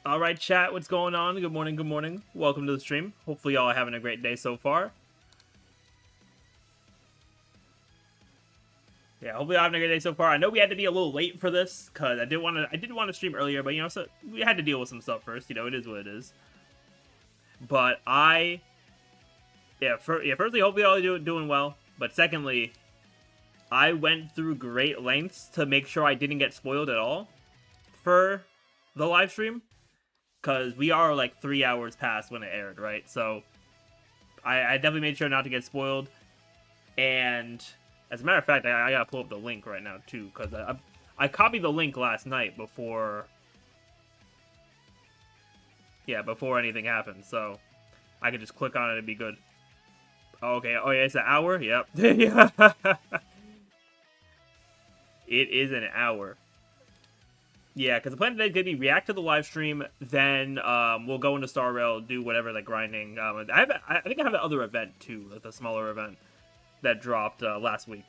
Alright, chat, what's going on? Good morning, good morning. Welcome to the stream. Hopefully y'all are having a great day so far. Yeah, hopefully y'all having a great day so far. I know we had to be a little late for this, because I did want to stream earlier, but, you know, so we had to deal with some stuff first. You know, it is what it is. But firstly, hopefully y'all are doing well. But secondly, I went through great lengths to make sure I didn't get spoiled at all for the live stream. Because we are like 3 hours past when it aired, right? So I definitely made sure not to get spoiled. And as a matter of fact, I gotta pull up the link right now too, because I copied the link last night before anything happened. So I could just click on it and be good. Okay. Oh yeah, it's an hour. Yep. It is an hour. Yeah, because the plan today is going to be react to the live stream, then we'll go into Star Rail, do whatever, like, grinding. I think I have the other event, too, like the smaller event that dropped last week.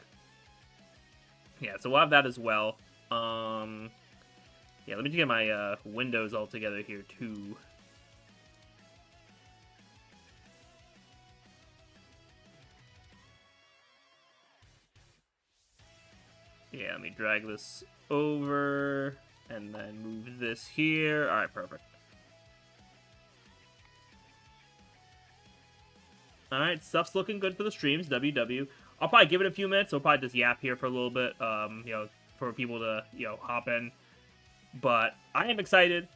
Yeah, so we'll have that as well. Yeah, let me just get my windows all together here, too. Yeah, let me drag this over, and then move this here. Alright, perfect. Alright, stuff's looking good for the streams, WW. I'll probably give it a few minutes, so I'll probably just yap here for a little bit, you know, for people to, you know, hop in. But I am excited.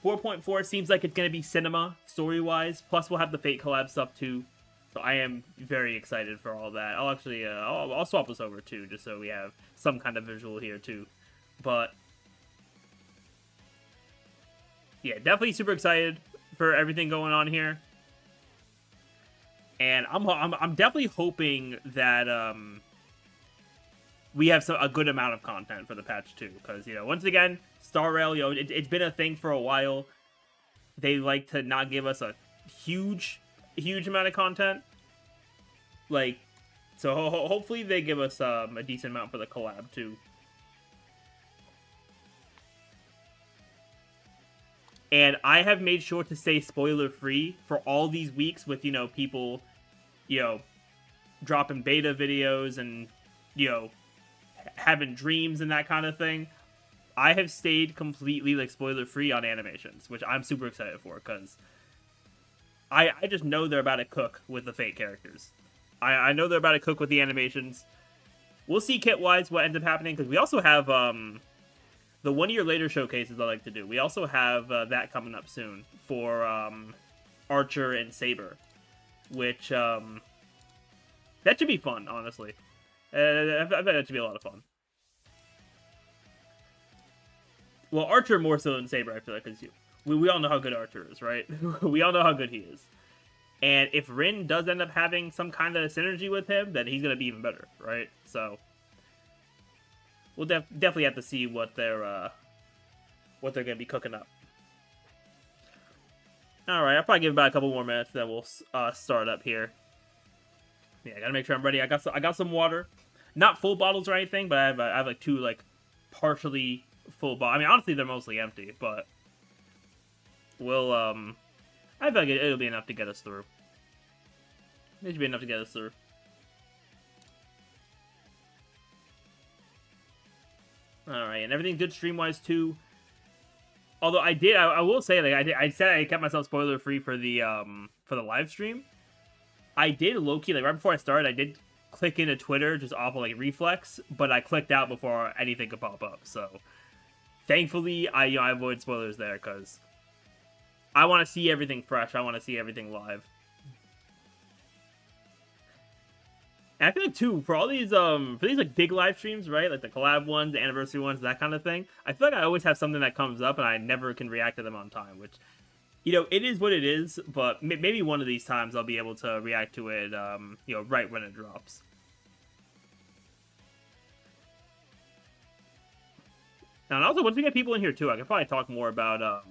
4.4 seems like it's going to be cinema, story-wise, plus we'll have the Fate collab stuff, too. So I am very excited for all that. I'll actually, I'll swap this over too, just so we have some kind of visual here too. But yeah, definitely super excited for everything going on here. And I'm definitely hoping that we have a good amount of content for the patch too, because, you know, once again, Star Rail, you know, it's been a thing for a while. They like to not give us a huge amount of content, like, so hopefully they give us a decent amount for the collab too. And I have made sure to stay spoiler free for all these weeks with, you know, people, you know, dropping beta videos and, you know, having dreams and that kind of thing. I have stayed completely, like, spoiler free on animations, which I'm super excited for, because I just know they're about to cook with the Fate characters. I know they're about to cook with the animations. We'll see kit-wise what ends up happening, because we also have the 1 year later showcases I like to do. We also have that coming up soon for Archer and Saber, which that should be fun, honestly. I bet that should be a lot of fun. Well, Archer more so than Saber, I feel like, because we all know how good Archer is, right? We all know how good he is. And if Rin does end up having some kind of synergy with him, then he's going to be even better, right? So we'll definitely have to see what they're going to be cooking up. Alright, I'll probably give about a couple more minutes, then we'll start up here. Yeah, I gotta make sure I'm ready. I got some water. Not full bottles or anything, but I have like two, like, partially full bottles. I mean, honestly, they're mostly empty, but we'll, I feel like it'll be enough to get us through. It should be enough to get us through. Alright, and everything good stream-wise, too. Although I will say, like, I said I kept myself spoiler-free for the live stream. I did low-key, like, right before I started, I did click into Twitter just off of, like, reflex, but I clicked out before anything could pop up, so thankfully, I avoid spoilers there, because I want to see everything fresh. I want to see everything live. And I feel like, too, for all these, like, big live streams, right? Like the collab ones, the anniversary ones, that kind of thing. I feel like I always have something that comes up and I never can react to them on time, which, you know, it is what it is, but maybe one of these times I'll be able to react to it, you know, right when it drops. Now, and also, once we get people in here, too, I can probably talk more about,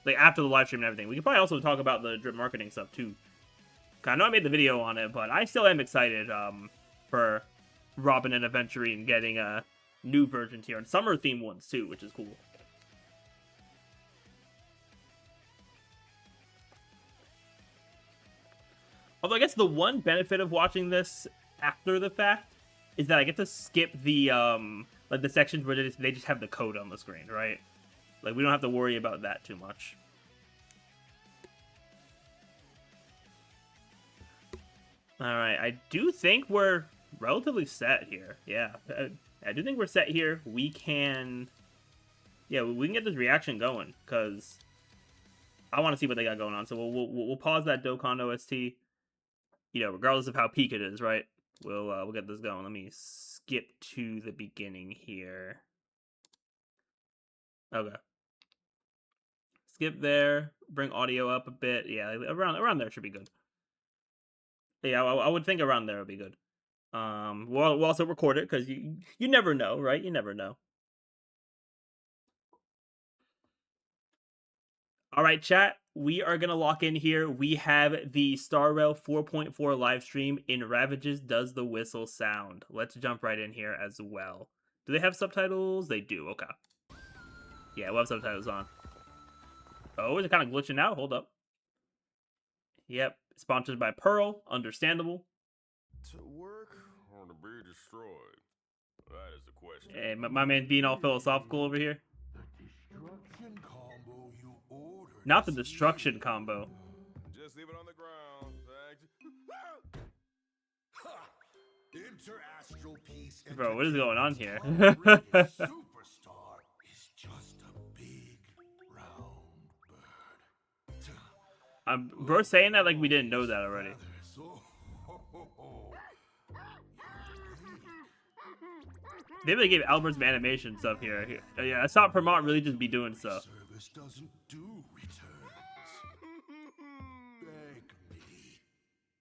like, after the live stream and everything. We can probably also talk about the drip marketing stuff, too. I know I made the video on it, but I still am excited, for Robin and Aventurine getting, new versions here. And summer-themed ones, too, which is cool. Although I guess the one benefit of watching this after the fact is that I get to skip the like the sections where they just have the code on the screen, right? Like we don't have to worry about that too much. All right, I do think we're relatively set here. Yeah, I do think we're set here. We can, yeah, we can get this reaction going because I want to see what they got going on. So we'll pause that Dokkan OST. You know, regardless of how peak it is, right? We'll get this going. Let me skip to the beginning here. Okay. Skip there. Bring audio up a bit. Yeah, around there should be good. Yeah, I would think around there would be good. We'll also record it because you never know, right? You never know. All right, chat. We are gonna lock in here. We have the Star Rail 4.4 live stream in Ravages Does the Whistle Sound. Let's jump right in here as well. Do they have subtitles? They do. Okay. Yeah, we'll have subtitles on. Oh, is it kind of glitching out? Hold up. Yep. Sponsored by Pearl. Understandable. To work or to be destroyed? That is the question. Hey, my man's being all philosophical over here. Not the destruction combo. Just leave it on the ground. Bro, what is going on here? Superstar is just a big round bird. Bro saying that like we didn't know that already. They really gave Albert's animation stuff here. Yeah, I saw Permont really just be doing stuff. Service doesn't do returns. Beg me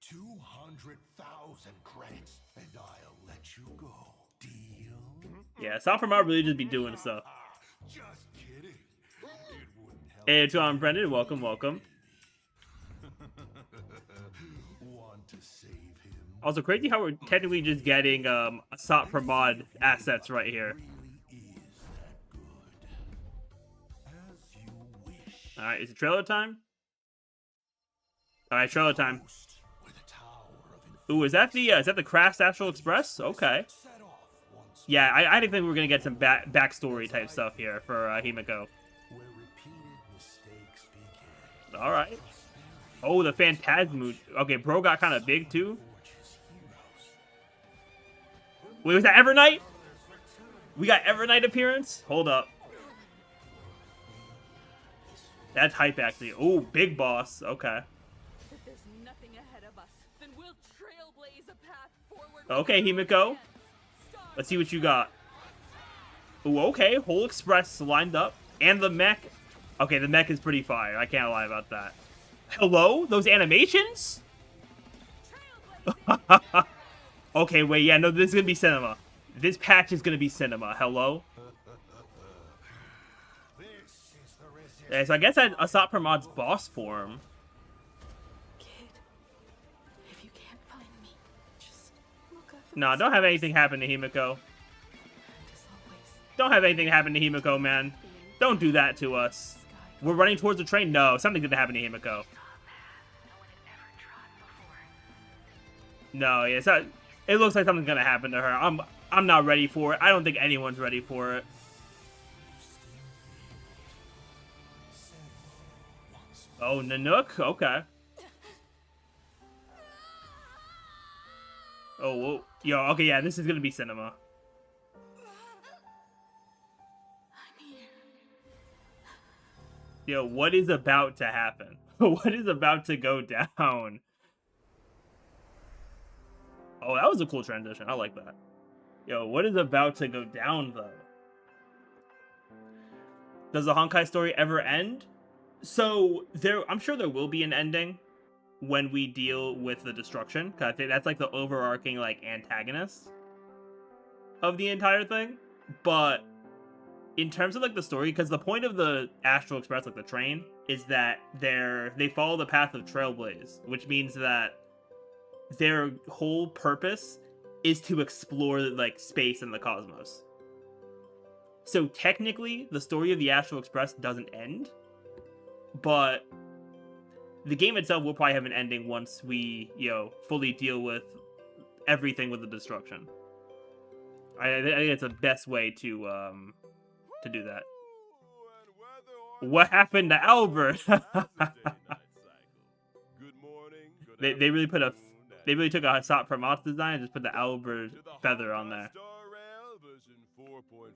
200,000 credits, and I'll let you go. Deal? Yeah, I saw Permont really just be doing stuff. Just kidding. It wouldn't help. Hey, it's on Brendan. Welcome. Want to save him? Also, crazy how we're technically just getting Asat Pramod assets right here. Alright, is it trailer time? Alright, trailer time. Ooh, is that the Crash Astral Express? Okay. Yeah, I didn't think we were gonna get some backstory type stuff here for Himiko. Alright. Oh, the Phantasmo. Okay, bro got kind of big too. Wait, was that Evernight? We got Evernight appearance? Hold up. That's hype, actually. Oh, big boss. Okay. If there's nothing ahead of us, then we'll trailblaze a path forward. Okay, Himiko. Let's see what you got. Ooh, okay. Whole Express lined up. And the mech. Okay, the mech is pretty fire. I can't lie about that. Hello? Those animations? Okay, wait, yeah, no, this is gonna be cinema. This patch is gonna be cinema. Hello? Yeah, so I guess that's Asat Pramod's boss form. Kid, if you can't find me, just look up. Nah, don't have anything happen to Himiko. Don't have anything happen to Himiko, man. Don't do that to us. We're running towards the train? No, something's gonna happen to Himiko. No, yeah, so it looks like something's gonna happen to her. I'm not ready for it. I don't think anyone's ready for it. Oh, Nanook? Okay. Oh, whoa. Yo, okay, yeah, this is gonna be cinema. Yo, what is about to happen? What is about to go down? Oh, that was a cool transition. I like that. Yo, what is about to go down, though? Does the Honkai story ever end? So, I'm sure there will be an ending when we deal with the destruction. Because I think that's like the overarching like antagonist of the entire thing. But in terms of like the story, because the point of the Astral Express, like the train, is that they follow the path of Trailblaze, which means that their whole purpose is to explore like space and the cosmos. So technically, the story of the Astral Express doesn't end, but the game itself will probably have an ending once we, you know, fully deal with everything with the destruction. I think it's the best way to do that. What happened to Albert? They really put a they really took a Hasat Pramat design and just put the Albert feather on there. Version 4.4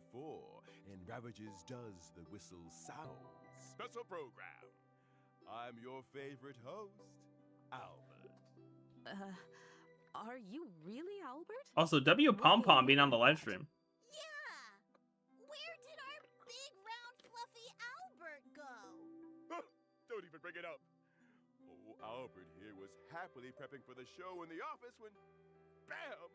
and Ravages does the whistle sound special program. I'm your favorite host, Albert. Are you really Albert? Also, W Pom Pom being on the live stream. Yeah! Where did our big, round, fluffy Albert go? Don't even bring it up. Oh, Albert here was happily prepping for the show in the office when, bam,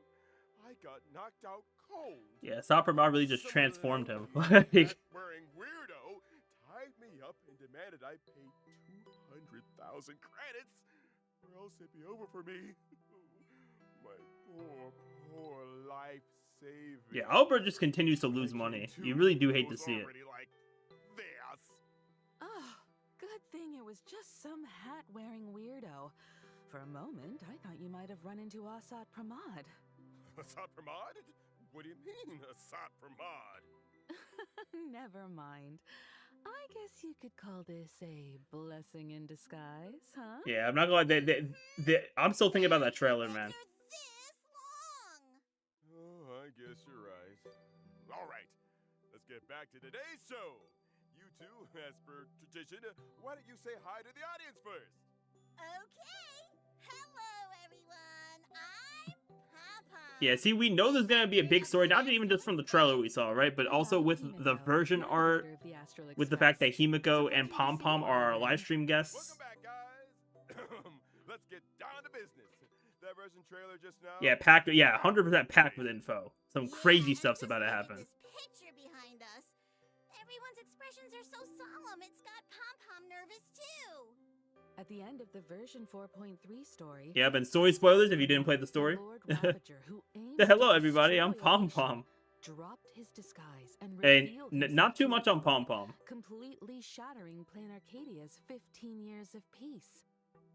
I got knocked out cold. Yeah, Saprama really just transformed him. That wearing weirdo tied me up and demanded I pay 200,000 credits, or else it'd be over for me. My poor life-saving. Yeah, Albert just continues to lose money. You really do hate to see it. Like this. Oh, good thing it was just some hat-wearing weirdo. For a moment, I thought you might have run into Asat Pramad. Asat Pramad? What do you mean, Asat Pramad? Never mind. I guess you could call this a blessing in disguise, huh? Yeah, I'm not gonna lie. I'm still thinking about that trailer, man. This long. Oh, I guess you're right. All right, let's get back to today's show. You two, as per tradition, why don't you say hi to the audience first? Okay. Hello, everyone. I'm Papa. Yeah, see, we know there's gonna be a big story, not even just from the trailer we saw, right? But also with the version art, with the fact that Himiko and Pom Pom are our live stream guests. Welcome back, guys. Let's get down to business. That version trailer just now. Yeah, packed. Yeah, 100% packed with info. Some crazy Yeah, stuff's just about to look at happen. This picture behind us. Everyone's expressions are so solemn. It's got Pom Pom nervous too. At the end of the version 4.3 story... Yeah, but story spoilers if you didn't play the story. Lord Ravager, who aimed Hello, to everybody. I'm destroy Pom Asia, Pom. dropped his disguise and And revealed not himself too to much us, on Pom Pom. completely shattering Plan Arcadia's 15 years of peace.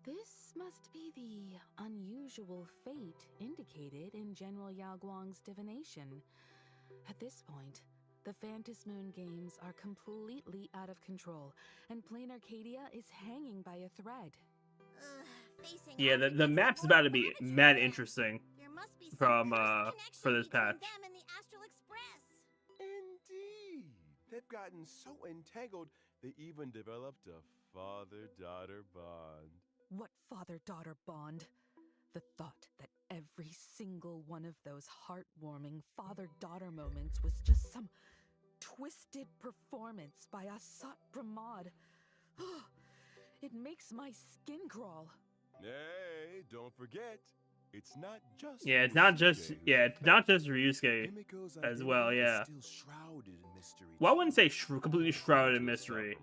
This must be the unusual fate indicated in General Yao Guang's divination. At this point, the Phantasm Moon games are completely out of control, and Plain Arcadia is hanging by a thread. Facing Yeah, off the against map's Lord about to be Ravager mad then. interesting There must be some from cursed for this connection patch. between them and the Astral Express. Indeed. They've gotten so entangled, they even developed a father-daughter bond. What father-daughter bond? The thought that every single one of those heartwarming father-daughter moments was just some twisted performance by Asat Pramad. It makes my skin crawl. Hey, don't forget, it's not just Yeah, it's not just Ryusuke it's not just Ryusuke Himiko's as well. identity is Yeah. still shrouded in mystery. Well, I wouldn't say completely shrouded in mystery,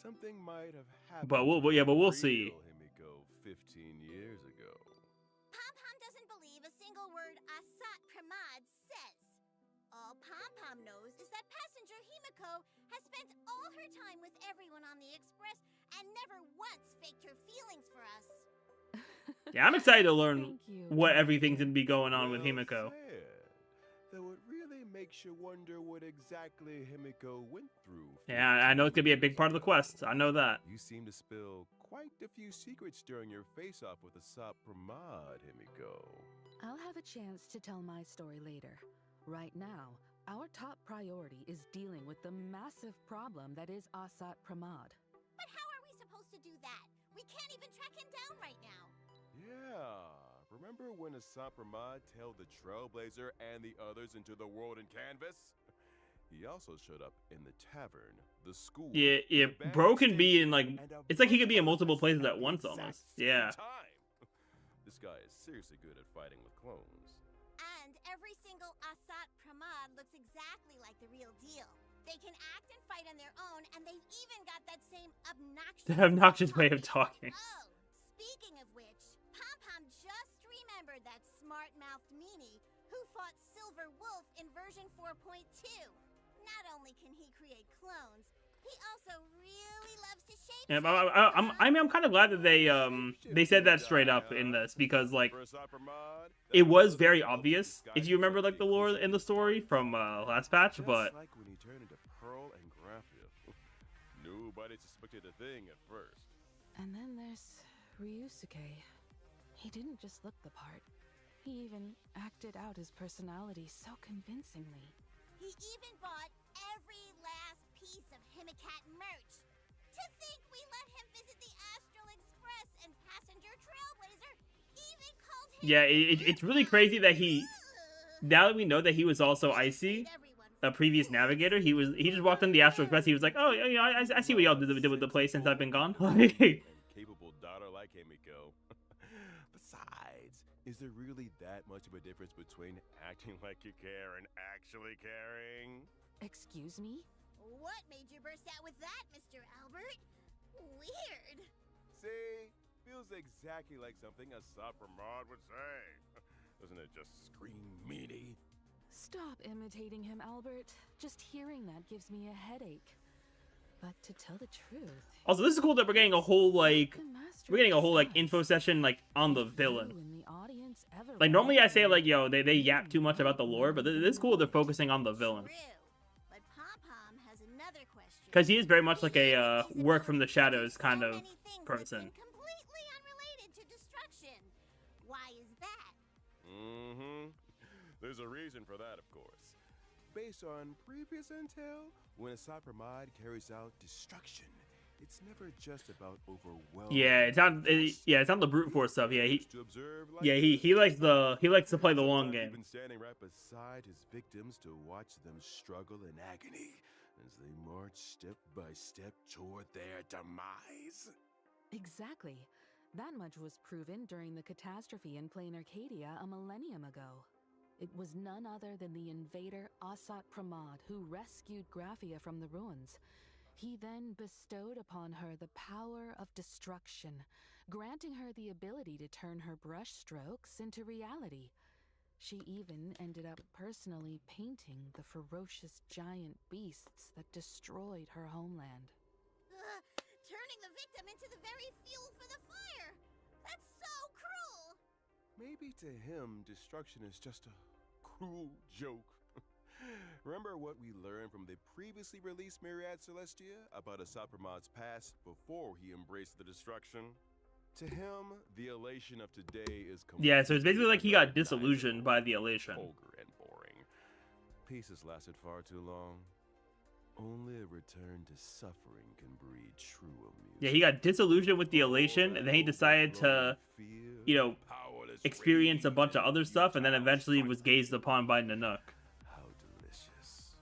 Something might have happened. but we'll to see. real Himiko 15 years ago. Pom Pom doesn't believe a single word Asat Pramad says. All Pom Pom knows is that passenger Himiko has spent all her time with everyone on the Express and never once faked her feelings for us. Yeah, I'm excited to learn Thank you. what everything's gonna be going on with Well Himiko. said. Though it really makes you wonder what exactly Himiko went through. Yeah, I know it's gonna be a big part of the quest. I know that. You seem to spill quite a few secrets during your face-off with Asat Pramad, Himiko. I'll have a chance to tell my story later. Right now, our top priority is dealing with the massive problem that is Asat Pramad. But how are we supposed to do that? We can't even track him down right now. Yeah, remember when Asat Pramad tailed the Trailblazer and the others into the world in canvas? He also showed up in the tavern, the school. Yeah, the abandoned Bro can be station, in like and a it's like he could bunch be in of multiple others places at at the once exact almost. same Yeah. time. This guy is seriously good at fighting with clones. And every single Asat Pramad looks exactly like the real deal. They can act and fight on their own, and they've even got that same Obnoxious way of talking. Oh, speaking of which, Pom Pom just remembered that smart-mouthed meanie who fought Silver Wolf in version 4.2. Not only can he create clones, he He also really loves to shape. Yeah, but I'm kind of glad that they said that straight up in this, because like it was very obvious if you remember like the lore in the story from last patch, but like when he turned into Pearl and Graphia. Nobody suspected a thing at first. And then there's Ryusuke. He didn't just look the part. He even acted out his personality so convincingly. He even bought every last piece of Himicat merch. To think we let him visit the Astral Express and Passenger Trailblazer even called him. yeah, it's really crazy that he, now that we know that he was also Icy, a previous navigator, he just walked in the Astral Express. He was like, oh, you know, I see what y'all did with the place since I've been gone. And capable daughter like Himiko. Besides, is there really that much of a difference between acting like you care and actually caring? Excuse me? What made you burst out with that, Mr. Albert? Weird. See, feels exactly like something a Sapramod would say. Doesn't it just scream meaty? Stop imitating him, Albert. Just hearing that gives me a headache. But to tell the truth... Also, this is cool that we're getting a whole like the master we're getting a whole like discussed. info session like on the If villain. you in the audience ever Like normally I say wondered, like, yo, they yap too much about the lore, but this is cool they're focusing on the villain. True. But Pom-Pom has another question. Because he is very much like a work from the shadows kind of person. Completely unrelated to destruction. Why is that? Mm-hmm. There's a reason for that, of course. Based on previous intel, when a Sapramod carries out destruction, it's never just about overwhelming. Yeah, it's not the brute force stuff. Yeah, To observe like he likes to play the long Sometimes game. even standing right beside his victims to watch them struggle in agony as they march step by step toward their demise. Exactly. That much was proven during the catastrophe in Plain Arcadia a millennium ago. It was none other than the invader Asat Pramod who rescued Graphia from the ruins. He then bestowed upon her the power of destruction, granting her the ability to turn her brushstrokes into reality. She even ended up personally painting the ferocious giant beasts that destroyed her homeland. Turning the victim into the very fuel for the fire. That's so cruel. Maybe to him, destruction is just a cruel joke. Remember what we learned from the previously released Myriad Celestia about Asapramod's past before he embraced the destruction? To him, the elation of today is Yeah, so it's basically like he got completely disillusioned by the elation. vulgar and boring. Peace has lasted far too long. Only a return to suffering can breed true amusement. Yeah, he got disillusioned with the elation, and then he decided to, you know, experience a bunch of other stuff, and then eventually was gazed upon by Nanook. How delicious.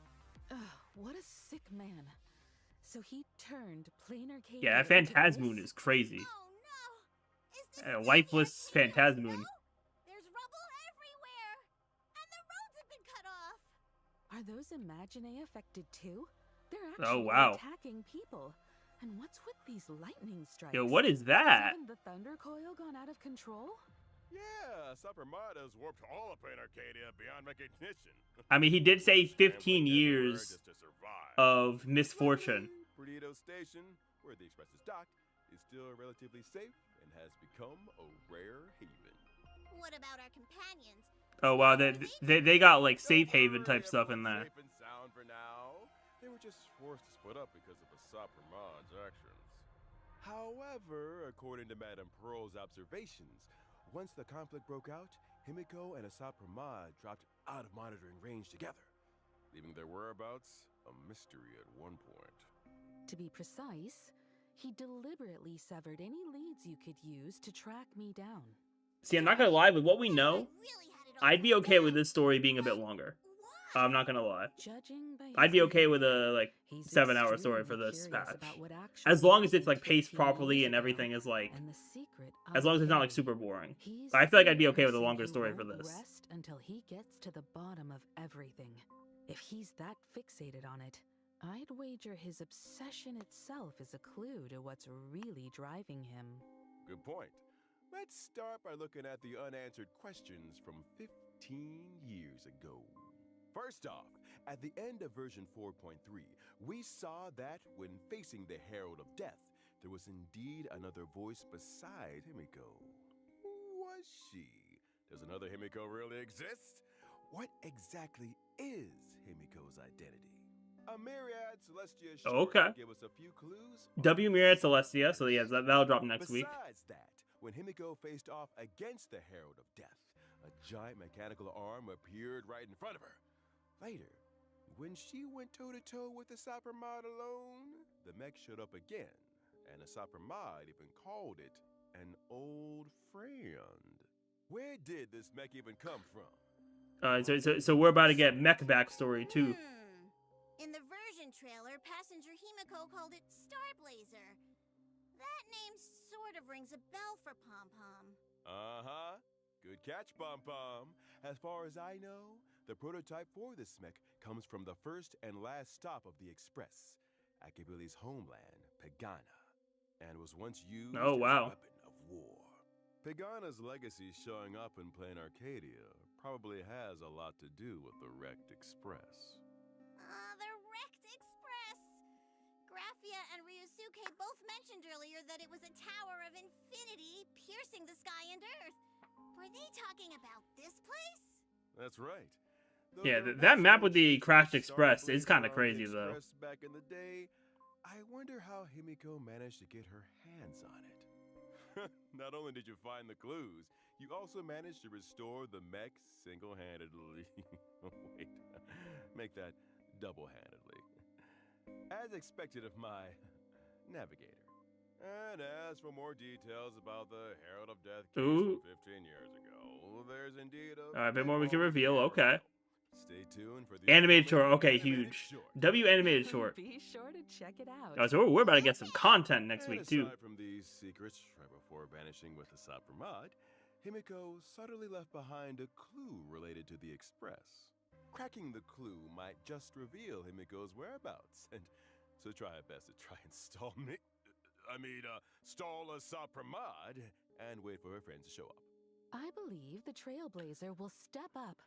Ugh, what a sick man. So he turned Plain Arcadia Yeah, that into Phantasmoon this? is crazy. Oh no! Is this A thing lifeless empty now, Phantasmoon. though? There's rubble everywhere, and the roads have been cut off. Are those Imaginae affected too? They're Oh, actually wow. attacking people. And what's with these lightning strikes? Yo, what is Has that? even the thunder coil gone out of control? Yeah, Sapramod has warped all of Plain Arcadia beyond recognition. I mean, he did say 15 Everywhere years just to survive. of misfortune. Perdido Station, where the express is docked, is still relatively safe and has become a rare haven. What about our companions? Oh wow, they got like safe haven type stuff in there. Safe and sound for now. They were just forced to split up because of Asapramod's actions. However, according to Madame Pearl's observations, once the conflict broke out, Himiko and Asapramod dropped out of monitoring range together, leaving their whereabouts a mystery at one point. To be precise, he deliberately severed any leads you could use to track me down. See, I'm not gonna lie, with what we know, I really had it all I'd be planned okay with out. this story being a bit longer. Why? I'm not gonna lie. Judging by I'd be his okay with behavior, a like he's 7-hour story for extremely this curious patch. about what actually As long as it's happened like paced 15 properly years and ago, everything is like, and the secret as long as it's not like unburied. super boring. He's But I feel like the I'd be okay with a person longer who story for won't this. Rest until he gets to the bottom of everything. If he's that fixated on it, I'd wager his obsession itself is a clue to what's really driving him. Good point. Let's start by looking at the unanswered questions from 15 years ago. First off, at the end of version 4.3, we saw that when facing the Herald of Death, there was indeed another voice beside Himiko. Who was she? Does another Himiko really exist? What exactly is Himiko's identity? A Myriad Celestia short Okay. give us a few clues. W Myriad Celestia, so yeah, that'll drop next week. Besides that, when Himiko faced off against the Herald of Death, a giant mechanical arm appeared right in front of her. Later, when she went toe-to-toe with the Sapromod alone, the mech showed up again, and the Sapromod even called it an old friend. Where did this mech even come from? So we're about to get mech backstory too. In the version trailer, passenger Himiko called it Starblazer. That name sort of rings a bell for Pom Pom. Uh-huh. Good catch, Pom Pom. As far as I know, the prototype for this mech comes from the first and last stop of the Express, Akabili's homeland, Pagana, and was once used Oh, wow. as a weapon of war. Pagana's legacy showing up in plain Arcadia probably has a lot to do with the wrecked Express. The wrecked Express! Graphia and Ryusuke both mentioned earlier that it was a tower of infinity piercing the sky and earth. Were they talking about this place? That's right. Yeah, that map with the crashed Express is kind of crazy though. Back in the day, I wonder how Himiko managed to get her hands on it. Not only did you find the clues, you also managed to restore the mech single-handedly. Wait, make that double-handedly. As expected of my navigator. And as for more details about the Herald of Death case Ooh. from 15 years ago, there's indeed A bit more we can reveal. Okay. Stay tuned for the Animated short. upcoming Okay, animated huge. short. W animated short. Be sure to check it out. Oh, so we're about to get some content next And week too. aside from these secrets, right before vanishing with the Sapromod, Himiko subtly left behind a clue related to the Express. Cracking the clue might just reveal Himiko's whereabouts, and so try our best to try and stall a Sapromod and wait for her friends to show up. I believe the Trailblazer will step up,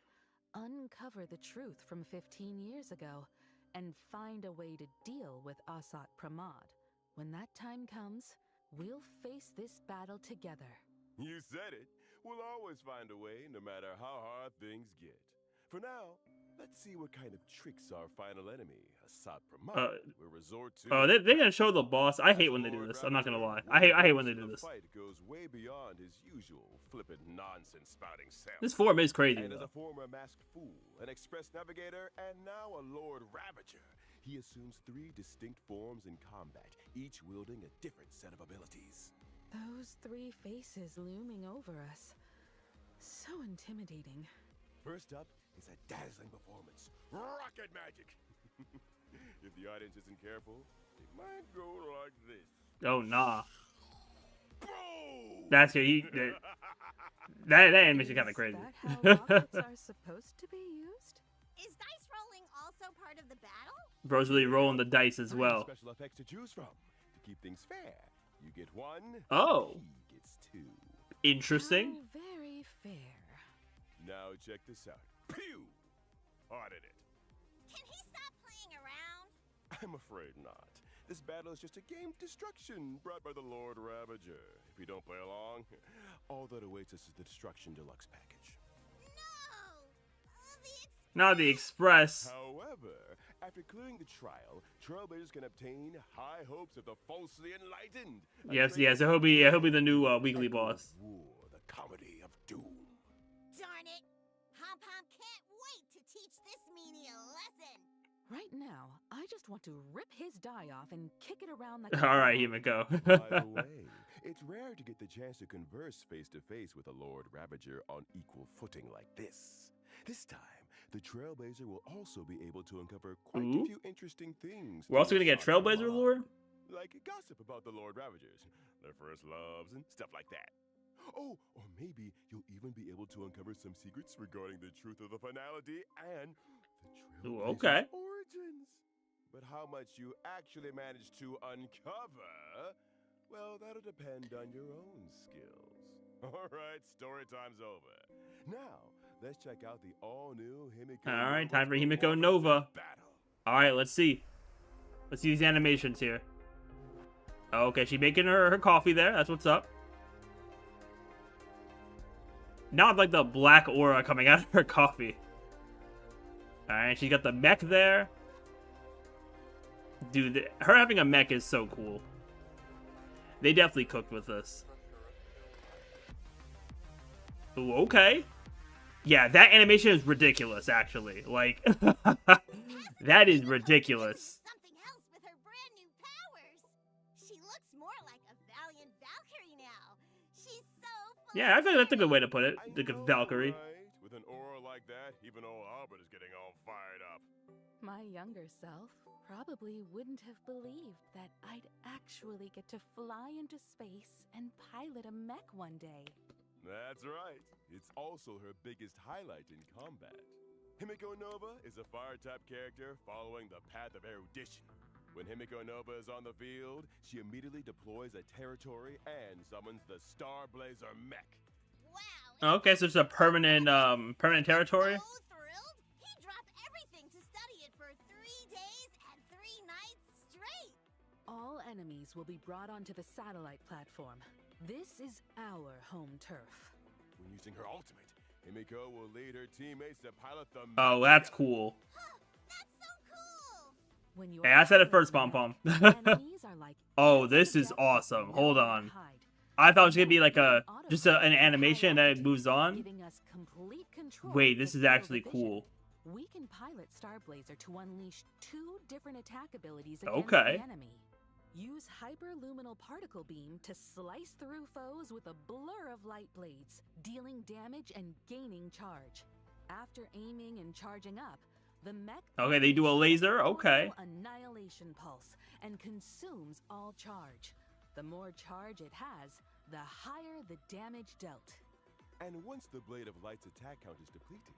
uncover the truth from 15 years ago, and find a way to deal with Asat Pramod. When that time comes, we'll face this battle together. You said it. We'll always find a way, no matter how hard things get. For now, let's see what kind of tricks our final enemy, Asat Pramod, will resort to. Oh, they're gonna show the boss. I hate when they do this. I'm not gonna lie. I hate when they do this. The fight goes way beyond his usual flippant nonsense spouting self. This form is crazy And as though. a former masked fool, an express navigator, and now a Lord Ravager, he assumes 3 distinct forms in combat, each wielding a different set of abilities. Those 3 faces looming over us. So intimidating. First up is a dazzling performance. Rocket magic! If the audience isn't careful, it might go like this. Oh nah. Boom! That's good. That animation kind of Is crazy. that how rockets are supposed to be used? Is dice rolling also part of the battle? Bro's really rolling the dice as 3 well. special effects to choose from. To keep things fair, you get 1. Oh. He gets 2. Interesting. How very fair. Now check this out. Pew! Audit it. Can he stop playing around? I'm afraid not. This battle is just a game of destruction brought by the Lord Ravager. If you don't play along, all that awaits us is the Destruction Deluxe package. No! Now the Express. However, after clearing the trial, Trailblazers can obtain high hopes of the falsely enlightened. Yes. So he'll be the new weekly boss. War, the comedy of doom. Darn it! Pom Pom can't wait to teach this meanie a lesson! Right now, I just want to rip his die off and kick it around like All right, Himiko. By the way, it's rare to get the chance to converse face to face with a Lord Ravager on equal footing like this. This time, the Trailblazer will also be able to uncover quite Ooh. a few interesting things. We're also gonna get through Trailblazer Sapromod. lore. Like gossip about the Lord Ravagers, their first loves, and stuff like that. Oh, or maybe you'll even be able to uncover some secrets regarding the truth of the finality and the Ooh, Trailblazer's okay. origins. But how much you actually manage to uncover, well, that'll depend on your own skills. All right, story time's over. Now, let's check out the all-new Himiko. All right, Nova time for from Himiko Orphan Nova. Battle. All right, let's see. Let's see these animations here. Okay, she's making her coffee there. That's what's up. Not like the black aura coming out of her coffee. All right, she got the mech there. Dude, her having a mech is so cool. They definitely cooked with this. Ooh, okay. Yeah, that animation is ridiculous, actually. Like, that is ridiculous. Something else with her brand new powers. She looks more like a valiant Valkyrie now. She's so full Yeah, I of think that's a good energy. way to put it. I The know, Valkyrie. right? With an aura like that, even old Albert is getting all fired up. My younger self probably wouldn't have believed that I'd actually get to fly into space and pilot a mech one day. That's right. It's also her biggest highlight in combat. Himiko Nova is a fire-type character following the path of erudition. When Himiko Nova is on the field, she immediately deploys a territory and summons the Star Blazer mech. Wow. Okay, so it's a permanent territory. So thrilled. He dropped everything to study it for 3 days and 3 nights straight. All enemies will be brought onto the satellite platform. This is our home turf. When using her ultimate, Himiko will lead her teammates to pilot the Oh, mech that's together. cool. That's so cool. When you Hey, I said it first, piloting Pom the Pom. mech, enemies are like Oh, ants this in is the desert, awesome. Hold nowhere to on. hide. I thought it was gonna be like a Autopilot an animation and then it moves on. giving us complete control Wait, of this the is field of actually vision. cool. We can pilot Starblazer to unleash 2 different attack abilities against Okay. the enemy. Use hyperluminal particle beam to slice through foes with a blur of light blades, dealing damage and gaining charge. After aiming and charging up, the mech Okay, they do a laser. total Okay. annihilation pulse and consumes all charge. The more charge it has, the higher the damage dealt. And once the Blade of Light's attack count is depleted,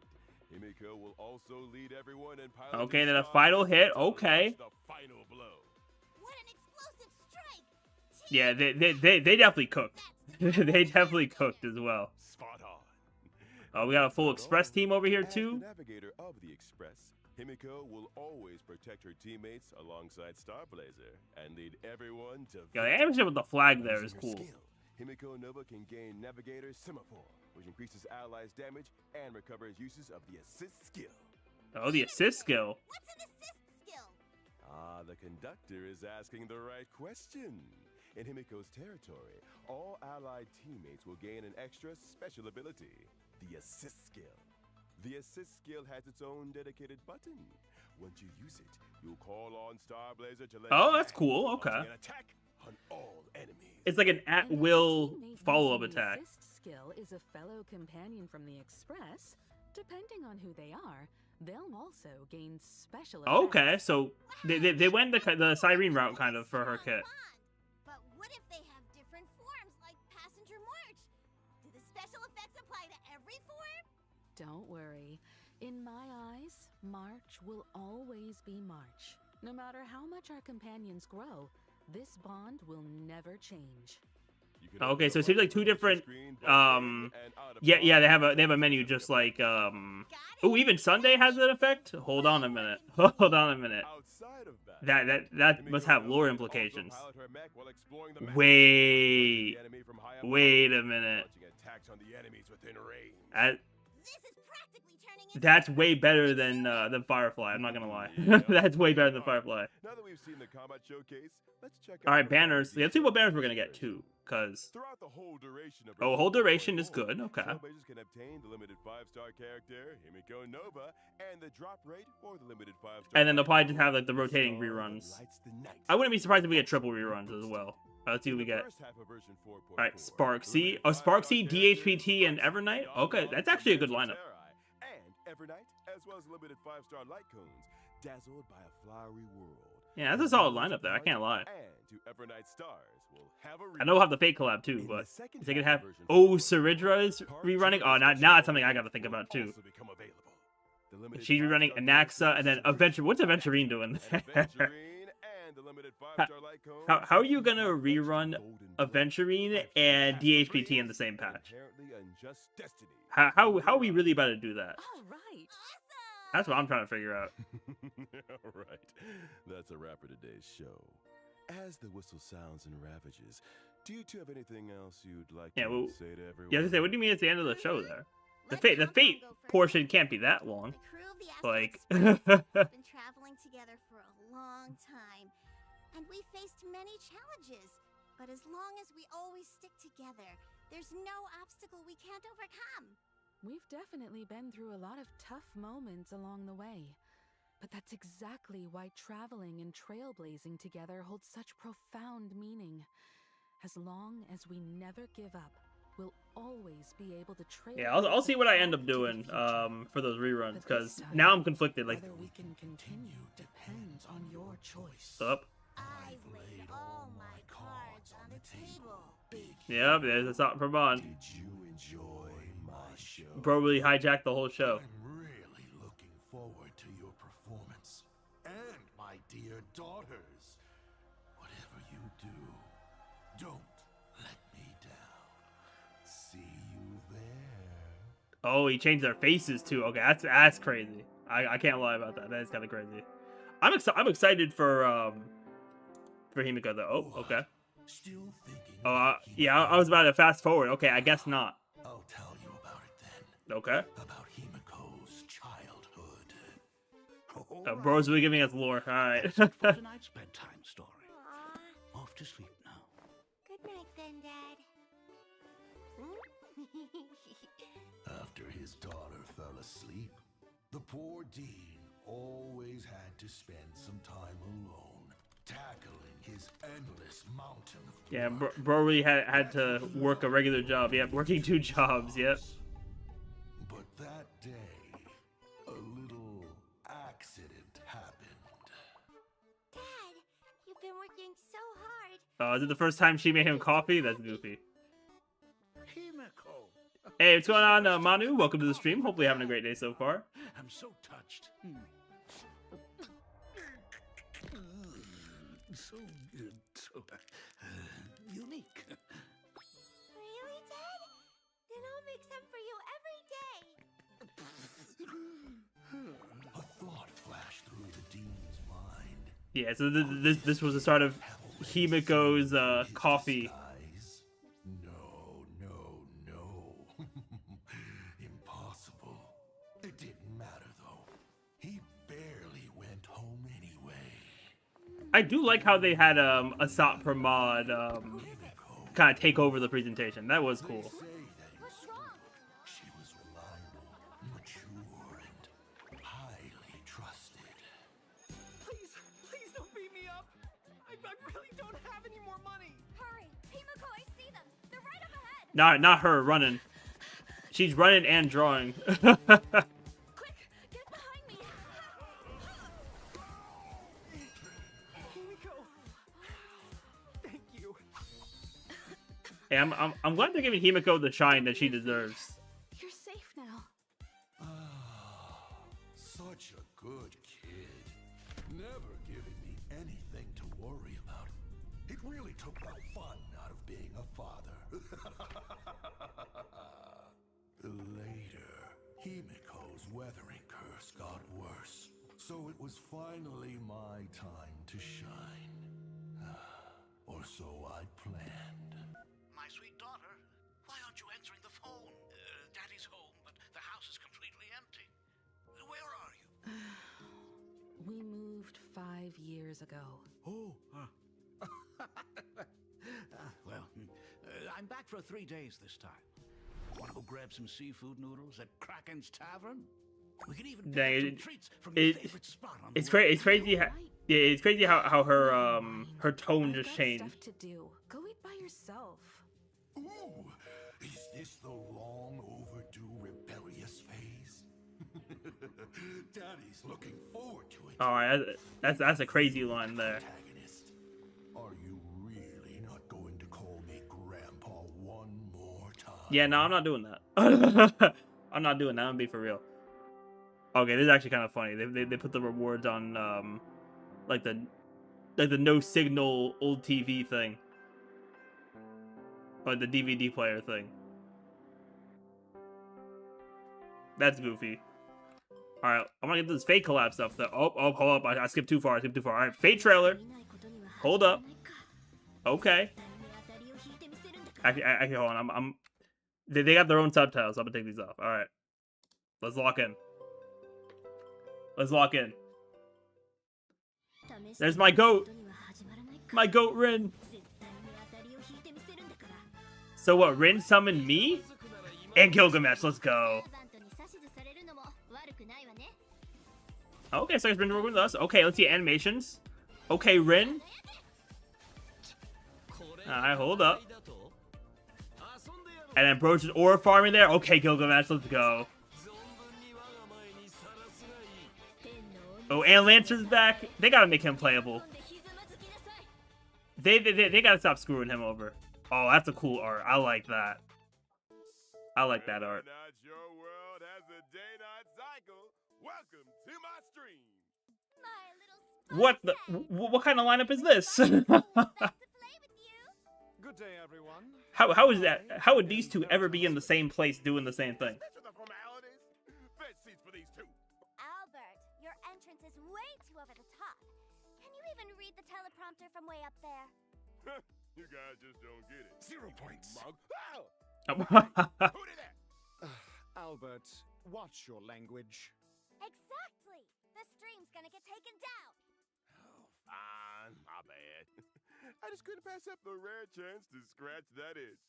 Himiko will also lead everyone in piloting Okay, then a Star final Blazer hit, to okay. launch the final blow. What an explosive strike. Yeah, they definitely cooked. That's They definitely cooked as well. Spot on. Oh, we got a full Not Express all. team over here As too. the navigator of the Express, Himiko will always protect her teammates alongside Starblazer and lead everyone to Yeah, the victory. animation with the flag there Using is her cool. skill, Himiko Nova can gain Navigator Semaphore, which increases allies' damage and recovers uses of the assist skill. Oh, the assist skill. What's an assist skill? Ah, the conductor is asking the right question. In Himiko's territory, all allied teammates will gain an extra special ability, the assist skill. The assist skill has its own dedicated button. Once you use it, you'll call on Starblazer to let Oh, it that's act, cool, launching okay. an attack on all enemies. It's like an And if the at-will teammate follow-up using the attack. assist skill is a fellow companion from the Express. Depending on who they are, they'll also gain special Okay, effects. so they went the Cyrene route kind of for her Strong kit. bond. But what if they have different forms like Passenger March? Do the special effects apply to every form? Don't worry. In my eyes, March will always be March. No matter how much our companions grow, this bond will never change. You can Okay, open so it up seems like the two motion different, screen both in and out of Yeah, they combat. have a menu just like Got it. Oh, even Sunday has an effect? Hold on a minute. Hold on a minute. Outside of That must have Himiko lore Nova can also implications. pilot her mech while exploring the map. Wait. The enemy from high up Wait above, a minute. launching attacks on the enemies within range. This is practically turning into That's a way better perfect than Firefly. I'm not gonna lie. Yep. That's way better than Firefly. Now that we've seen the combat showcase, let's check out All right, the banners. variety Let's see what of banners we're gonna get versions. too, cause Throughout the whole duration of Oh, whole version duration is 4.4, good, okay. Trailblazers can obtain the limited 5-star character, Himiko Nova, and the drop rate for the limited 5-star. and then they'll probably just character, have like the rotating Star that reruns. lights the night. I wouldn't be surprised if we get triple reruns as well. Let's see what we In the get. first half of version 4.4, All right, the Sparksy. limited Oh, 5-star Sparksy, characters, DHPT, and Sparksy, Evernight. Young Okay, Lung, that's actually a good Dimension lineup. Terrai, and Evernight, as well as limited 5-star light cones, dazzled by a flowery world. Yeah, that's a solid lineup there. I can't lie. And to Evernight stars, we'll have a I know we'll have the fake collab too, In but the second is they gonna half have? of version Oh, 4.4, Saridra is Part rerunning. 2 Oh, of now the now it's show something I gotta will think about too. also become available. The limited She's rerunning 5-star Anaxa characters and then Sabrina, Adventure. What's Adventurine doing? and Adventurine and And the limited How, 5-star light cone. how are you gonna Not mentioned rerun golden blood. Aventurine I've and surpassed DHPT in dreams the same and patch? inherently unjust destiny. How are we really about to do that? All right. Awesome! That's what I'm trying to figure out. All right, that's a wrap for today's show. As the whistle sounds and ravages, do you two have anything else you'd like Yeah, to well, say to everyone? Yeah, I was gonna say, what do you mean it's the end of the show there? The Let fate Pom-Pom go first. portion can't be that long. The crew of the Astro Like, Express has been traveling together for a long time, and we faced many challenges. But as long as we always stick together, there's no obstacle we can't overcome. We've definitely been through a lot of tough moments along the way. But that's exactly why traveling and trailblazing together holds such profound meaning. As long as we never give up, we'll always be able to trail. yeah, I'll see what I end up doing for those reruns, because now I'm conflicted. Like, whether we can continue depends on your choice. up. I've laid all my cards on the table. Yep, there's a stop for Bond. Did you enjoy my show? Bro really hijacked the whole show. I'm really looking forward to your performance. And my dear daughters, whatever you do, don't let me down. See you there. Oh, he changed their faces too. Okay, that's crazy. I can't lie about that. That is kind of crazy. I'm excited for Himiko though. Oh, okay. Still thinking Oh, about yeah. Himiko? I was about to fast forward. Okay, I guess not. I'll tell you about it then. Okay. About Himiko's childhood. Bro's really giving us lore. All right. For tonight's bedtime story. Aw, Off to sleep now. good night then, Dad. After his daughter fell asleep, the poor Dean always had to spend some time alone, tackling his endless mountain of Yeah, work. bro really had to work a regular job. Yep, working 2 jobs. Yep. But that day, a little accident happened. Dad, you've been working so hard. Is it the first time she made him coffee? That's goofy. Himiko. Hey, what's going on, Manu? Welcome to the stream. Hopefully, having a great day so far. I'm so touched. So good. So unique. Really, Dad? Then I'll make some for you every day. A thought flashed through the Dean's mind. Yeah, so this was the start of Himiko's coffee. Guys? No. Impossible. It didn't matter though. He barely went home anyway. I do like how they had Asat Pramod kind of take over the presentation. That was cool. Say that What's wrong? she was reliable, mature, and highly trusted. Please don't beat me up. I really don't have any more money. Hurry! Himiko, I see them. They're right up ahead. Not her running. She's running and drawing. Quick, get behind me. Himiko. Thank you. Hey, I'm glad they're giving Himiko the shine that she deserves. You're safe now. Such a good kid. Never giving me anything to worry about. It really took the fun out of being a father. Later, Himiko's weathering curse got worse, so it was finally my time to shine. Or so I planned. My sweet daughter, why aren't you answering the phone? Daddy's home, but the house is completely empty. Where are you? We moved 5 years ago. Oh. I'm back for 3 days this time. Want to go grab some seafood noodles at Kraken's Tavern? We can even Dang, pick up some it- treats from your it- favorite spot on the It's way. crazy. It's crazy. Yeah, it's crazy how her her tone I've just got changed. stuff to do. Go eat by yourself. Ooh, is this the long overdue rebellious phase? Daddy's looking forward to it. All right, that's a crazy line there. Protagonist, are you really not going to call me Grandpa one more time? Yeah, no, I'm not doing that. I'm not doing that. I'm gonna be for real. Okay, this is actually kind of funny. They put the rewards on like the like the no signal old TV thing, or the DVD player thing. That's goofy. All right, I'm gonna get this Fate collab stuff though. Oh, hold up! I skipped too far. I skipped too far. All right, Fate trailer. Hold up. Okay. Actually, hold on. They got their own subtitles. I'm gonna take these off. All right. Let's lock in. Let's lock in. There's my goat. My goat Rin. So what? Rin summoned me? And Gilgamesh. Let's go. Okay, so it's Rin working with us. Okay, let's see animations. Okay, Rin. Alright, hold up. And then Broach is ore farming there. Okay, Gilgamesh, let's go. Oh, and Lancer's back. They gotta make him playable. They gotta stop screwing him over. Oh, that's a cool art. I like that. I like that art. Your world has a day-night cycle. Welcome to my stream. What the? What kind of lineup is this? Good day, everyone. How is that? How would these two ever be in the same place doing the same thing? That's the formalities. Fetch seats for these two. Albert, your entrance is way too over the top. Can you even read the teleprompter from way up there? You guys just don't get it. 0 points. Mug. Oh! Oh, Who did that? Albert, watch your language. Exactly. The stream's gonna get taken down. Oh, fine. My bad. I just couldn't pass up the rare chance to scratch that itch.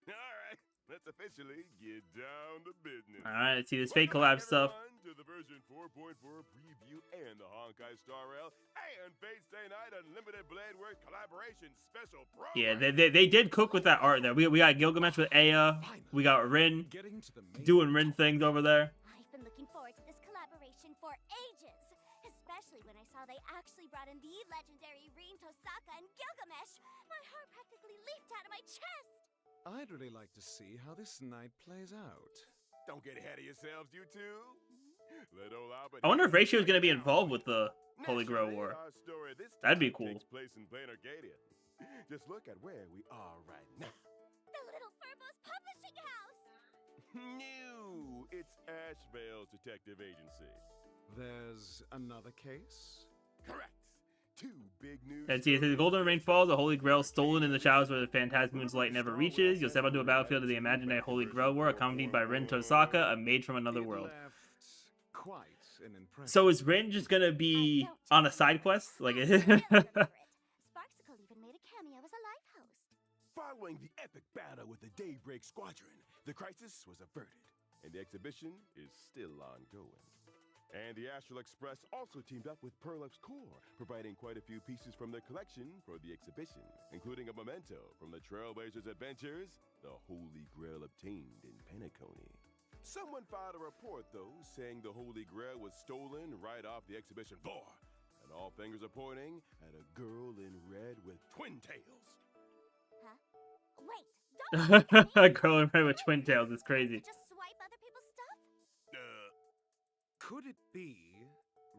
All right, let's officially get down to business. All right, let's see this Fate collab stuff. To the version 4.4 preview and the Honkai Star Rail and Fate Stay Night Unlimited Blade Work collaboration special program. Yeah, they did cook with that art there. We got Gilgamesh with Aya. We got Rin doing Rin things over there. I've been looking forward to this collaboration for ages, especially when I saw they actually brought in the legendary Rin Tosaka and Gilgamesh. My heart practically leaped out of my chest. I'd really like to see how this night plays out. Don't get ahead of yourselves, you two. Let old Albert I wonder if Ratio is going to be involved with the Holy Grail War. That'd be cool. Takes place in Plain Arcadia. Just look at where we are right now. The Little Furbo's publishing house. New. It's Ashvale's detective agency. There's another case? Correct. Two big news. Let's see, the Golden Rain falls, the Holy Grail stolen in the shadows where the Phantasm Moon's light never reaches. You'll step onto a battlefield of the imaginary Holy Grail War, accompanied by Rin Tosaka, a mage from another world. Quite an impression. So is Rin just gonna be on a side quest? Like, Sparksicle even made a cameo as a lighthouse. Following the epic battle with the Daybreak Squadron, the crisis was averted, and the exhibition is still ongoing. And the Astral Express also teamed up with Perlux Core, providing quite a few pieces from their collection for the exhibition, including a memento from the Trailblazers' adventures, the Holy Grail obtained in Penacony. Someone filed a report, though, saying the Holy Grail was stolen right off the exhibition floor, and all fingers are pointing at a girl in red with twin tails. Huh? Wait, don't A girl in red with twin tails is crazy. just swipe other people's stuff? Could it be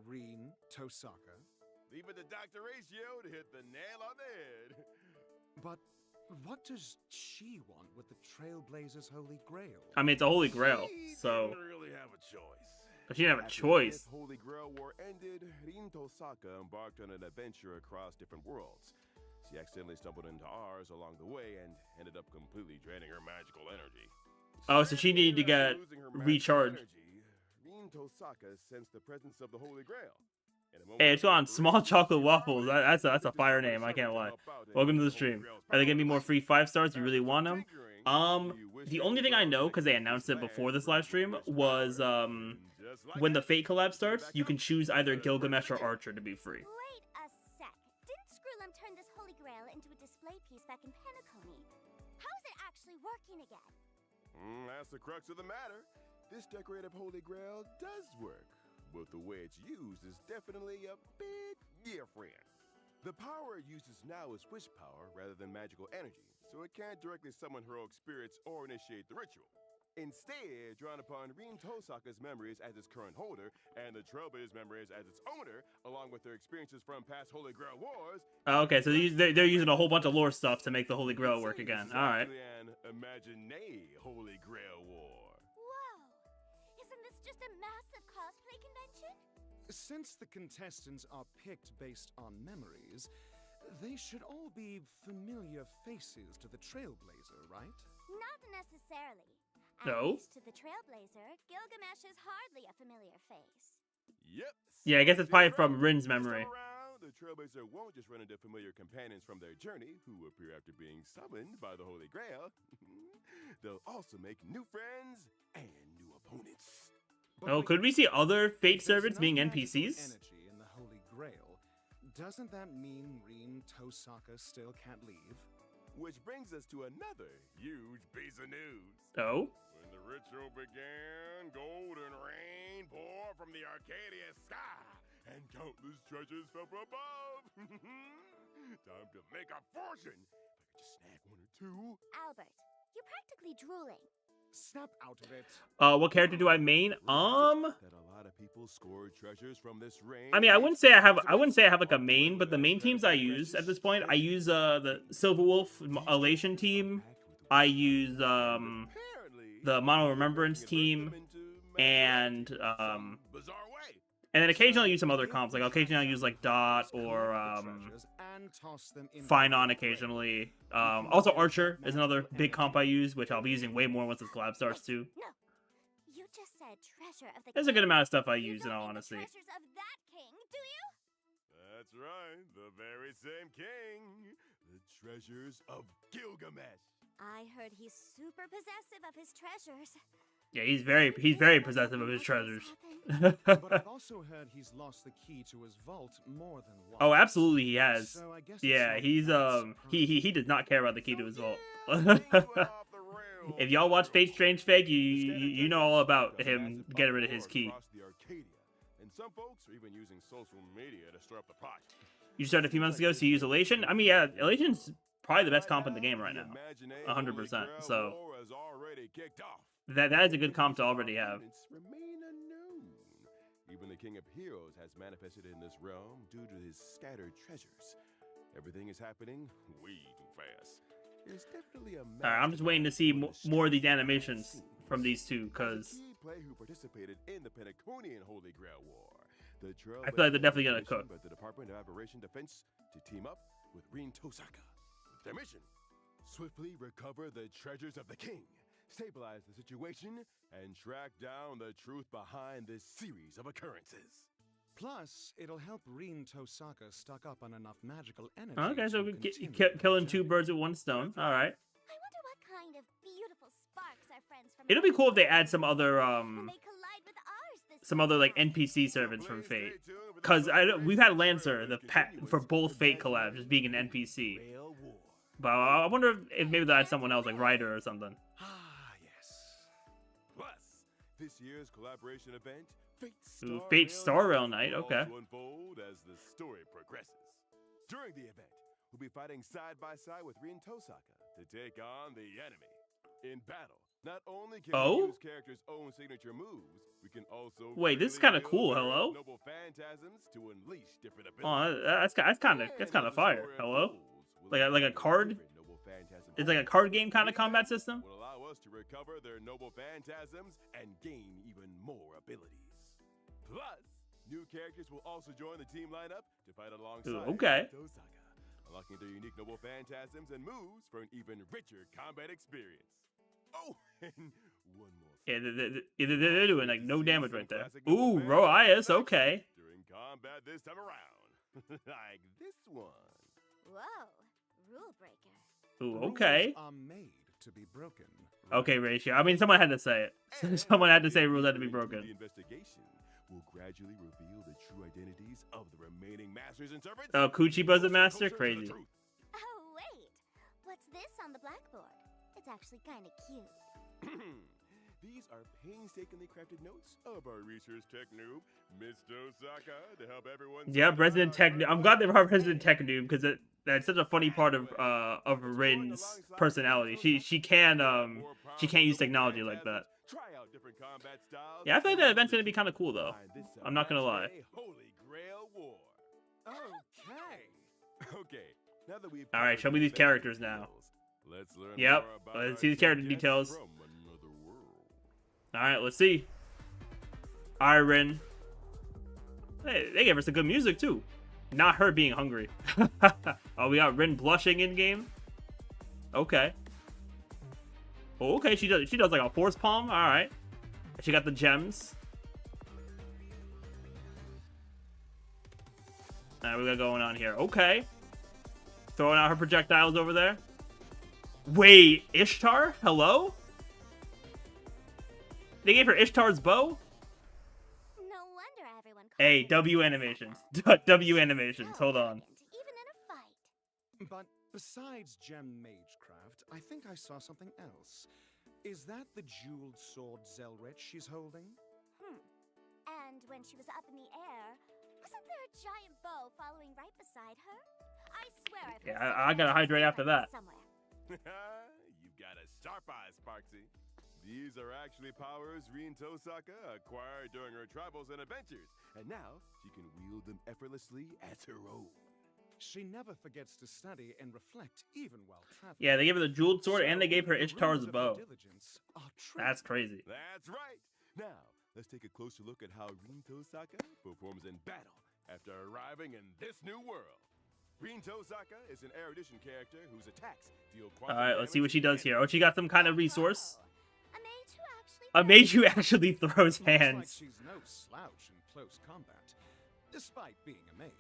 Rin Tosaka? Leave it to Dr. Ratio to hit the nail on the head. But what does she want with the Trailblazers' Holy Grail? I mean, it's a Holy Grail, She so didn't really have a choice. but she didn't have a After choice. The Holy Grail War ended, Rin Tosaka embarked on an adventure across different worlds. She accidentally stumbled into ours along the way and ended up completely draining her magical energy. Oh, so she needed to get Losing her magical recharged. energy, Rin Tosaka sensed the presence of the Holy Grail. In a moment Hey, it's of on Small desperation, Chocolate Waffles. she That's a fire name. I can't lie. Welcome to the stream. Are they gonna be more free 5 stars? You really want them? The only thing I know, because they announced it before this live stream, was when the Fate collab starts, you can choose either Gilgamesh or Archer to be free. Wait a sec. Didn't Screwlum turn this Holy Grail into a display piece back in Penacony? How is it actually working again? That's the crux of the matter. This decorative Holy Grail does work, but the way it's used is definitely a bit different. The power it uses now is wish power rather than magical energy, so it can't directly summon heroic spirits or initiate the ritual. Instead, drawing upon Rin Tosaka's memories as its current holder and the Trailblazer's memories as its owner, along with their experiences from past Holy Grail wars. Oh, okay, so they're using a whole bunch of lore stuff to make the Holy Grail work again. All right. An imaginary Holy Grail war. Whoa! Isn't this just a massive cosplay convention? Since the contestants are picked based on memories, they should all be familiar faces to the Trailblazer, right? Not necessarily. No. At least to the Trailblazer, Gilgamesh is hardly a familiar face. Yep. Yeah, I guess it's probably from Rin's memory. This time around, the Trailblazer won't just run into familiar companions from their journey who appear after being summoned by the Holy Grail. They'll also make new friends and new opponents. Oh, could we see other Fate servants being NPCs? Energy in the Holy Grail. Doesn't that mean Rin Tosaka still can't leave? Which brings us to another huge piece of news. Oh? When the ritual began, golden rain poured from the Arcadia sky, and countless treasures fell from above. Time to make a fortune. If I could just snag one or two. Albert, you're practically drooling. Snap out of it. What character do I main? That a lot of people scored treasures from this rain. I mean, I wouldn't say I have like a main, but the main teams I use at this point, I use the Silver Wolf Elation team. I use the Mono Remembrance team, and then occasionally I use some other comps. Like occasionally I use like Dot or Finon occasionally. Also Archer is another big comp I use, which I'll be using way more once this collab starts too. No, you just said treasure of the There's a good king. amount of stuff I You use in don't all mean the honesty. treasures of that king, do you? That's right, the very same king. The treasures of Gilgamesh. I heard he's super possessive of his treasures. Yeah, he's very possessive of his treasures. But I've also heard he's lost the key to his vault more than once. Oh, absolutely he has. So I guess it's Yeah, not he's that he does not care about the key to his vault. Take you off the rails. If y'all watch Fate Strange Fake, you know all about him getting rid of his key. Across the Arcadia. And some folks are even using social media to stir up the pot. You started a few months ago, so you use Elation. I mean, yeah, Elation's probably the best comp in the game right now. 100%. So that is a good comp to already have. Remain unknown. Even the King of Heroes has manifested in this realm due to his scattered treasures. Everything is happening way too fast. There's definitely a Alright, I'm just waiting to see more of these animations from these two, because key player who participated in the Pentaconian Holy Grail War. The I feel like they're definitely gonna cook. By the Department of Aberration Defense to team up with Rin Tosaka. Their mission: swiftly recover the treasures of the king, stabilize the situation, and track down the truth behind this series of occurrences. Plus, it'll help Rin Tosaka stock up on enough magical energy. okay, so to we continue killing the two journey. birds with one stone. All right. I wonder what kind of beautiful sparks our friends from It'll be cool if they add some other Will they collide with ours this some other like time? NPC servants from Please Fate. stay tuned for the Because first we've had episode Lancer of the continuous for both Fate Legendary collabs just being an NPC. Grail War. But I wonder if maybe they'll add someone else like Ryder or something. Ah, yes. Plus, this year's collaboration event, Ooh, Fate Star Rail Night, will okay. also unfold as the story progresses. During the event, we'll be fighting side by side with Rin Tosaka to take on the enemy. In battle, not only can we use characters' own signature moves, we can also Wait, this is freely kinda cool, wield hello? noble phantasms to unleash different Oh, abilities. that's kind of fire. Hello? Like a card? It's like a card game kind of combat system. Will allow us to recover their noble phantasms and gain even more abilities. Plus, new characters will also join the team lineup to fight alongside okay. Tosaka, unlocking their unique noble phantasms and moves for an even richer combat experience. Oh, and one more. Yeah, they're doing like no damage right there. Ooh, Roias, okay. During combat this time around, like this one. Whoa, rule breaker. Ooh, okay. Rules are made to be broken. Okay, Ratio. I mean, someone had to say it. Someone had to say rules had to be broken. The investigation will gradually reveal the true identities of the remaining masters and servants. Oh, Coochie Buzzard Master? Closer to the Crazy. truth. Oh, wait. What's this on the blackboard? It's actually kind of cute. These are painstakingly crafted notes of our research tech noob, Miss Tosaka, to help everyone. Yeah, Resident Tech. I'm glad they brought Resident Tech Noob because that's such a funny part of Rin's personality. She can't use technology like that. Try out different combat styles. Yeah, I feel like that event's gonna be kind of cool though. Find this I'm not gonna lie. match-day Holy Grail War. Okay. Okay, now that we've All right, covered show me the these event characters now. details, let's learn Yep, more about let's our see the two character guests details. from another world. All right, let's see. All right, Rin. Hey, they gave us some good music too. Not her being hungry. Oh, we got Rin blushing in game. Okay. Oh, okay, she does like a force palm. All right. She got the gems. All right, we got going on here. Okay. Throwing out her projectiles over there. Wait, Ishtar? Hello? They gave her Ishtar's bow? No wonder everyone calls Hey, it W a animations. sucker. W animations. So Hold on. elegant, even in a fight. But besides gem magecraft, I think I saw something else. Is that the jeweled sword Zelrich she's holding? And when she was up in the air, wasn't there a giant bow following right beside her? I swear I've heard Yeah, something I gotta like hydrate this after like that. somewhere. You've got a sharp eye, Sparksy. These are actually powers Rin Tosaka acquired during her travels and adventures, and now she can wield them effortlessly as her own. She never forgets to study and reflect even while traveling. Yeah, they gave her the jeweled sword and they gave her The Ishtar's ruins of her bow. diligence are true. That's crazy. That's right. Now, let's take a closer look at how Rin Tosaka performs in battle after arriving in this new world. Rin Tosaka is an erudition character whose attacks deal quantum All right, let's see what she damage does here. Oh, she got some kind of resource. A mage who actually A mage who actually throws Looks like hands. she's no slouch in close combat, despite being a mage.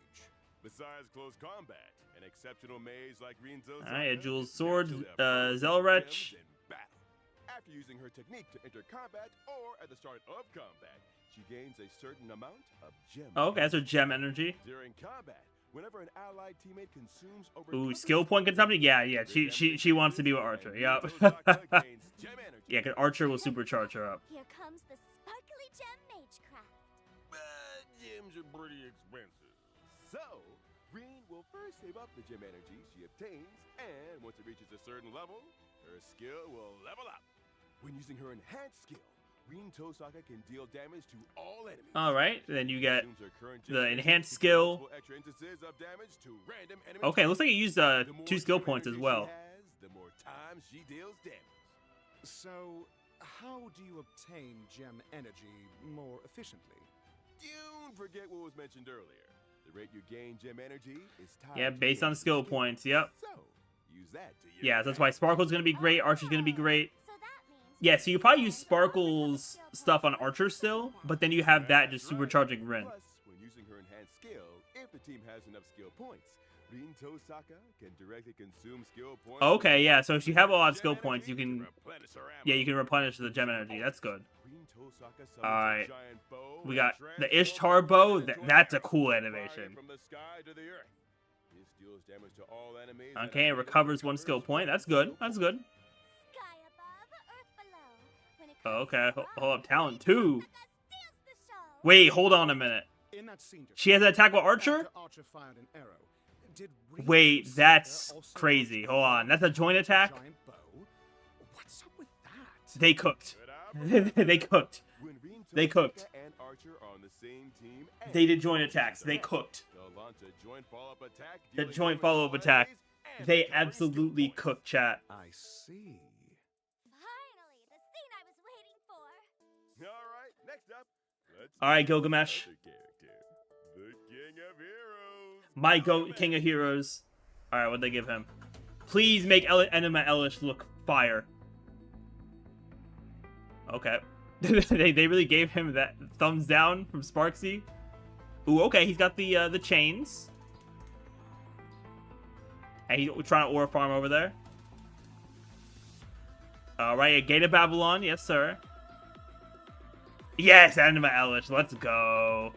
Besides close combat, an exceptional mage like Rin Tosaka Alright, a jeweled is sword, naturally a pro with Zelrich. gems in battle. After using her technique to enter combat or at the start of combat, she gains a certain amount of gem. Oh, okay, that's her gem energy. During combat, whenever an allied teammate consumes over Ooh, 200 skill point consumption? Yeah, yeah. She wants to be with Archer. Yep. Yeah, because Archer will supercharge her up. Here comes the sparkly gem magecraft. Gems are pretty expensive. So, Rin will first save up the gem energy she obtains, and once it reaches a certain level, her skill will level up. When using her enhanced skill, Rin Tosaka can deal damage to all enemies. Alright, then you get Consumes her current gem the energy enhanced to do skill. multiple extra instances of damage to random enemy Okay, looks like you used The more 2 skill gem points as energy well. She has, the more times she deals damage. So, how do you obtain gem energy more efficiently? Don't forget what was mentioned earlier. The rate you gain gem energy is tied Yeah, to based your on skill skill. points, yep. So, use that to your Yeah, that's why Sparkle's gonna be great, Archer's gonna be great. So that means Yeah, so you probably use Sparkle's stuff on Archer still, but then you have that just supercharging Rin. Plus, when using her enhanced skill, if the team has enough skill points, Rin Tosaka can directly consume skill points. Okay, yeah, so if you have a lot of skill Gem points, you energy can... to replenish her ammo. Yeah, you can replenish the gem energy. That's good. Rin Tosaka summons Alright. a giant bow We and got the transforms Ishtar the bow. into an That's a arrow, cool firing animation. from the sky to the earth. This deals damage to all enemies. Okay, it recovers 1 skill point. That's good. That's good. sky above, earth below. When it Oh, comes okay. to Hold up, fire, talent Rin 2. Tosaka steals the show. Wait, hold on a minute. In that scene, just She has an attack with Archer? after Archer fired an arrow, did Rin Wait, Tosaka that's also crazy. launch Hold a on. That's a joint attack? giant bow? What's up with that? They cooked. Good eye, They cooked. When Rin They Tosaka cooked. and Archer are on the same team, and They did joint attacks. They cooked. they'll launch a joint follow-up attack. The dealing joint damage to follow-up all attack. enemies and They recovering skill absolutely points. cooked, chat. I see. Finally, the scene I was waiting for. All right, next up, let's All right, meet Gilgamesh. another character, the King of Heroes. My goat, King of Heroes. Alright, what'd they give him? Please make Enema Elish look fire. Okay. they really gave him that thumbs down from Sparksy. Ooh, okay, he's got the chains. And he's trying to ore farm over there. Alright, a Gate of Babylon, yes sir. Yes, Enema Elish, let's go.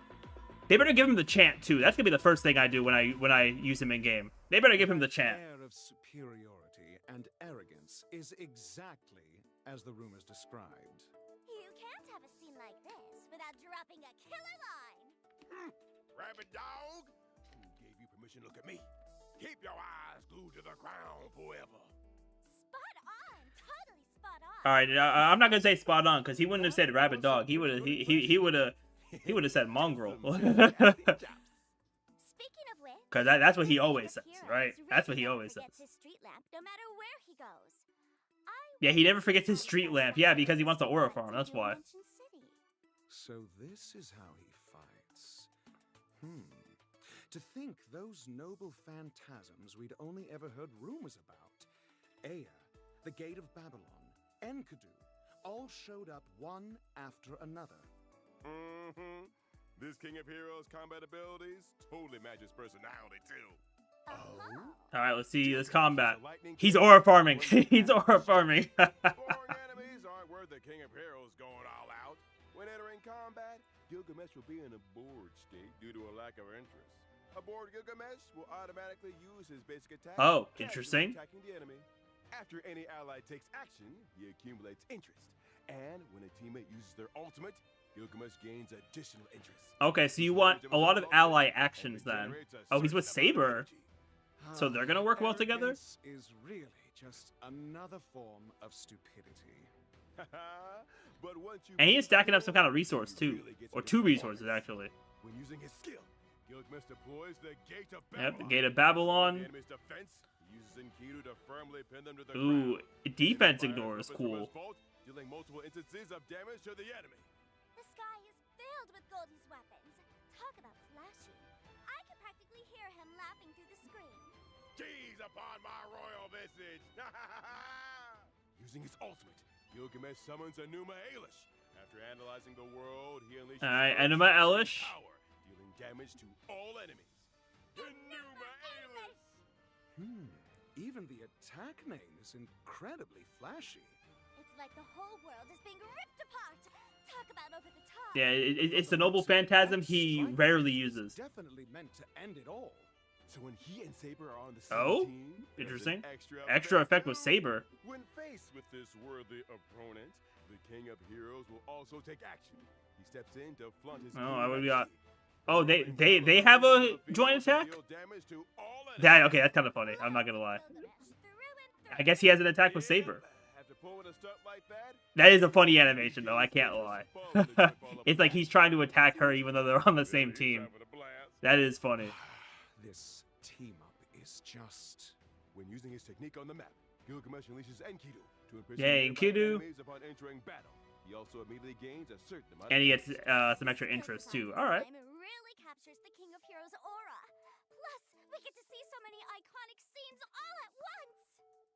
They better give him the chant too. That's gonna be the first thing I do when I use him in game. They better give him the chant. Air of superiority and arrogance is exactly as the rumors described. You can't have a scene like this without dropping a killer line. Rabbit dog, who gave you permission to look at me? Keep your eyes glued to the ground forever. Spot on. Totally spot on. All right, I'm not gonna say spot on because he wouldn't have said rabbit dog. He would have said mongrel. Speaking of which, Because that's what he the always King says, of right? Heroes That's what he really always never says. forgets his street lamp, no matter where he goes. Yeah, he never forgets his street lamp. Yeah, because he wants the aura farm. That's why. So this is how he fights. To think those noble phantasms we'd only ever heard rumors about, Ea, the Gate of Babylon, Enkidu, all showed up one after another. This King of Heroes combat abilities totally matches personality too. All right, let's see this combat. He's aura farming. He's aura farming. Boring enemies aren't worth the King of Heroes going all out. When entering combat, Gilgamesh will be in a bored state due to a lack of interest. A bored Gilgamesh will automatically use his basic attack. Oh, casually interesting. Attacking the enemy. After any ally takes action, he accumulates interest. And when a teammate uses their ultimate, Gilgamesh gains additional interest. Okay, so you want a lot of ally actions then. Oh, he's with Saber. So they're gonna work well together? Arrogance is really just another form of stupidity. But once you And he is stacking up some kind of resource too. Or two resources actually. when using his skill, Gilgamesh deploys the Gate of Babylon. Yep, the Gate of Babylon. The enemy's defense, he uses Enkidu to firmly pin them to the Ooh, ground. defense Fire ignore is weapons cool. from his vault, dealing multiple instances of damage to the enemy. The sky is filled with Goldie's weapons. Talk about flashy. I can practically hear him laughing through the screen. Gaze upon my royal visage. Using his ultimate, Gilgamesh summons Enuma Elish. After analyzing the world, he unleashes Alright, his Enuma Elish. power, dealing damage to all enemies. Enuma Elish! Even the attack name is incredibly flashy. It's like the whole world is being ripped apart. Talk about over the top. Yeah, it's the noble phantasm he rarely uses. Definitely meant to end it all. So when he and Saber are on the same Oh, team, there's interesting. an Extra effect with Saber. When faced with this worthy opponent, the King of Heroes will also take action. He steps in to flaunt his Oh, what we kingdom got? majesty. Oh, they have a joint attack? Deal damage to all That enemies. okay, that's kind of funny. I'm not gonna lie. Gilgamesh, through and I guess he has an attack with Yep, Saber. after pulling a stunt like that, That is a funny animation though, I can't lie. It's like he's trying to attack her even though they're on the same he's team. having a blast. That is funny. This team up is just... When using his technique on the map, Gilgamesh unleashes Enkidu to imprison Yeah, nearby Enkidu. enemies upon entering battle. He also immediately gains a certain amount And of he gets This some extra skill interest design too. Alright. time really captures the King of Heroes aura. Plus, we get to see so many iconic scenes all at once.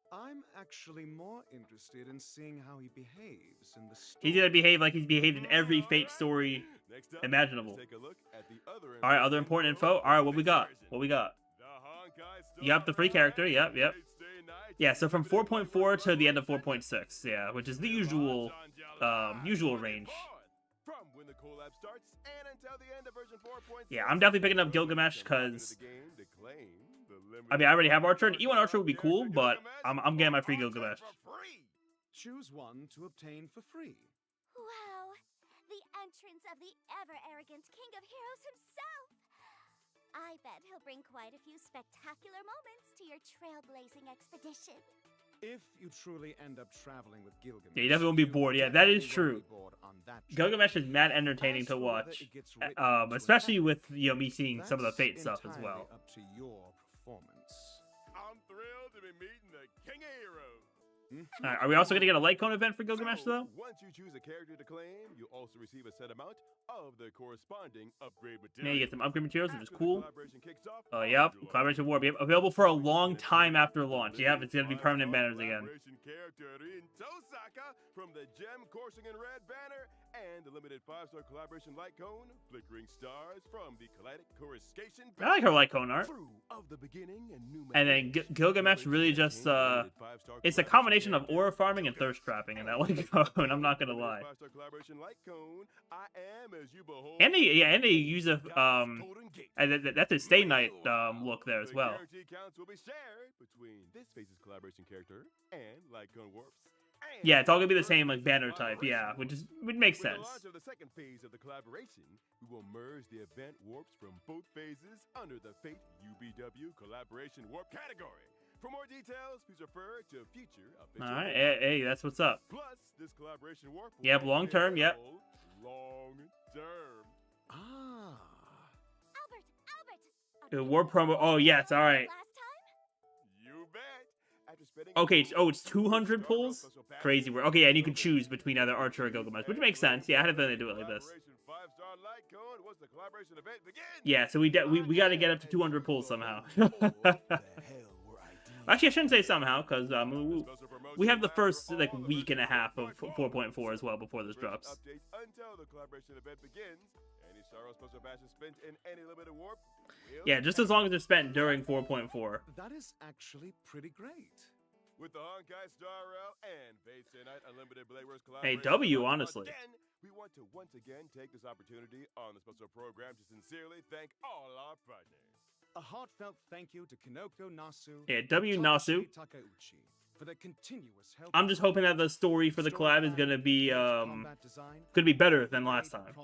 I'm actually more interested in seeing how he behaves in the story. He's gonna behave like he's behaved in every Fate story. Next up, imaginable. let's take a look at the other Alright, other important info. Alright, what we got? What we got? The Honkai Yep, the free character. Yep. Stay night. Yeah, so from 4.4 to the end of 4.6. Yeah, which is the usual usual range. From when the collab starts and until the end of version 4.6. Yeah, I'm definitely picking up Gilgamesh because I mean I already have Archer, and E1 Archer would be cool, but I'm getting my free Gilgamesh. Choose one to obtain for free. Wow, the entrance of the ever-arrogant King of Heroes himself. I bet he'll bring quite a few spectacular moments to your trailblazing expedition. If you truly end up traveling with Gilgamesh, Yeah, you definitely won't be you bored. Yeah, that is definitely won't true. be bored on that trip. Gilgamesh is mad entertaining As to for watch, whether it gets written into especially a with me seeing some of the that's Fate stuff as entirely well. Up to your performance. I'm thrilled to be meeting the King of Heroes. Alright, are we also gonna get a light cone event for Gilgamesh So, though? once you choose a character to claim, you also receive a set amount of the corresponding upgrade material. Yeah, you get some upgrade materials, which is After the collaboration collaboration kicks off Yep, on July Collaboration War. Be available for a long time after launch. Yep, it's gonna be permanent banners again. Collaboration character in Tosaka from the Gem Coursing in Red banner and the limited 5-star collaboration light cone, flickering stars from the Kaleidec Coruscation I like her light cone art. Through of the beginning and new And then mechanics. Gilgamesh really just it's a combination of aura farming and thirst trapping in that light cone. I'm not gonna lie. 5-star collaboration light cone, I am as you behold. And they use a that's a Stay Night look there as well. The guarantee counts will be shared between this phase's collaboration character and Light Cone Warps Yeah, it's all gonna be the same like banner type. Yeah, would make With the sense. launch of the second phase of the collaboration, we will merge the event warps from both phases under the Fate UBW Collaboration Warp category. For more details, please refer to future official. All right, hey, that's what's up. Plus, this collaboration warp. will Yep, also long be term, yep. available Long term. Ah. Albert, Warp promo. Oh yes, all right. last time? You bet. After spending Okay, a it's 200 pulls. Crazy word. Okay, yeah, and you can choose between either Archer or Gilgamesh, which makes sense. Yeah, I had a feeling they do it like this. Five-star light cone once the collaboration event begins. Yeah, so we got to get up to 200 pulls somehow. Actually, I shouldn't say somehow, because we have the first like week and a half of 4.4 as well before this drops. Updates until the collaboration event begins. Any Star Wars special batches spent in any limited warp. Yeah, just as long as they're spent during 4.4. That is actually pretty great. With the Honkai Star Rail and Fate Stay Night Unlimited Blade Wars Hey, collaboration. W, honestly. Again, we want to once again take this opportunity on the special program to sincerely thank all our partners. A heartfelt thank you to Kinoko Nasu. Yeah, W Nasu. Takashi Takeuchi for their continuous help. I'm just hoping that the story for the collab is gonna be better than last time.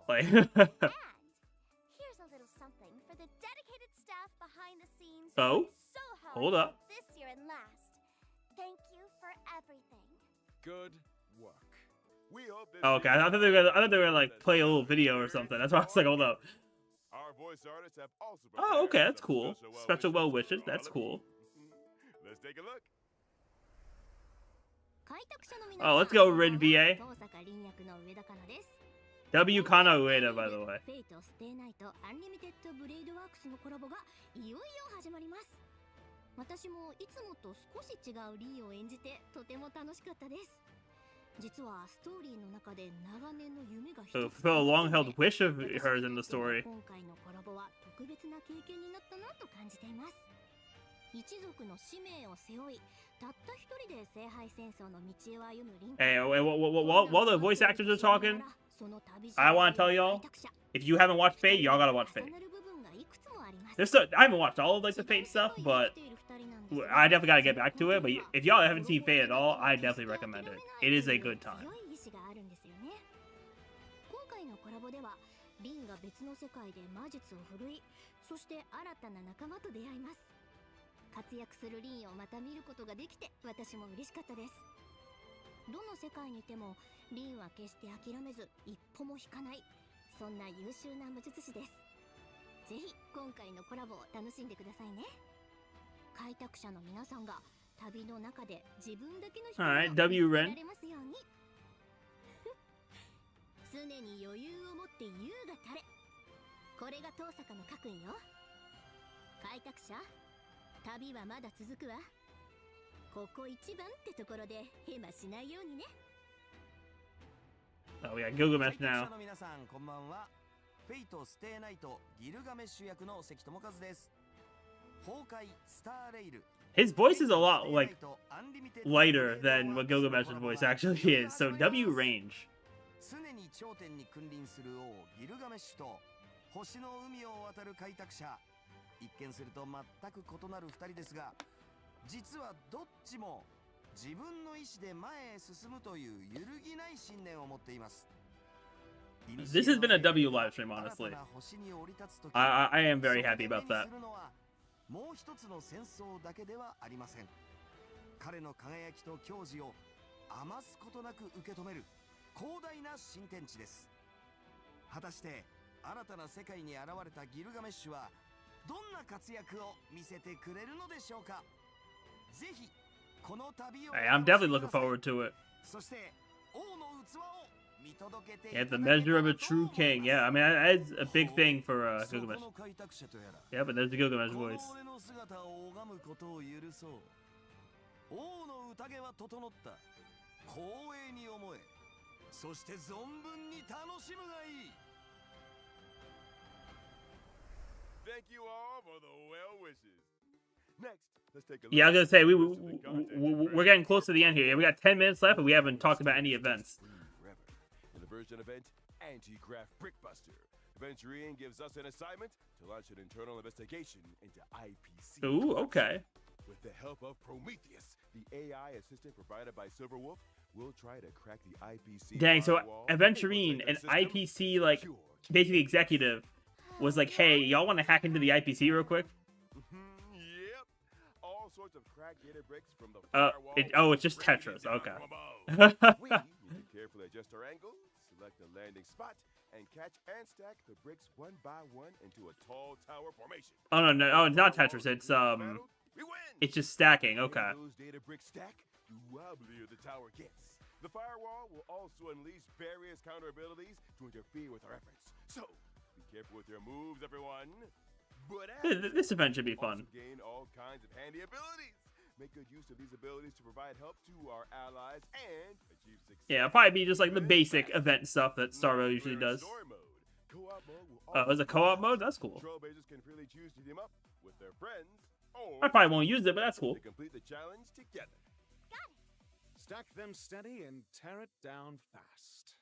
Like. And here's a little something for the dedicated staff behind the scenes. who Oh, worked so hard hold up. This year and last. Thank you for everything. Good work. We hope this Oh, okay, I thought they were gonna like play a little video or something. That's why I was like, hold up. Our voice artists have also Oh, okay, prepared that's some cool. Special well wishes. That's cool. Let's take a look. Oh, let's go, Rin VA. W Kana Ueda, by the way. フェイトステイナイトアンリミテッドブレイドワークスのコラボがいよいよ始まります。私もいつもと少し違うリーを演じてとても楽しかったです。実はストーリーの中で長年の夢が一つ So fulfill a long-held wish of hers in the story. 今回のコラボは特別な経験になったなと感じています。一族の使命を背負い、たった一人で聖杯戦争の道を歩むリンク。 Hey, while the voice actors are talking, I want to tell y'all, if you haven't watched Fate, y'all gotta watch Fate. I haven't watched all of like the Fate stuff, but I definitely gotta get back to it. But if y'all haven't seen Fate at all, I definitely recommend it. It is a good time. 今回のコラボではリンが別の世界で魔術を振るい、そして新たな仲間と出会います。活躍するリンをまた見ることができて私も嬉しかったです。どの世界にいてもリンは決して諦めず一歩も引かない、そんな優秀な魔術師です。ぜひ今回のコラボを楽しんでくださいね。開拓者の皆さんが旅の中で自分だけの人を Alright, W 見つけ Ren. られますように。常に余裕を持って優が垂れ。これが遠坂の家訓よ。開拓者、旅はまだ続くわ。ここ一番ってところでヘマしないようにね。 Oh, we got Gilgamesh 開拓 now. 者の皆さんこんばんは。フェイトステイナイトギルガメッシュ役の関智和です。崩壊スターレイル。 His voice is a lot like lighter than what Gilgamesh's voice actually is. So W range. 常に頂点に君臨する王ギルガメッシュと星の海を渡る開拓者。一見すると全く異なる二人ですが、実はどっちも自分の意志で前へ進むという揺るぎない信念を持っています。 This has been a W live stream, honestly. I am very happy about that. もう一つの戦争だけではありません。彼の輝きと矜持を余すことなく受け止める広大な新天地です。果たして新たな世界に現れたギルガメッシュはどんな活躍を見せてくれるのでしょうか。ぜひこの旅を Hey, I'm definitely looking forward to it. そして王の器を見届けて Yeah, the measure of a true king. Yeah, I mean, that's a big thing for Gilgamesh. Yeah, but there's the Gilgamesh voice. この俺の姿を拝むことを許そう。王の宴は整った。光栄に思え。そして存分に楽しむがいい。 Thank you all for the well wishes. Next, let's take a look. Yeah, I was gonna say at we're getting close to the end here. Yeah, we got 10 minutes left, but we haven't talked about any events. In the version event, Anti-Graft Brickbuster. Adventuring gives us an assignment to launch an internal investigation into IPC. Ooh, okay. With the help of Prometheus, the AI assistant provided by Silverwolf, we'll try to crack the IPC Dang, so firewall Aventurine, infiltrate an their system, IPC, like, pure basically executive, was like, hey, y'all want to hack into the IPC real quick? Yep. All sorts of cracked data bricks from the It's just Tetris. Okay. We need to carefully adjust our angle, select a landing spot, and catch and stack the bricks one by one into a tall tower formation. Oh no, no, oh, it's not Tetris. It's just stacking. Okay. Those data bricks stack, the wobblier the tower gets. The firewall will also unleash various counter abilities to interfere with our efforts. So, be careful with your moves, everyone. But This event should be fun. also gain all kinds of handy abilities. Make good use of these abilities to provide help to our allies and achieve success. Yeah, it'll probably be just like the basic event stuff that Star Rail usually does. Story mode. Co-op mode will Oh, there's a co-op mode? That's cool. Trailblazers can freely choose to team up with their friends or I probably won't use it, but that's cool. to complete the challenge together. Stack them steady and tear it down fast.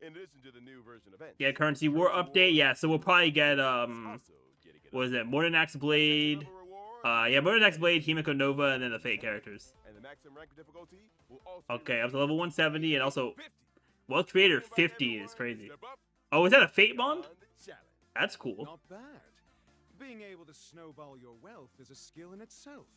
In addition to the new version event. Yeah, Currency War update. Yeah, so we'll probably get what is it? Modern Axe Blade. Yeah, Modern Axe Blade, Himiko Nova, and then the Fate characters. And the maximum rank difficulty will also Okay, up to level 170, and also 50. World Creator 50 is crazy. Oh, is that a Fate bond? On the challenge. That's cool. Not bad. Being able to snowball your wealth is a skill in itself.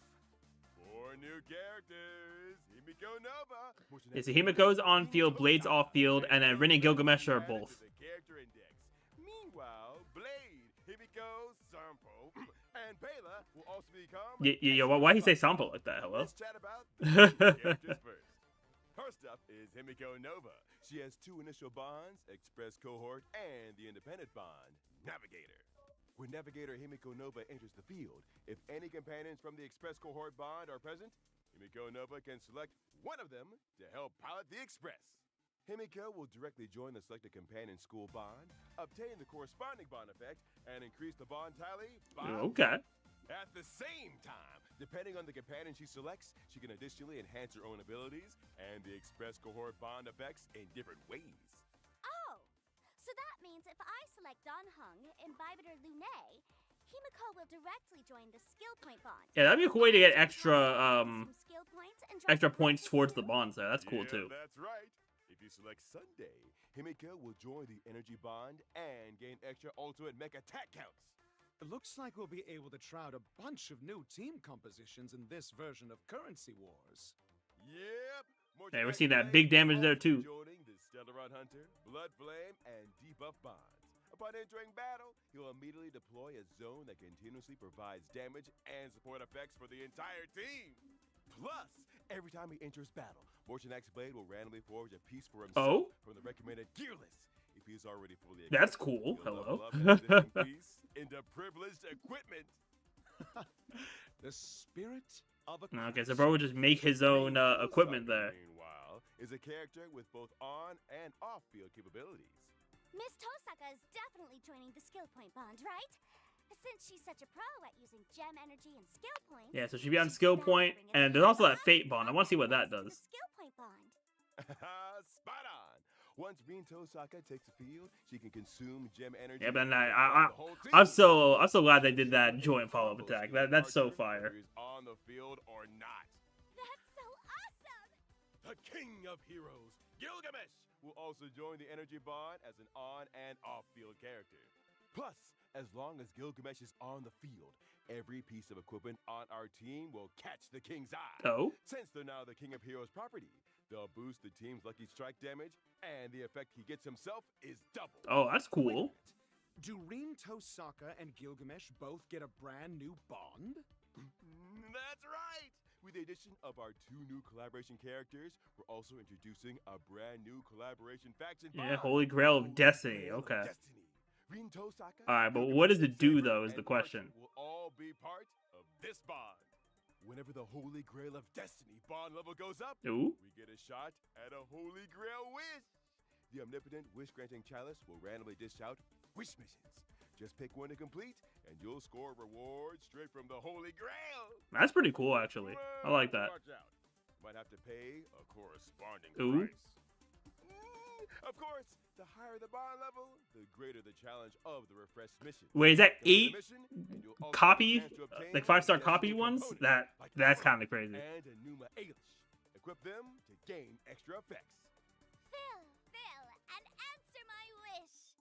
4 new characters. Himiko Nova. Yeah, so Himiko's on field, Blade's off field, and then Rin and Gilgamesh are both. Character index. Meanwhile, Blade, Himiko, Sampo, and Bela will also become. Yeah, why he say Sampo like that? Hello? Let's chat about the characters first. First up is Himiko Nova. She has 2 initial bonds, Express Cohort and the Independent Bond, Navigator. When Navigator Himiko Nova enters the field, if any companions from the Express Cohort Bond are present, Himiko Nova can select one of them to help pilot the Express. Himiko will directly join the selected companion school bond, obtain the corresponding bond effect, and increase the bond tally by Okay. At the same time, depending on the companion she selects, she can additionally enhance her own abilities and the Express Cohort bond effects in different ways. Oh, so that means if I select Don Hung, Imbibitor Lune, Himiko will directly join the skill point bond. Yeah, that'd be a cool way to get extra Some skill points and drop extra the points bonus towards the too. bonds there. That's cool Yeah, too. That's right. If you select Sunday, Himiko will join the energy bond and gain extra ultimate mech attack counts. It looks like we'll be able to try out a bunch of new team compositions in this version of Currency Wars. Yep. Yeah, we're seeing that big damage there too. Joining the Stellar Run Hunter, Blood Flame, and Debuff bonds. Upon entering battle, he'll immediately deploy a zone that continuously provides damage and support effects for the entire team. Plus, every time he enters battle, Morton Axe Blade will randomly forge a piece for himself from the recommended gear list. If he's already fully equipped, That's cool. he'll Hello. level up an existing piece into privileged equipment. The spirit of a Okay, so bro would just make his own equipment there. Meanwhile, is a character with both on and off-field capabilities. Miss Tosaka is definitely joining the skill point bond, right? Since she's such a pro at using gem energy and skill points. Yeah, so she'd be on she's skill bound to point, bring us and a there's also bond that Fate bond. I want to see what that thanks to does. the skill point bond. Spot on. Once Rin Tosaka takes the field, she can consume gem energy. Yeah, but and I, the whole team. I'm so glad they did that joint follow-up attack. That's so fire. Whether he's on the field or not. That's so awesome! The King of Heroes, Gilgamesh, will also join the energy bond as an on and off-field character. Plus, as long as Gilgamesh is on the field, every piece of equipment on our team will catch the King's eye. Oh? Since they're now the King of Heroes property, they'll boost the team's lucky strike damage, and the effect he gets himself is double. Oh, that's Wait a cool. minute. Do Rin Tosaka and Gilgamesh both get a brand new bond? That's right! With the addition of our 2 new collaboration characters, we're also introducing a brand new collaboration faction Yeah, bond. Holy Grail of Holy Destiny. Grail of Okay. Destiny. Rin Tosaka, Alright, but Gilgamesh, what does it do, Saber, though, is the and question. Archer will all be part of this bond. Whenever the Holy Grail of Destiny bond level goes up, Ooh. we get a shot at a Holy Grail wish. The omnipotent wish-granting chalice will randomly dish out wish missions. Just pick one to complete, and you'll score rewards straight from the Holy Grail. That's pretty cool, actually. I like that. Watch out. Might have to pay a corresponding Ooh. price. Of course, the higher the bond level, the greater the challenge of the refresh mission. Wait, is that Complete 8 the mission, and you'll also copy, have a chance to obtain like 5-star the copy destiny ones? component, like That's Aura kind of crazy. And a Numa Ailish. equip them to gain extra effects. Phil, and answer my wish.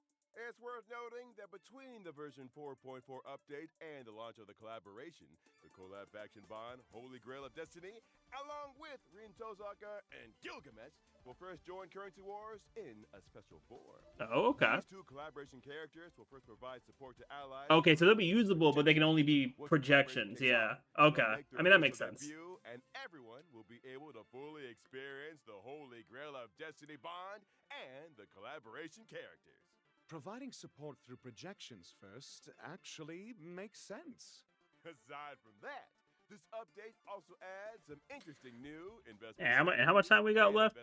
It's worth noting that between the version 4.4 update and the launch of the collaboration, the collab faction bond, Holy Grail of Destiny, along with Rin Tozaka and Gilgamesh, will first join Currency Wars in a special form. Oh, okay. These two collaboration characters will first provide support to allies. Okay, so they'll be usable, but they can only be projections. Yeah. Okay. I mean, that makes sense. And everyone will be able to fully experience the Holy Grail of Destiny bond and the collaboration characters. Providing support through projections first actually makes sense. Aside from that, this update also adds some interesting new investment. And how much time we got left?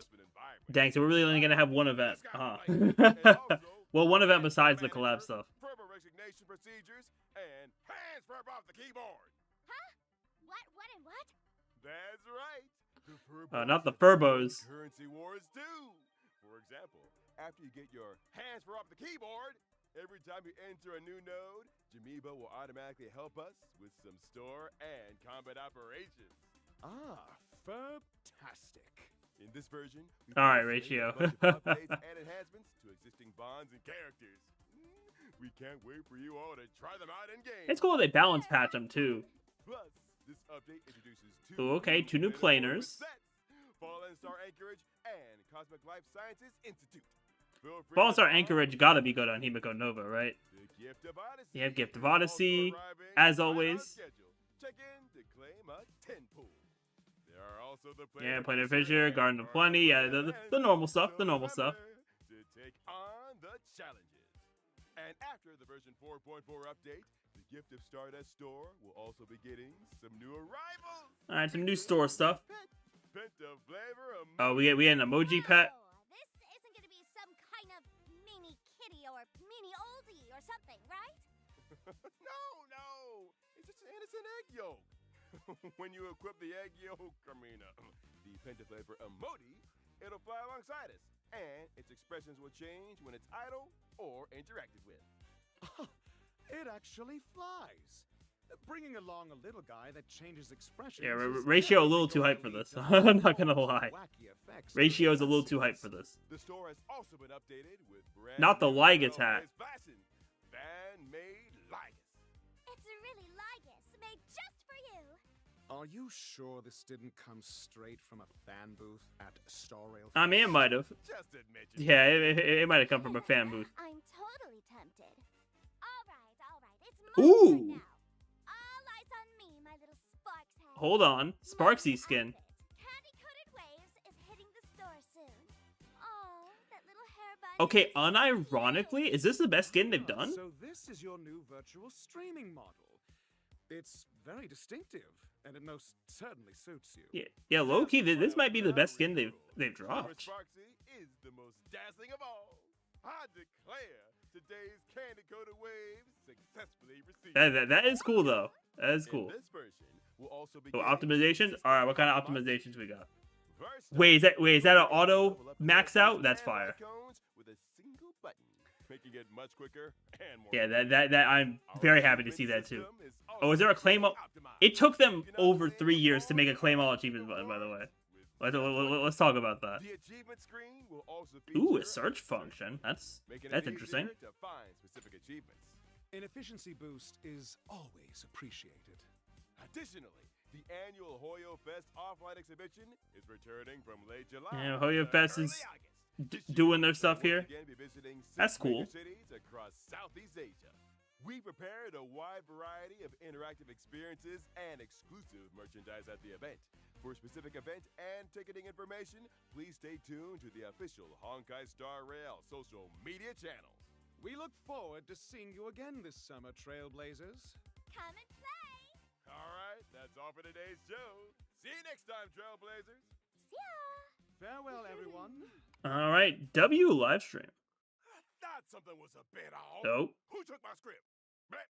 Dang, so we're really only gonna have one event. Well, one event besides the collab stuff. Furbo resignation procedures and hands verb off the keyboard. Huh? What? That's right. The Not the Furbos. Currency Wars too. For example, after you get your hands for off the keyboard, every time you enter a new node, Jamiba will automatically help us with some store and combat operations. Ah, fantastic. In this version, all right, Ratio. updates and enhancements to existing bonds and characters. We can't wait for you all to try them out in game. It's cool they balance patch them too. Plus, this update introduces two new planers. Fallen Star Anchorage and Cosmic Life Sciences Institute. Fallen Star Anchorage gotta be good on Himiko Nova, right? The Gift of Odyssey. You have Gift of Odyssey, as always. Check in to claim a 10 pool. There are also the Planar Fissure, Garden of Plenty, yeah, the normal stuff, To take on the challenges. And after the version 4.4 update, the Gift of Stardust store will also be getting some new arrivals. All right, some new store stuff. Penta flavor emoji. Oh, we get an emoji pet. This isn't gonna be some kind of mini kitty or mini oldie or something, right? No. It's just an innocent egg yolk. When you equip the egg yolk, the Penta flavor emoji, it'll fly alongside us. And its expressions will change when it's idle or interacted with. It actually flies. Bringing along a little guy that changes expressions. Yeah, Ratio a little too hyped for this. I'm not gonna lie. Ratio is a little too hyped for this. The store has also been updated with brand Not the new Ligus hat. fan-made Ligus. It's a really Ligus made just for you. Are you sure this didn't come straight from a fan booth at Star Rail? I mean, it might have. Just admit it. Yeah, it might have come from a fan booth. I'm totally tempted. All right. It's my turn Ooh. now. All eyes on me, my little Sparks head. Hold on, Sparksy skin. Candy-coated waves is hitting the store soon. Oh, that little hair bun. Okay, unironically, is this the best skin they've done? So this is your new virtual streaming model. It's very distinctive, and it most certainly suits you. Yeah, low-key, this might be the best skin they've dropped. Sparksy is the most dazzling of all. I declare today's candy-coated waves successfully received. That is cool though. That is cool. This version will also be So optimizations? Alright, what kind of optimizations we got? First Wait, is that an auto max out? That's fire. icons with a single button, making it much quicker and more. Yeah, that I'm very happy to see that too. Oh, is there a claim all? It took them over 3 years to make a claim all achievements button, by the way. Let's talk about that. The achievement screen will also Ooh, a feature search function. That's making it interesting. easier to find specific achievements. An efficiency boost is always appreciated. Additionally, the annual Hoyo Fest offline exhibition is returning from late July. Yeah, Hoyo to Fest early is August. This doing year, their stuff we'll here. once again be visiting 6 That's cool. major cities across Southeast Asia. We prepared a wide variety of interactive experiences and exclusive merchandise at the event. For specific event and ticketing information, please stay tuned to the official Honkai Star Rail social media channels. We look forward to seeing you again this summer, Trailblazers. Come and play. All right, that's all for today's show. See you next time, Trailblazers. See ya. Farewell, everyone. All right, W Livestream. Thought something was a bit off. Nope. Who took my script? Bleh.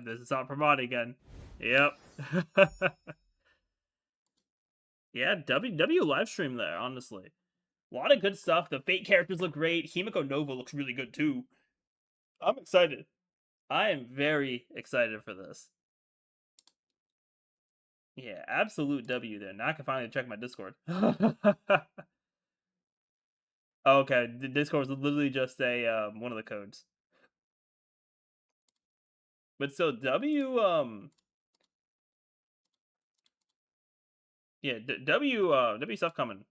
This is on Pramod again. Yep. Yeah, W Livestream there, honestly. A lot of good stuff. The Fate characters look great. Himiko Nova looks really good too. I'm excited. I am very excited for this. Yeah, absolute W there. Now I can finally check my Discord. Okay, the Discord is literally just a one of the codes. But still, W yeah, W stuff coming.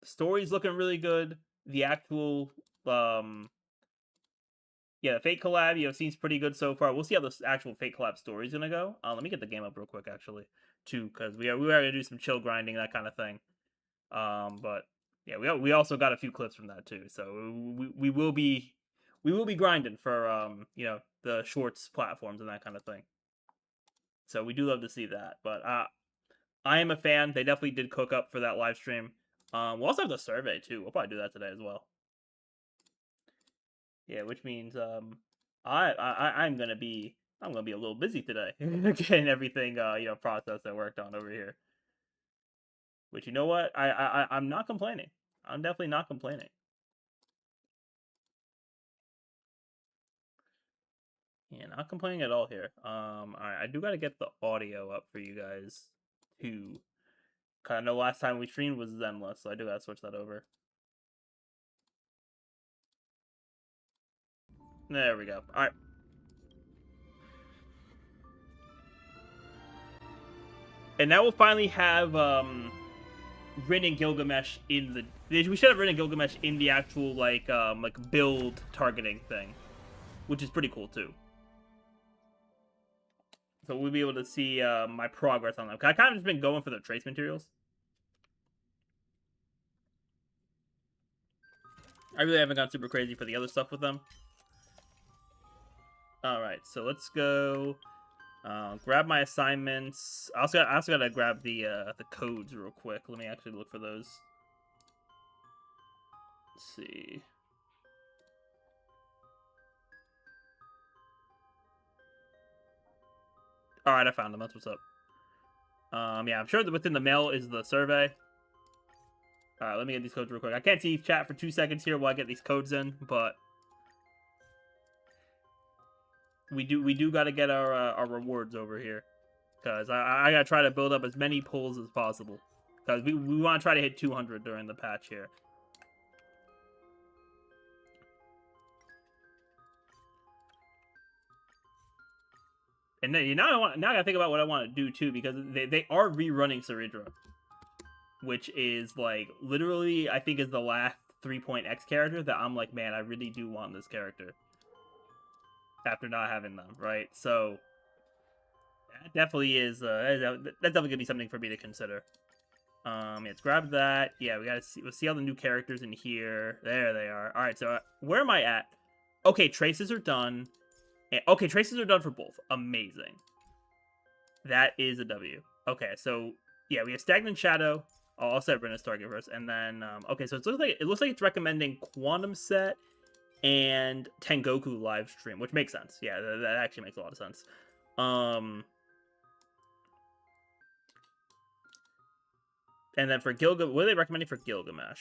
The story's looking really good. The actual yeah, the Fate collab, seems pretty good so far. We'll see how this actual Fate collab story is gonna go. Let me get the game up real quick, actually, too, because we are gonna do some chill grinding, that kind of thing. But yeah, we also got a few clips from that too. So we will be grinding for the shorts platforms and that kind of thing. So we do love to see that. But I am a fan. They definitely did cook up for that live stream. We'll also have the survey too. We'll probably do that today as well. Yeah, which means I'm gonna be a little busy today getting everything processed and worked on over here. Which, you know what, I'm not complaining. I'm definitely not complaining. Yeah, not complaining at all here. Alright, I do gotta get the audio up for you guys too. Cause I know last time we streamed was Zenless, so I do gotta switch that over. There we go. Alright. And now we'll finally have Rin and Gilgamesh in the... We should have Rin and Gilgamesh in the actual like build targeting thing, which is pretty cool too. So we'll be able to see my progress on them. I kind of just been going for the trace materials. I really haven't gone super crazy for the other stuff with them. Alright, so let's go grab my assignments. I also gotta grab the codes real quick. Let me actually look for those. Let's see. Alright, I found them. That's what's up. Yeah, I'm sure that within the mail is the survey. Alright, let me get these codes real quick. I can't see chat for 2 seconds here while I get these codes in, but we do got to get our rewards over here, because I gotta try to build up as many pulls as possible, because we want to try to hit 200 during the patch here. And then now I gotta think about what I want to do too, because they are rerunning Saridra, which is like literally I think is the last 3.x character that I'm like, man, I really do want this character after not having them, right? So that definitely is that's definitely gonna be something for me to consider. Let's grab that. Yeah, we'll see all the new characters in here. There they are. All right, so where am I at? Okay, traces are done. Okay, traces are done for both. Amazing. That is a W. Okay, so yeah, we have Stagnant Shadow. I'll set Brenna's target first, and then okay, so it looks like it's recommending Quantum Set and Tengoku live stream, which makes sense. Yeah, that actually makes a lot of sense. And then for Gilgamesh, what are they recommending for Gilgamesh?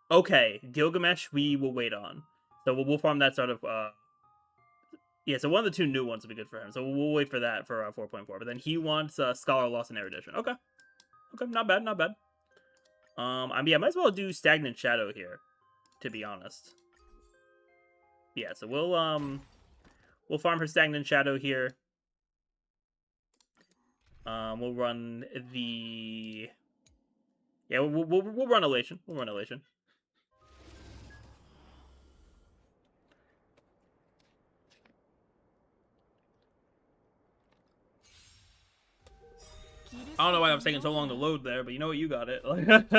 Okay, Gilgamesh we will wait on. So we'll farm that sort of yeah, so one of the 2 new ones will be good for him. So we'll wait for that for 4.4. But then he wants Scholar Lost and Erudition. Okay. Okay, not bad, not bad. I mean, I might as well do Stagnant Shadow here, to be honest. Yeah, so we'll farm her Stagnant Shadow here. We'll run the... Yeah, we'll run Elation. We'll run Elation. I don't know why that was taking so long to load there, but you know what? You got it. Alright,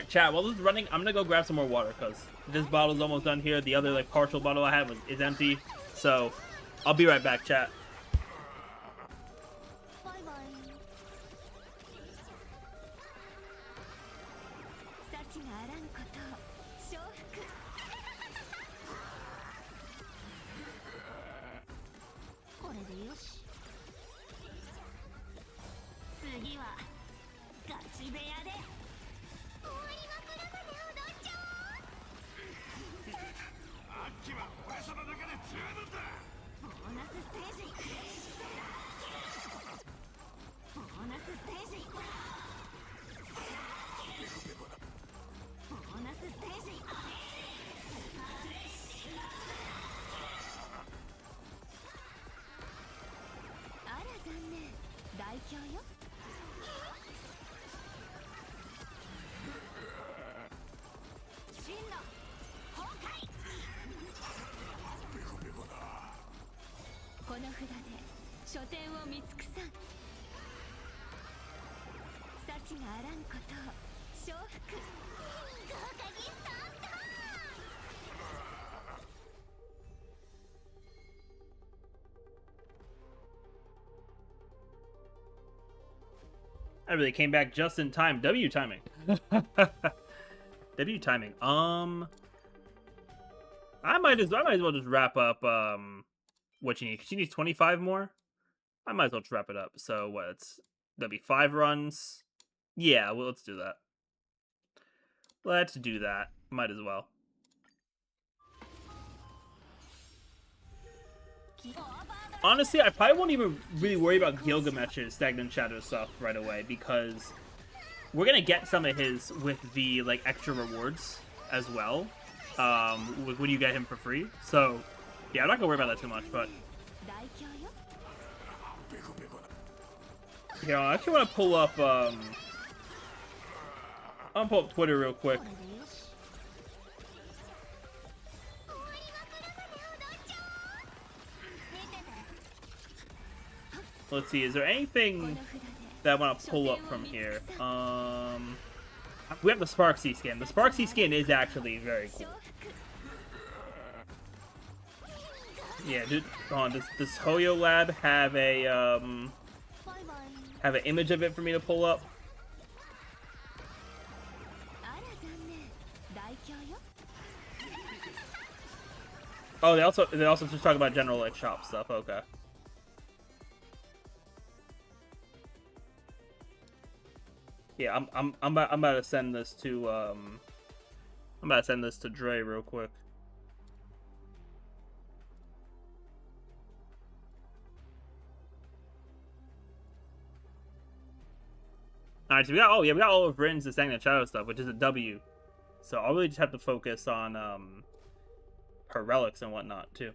chat, while this is running, I'm gonna go grab some more water, because this bottle's almost done here. The other, like, partial bottle I have is empty. So, I'll be right back, chat. I really came back just in time. W timing. W timing. I might as well just wrap up what she needs. She needs 25 more. I might as well just wrap it up. So what? That'll be 5 runs. Yeah, well, let's do that. Let's do that. Might as well. Honestly, I probably won't even really worry about Gilgamesh's Stagnant Shadow stuff right away, because we're gonna get some of his with the like extra rewards as well. When you get him for free. So yeah, I'm not gonna worry about that too much, but here, I actually want to pull up I'll pull up Twitter real quick. Let's see, is there anything that I want to pull up from here? We have the Sparksy skin. The Sparksy skin is actually very cool. Yeah, dude, hold on, does Hoyo Lab have an image of it for me to pull up? Oh, they also just talk about general like shop stuff. Okay. Yeah, I'm about to send this to Dre real quick. Alright, so we got all of Rin's the Stagnant Shadow stuff, which is a W. So I'll really just have to focus on her relics and whatnot too.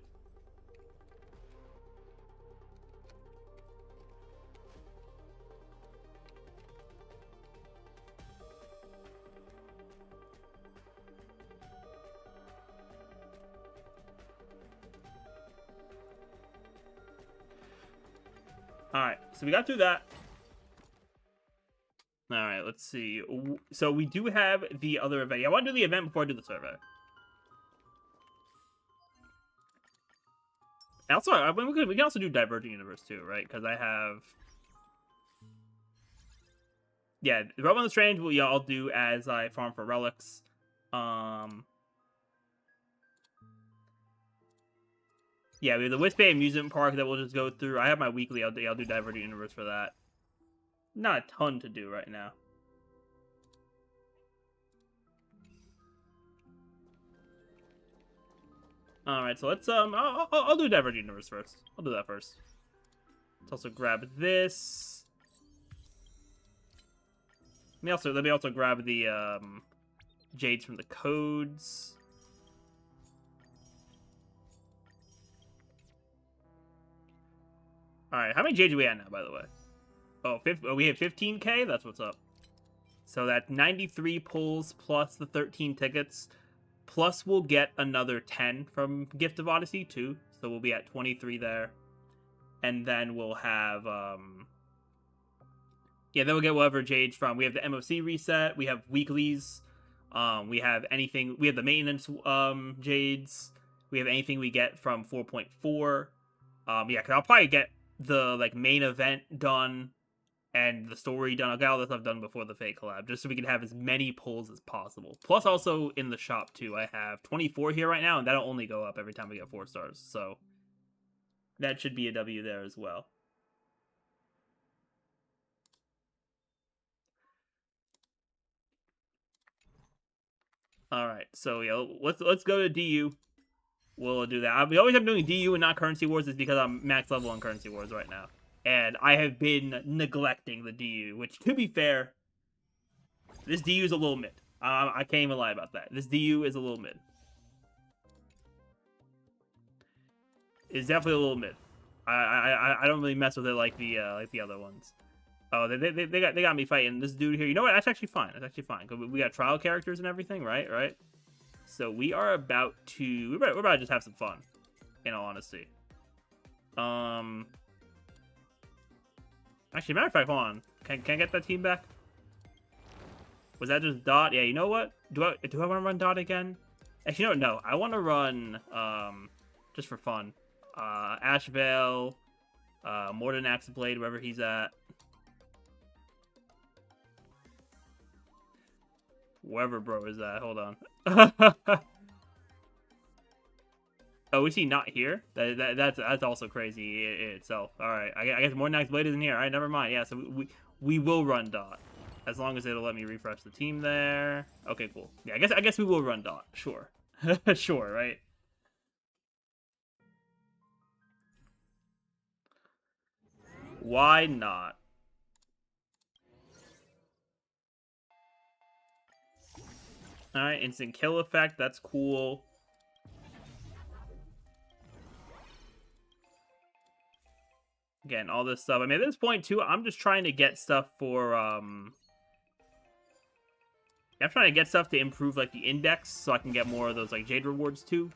Alright, so we got through that. Alright, let's see. So we do have the other event. Yeah, I want to do the event before I do the survey. Also, I mean, we can also do Divergent Universe too, right? Because I have... Yeah, Realm of the Strange, I'll do as I farm for relics. Yeah, we have the Wisp Bay Amusement Park that we'll just go through. I have my weekly. I'll do Divergent Universe for that. Not a ton to do right now. Alright, so let's, I'll do Divergent Universe first. I'll do that first. Let's also grab this. Let me also grab the, Jades from the codes. Alright, how many Jades do we have now, by the way? Oh, we have 15k? That's what's up. So that's 93 pulls plus the 13 tickets. Plus we'll get another 10 from Gift of Odyssey, too. So we'll be at 23 there. And then we'll have, yeah, then we'll get whatever Jades from. We have the MOC reset. We have weeklies. We have anything. We have the maintenance Jades. We have anything we get from 4.4. Yeah, because I'll probably get the, like, main event done. And the story done. I'll get all this stuff done before the Fate collab, just so we can have as many pulls as possible. Plus, also in the shop too, I have 24 here right now, and that'll only go up every time we get 4 stars. So that should be a W there as well. All right, so yeah, let's go to DU. We'll do that. We always have doing DU and not Currency Wars is because I'm max level on Currency Wars right now. And I have been neglecting the DU, which, to be fair, this DU is a little mid. I can't even lie about that. This DU is a little mid. It's definitely a little mid. I don't really mess with it like the other ones. Oh, they got me fighting this dude here. You know what? That's actually fine. That's actually fine. Cause we got trial characters and everything, right? Right. So we are about to we're about to just have some fun. In all honesty. Actually, matter of fact, hold on. Can I get that team back? Was that just Dot? Yeah, you know what? Do I want to run Dot again? Actually, no. I want to run just for fun. Ashvale, Morden Axeblade, wherever he's at. Wherever bro is at. Hold on. Oh, is he not here? That's also crazy itself. All right, I guess Morden Axeblade isn't here. All right, never mind. Yeah, so we will run Dot. As long as it'll let me refresh the team there. Okay, cool. Yeah, I guess we will run Dot. Sure. Sure, right? Why not? Alright, instant kill effect. That's cool. Again, all this stuff. I mean, at this point, too, I'm just trying to get stuff for, I'm trying to get stuff to improve, like, the index, so I can get more of those, like, Jade rewards, too.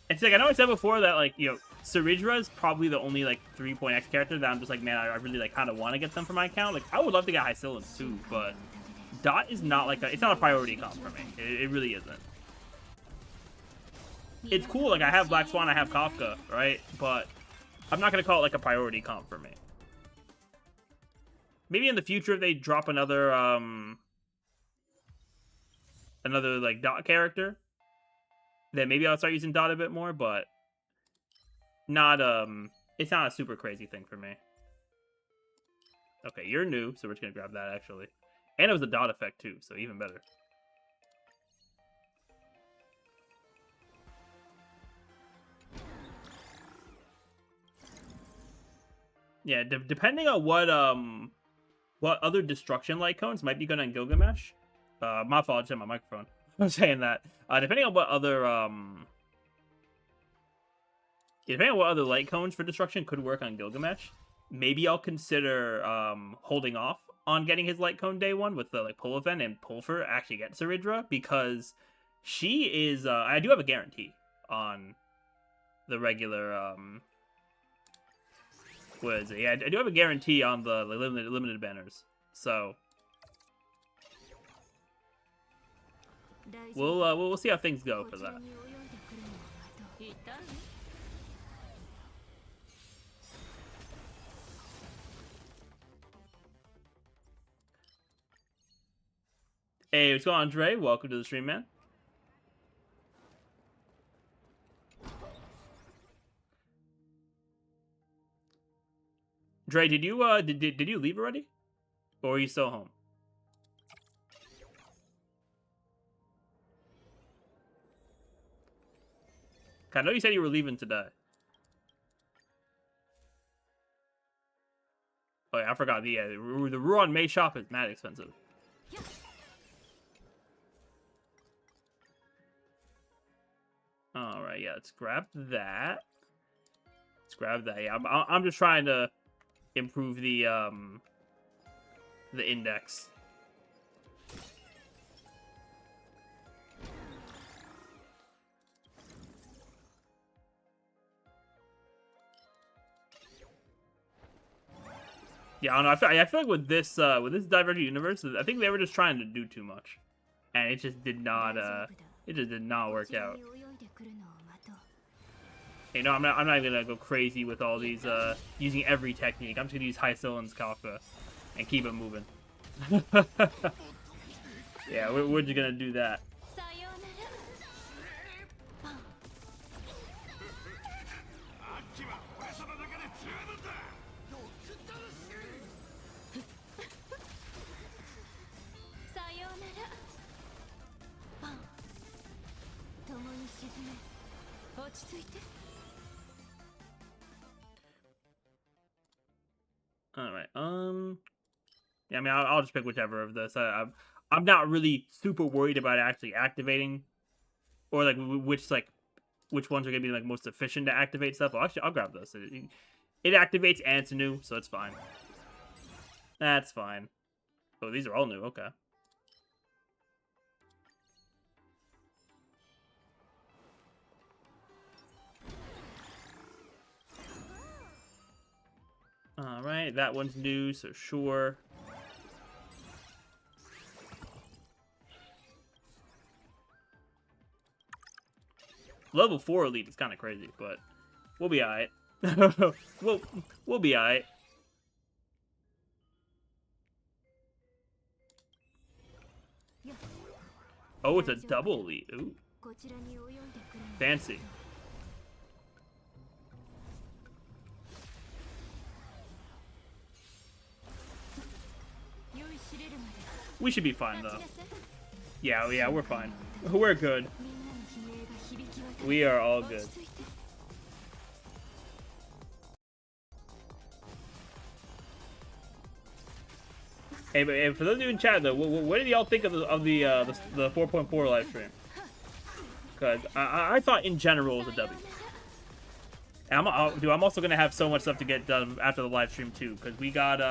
It's like, I know I said before that, like, you know, Saridra is probably the only, like, 3.x character that I'm just like, man, I really, like, kind of want to get them for my account. Like, I would love to get Hycillans, too, but Dot is not, like, it's not a priority comp for me. It really isn't. It's cool, like, I have Black Swan, I have Kafka, right? But I'm not going to call it, like, a priority comp for me. Maybe in the future if they drop another, like, Dot character, then maybe I'll start using Dot a bit more, but not, it's not a super crazy thing for me. Okay, you're new, so we're just going to grab that, actually. And it was a Dot effect, too, so even better. Yeah, depending on what other destruction light cones might be good on Gilgamesh. My fault, I just hit my microphone. I'm saying that. Depending on what other depending on what other light cones for destruction could work on Gilgamesh, maybe I'll consider holding off on getting his light cone day one with the like Pullivan and Pulfer actually get Saridra, because she is I do have a guarantee on the regular what is it? Yeah, I do have a guarantee on the limited banners. So we'll see how things go for that. Hey, what's going on, Dre? Welcome to the stream, man. Dre, did you did you leave already, or are you still home? I know you said you were leaving today. Oh yeah, I forgot. The Ruan May shop is mad expensive. All right, yeah, let's grab that. Let's grab that. Yeah, I'm just trying to improve the index. Yeah, I don't know. I feel like with this Divergent Universe, I think they were just trying to do too much, and it just did not work out. You know, I'm not even gonna go crazy with all these using every technique. I'm just gonna use Hycillans Kafka and keep it moving. Yeah, we're just gonna do that. All right. Yeah, I mean, I'll just pick whichever of this. I'm not really super worried about actually activating, or like which ones are gonna be like most efficient to activate stuff. Well, actually, I'll grab this. It activates and it's new, so it's fine. That's fine. Oh, these are all new. Okay. Alright, that one's new, so sure. Level 4 elite is kind of crazy, but we'll be alright. we'll be alright. Oh, it's a double elite. Ooh. Fancy. We should be fine, though. Yeah, we're fine. We're good. We are all good. Hey, but for those of you in chat, though, what did y'all think of the 4.4 live stream? Because I thought in general it was a W. And I'm also gonna have so much stuff to get done after the live stream too, because we got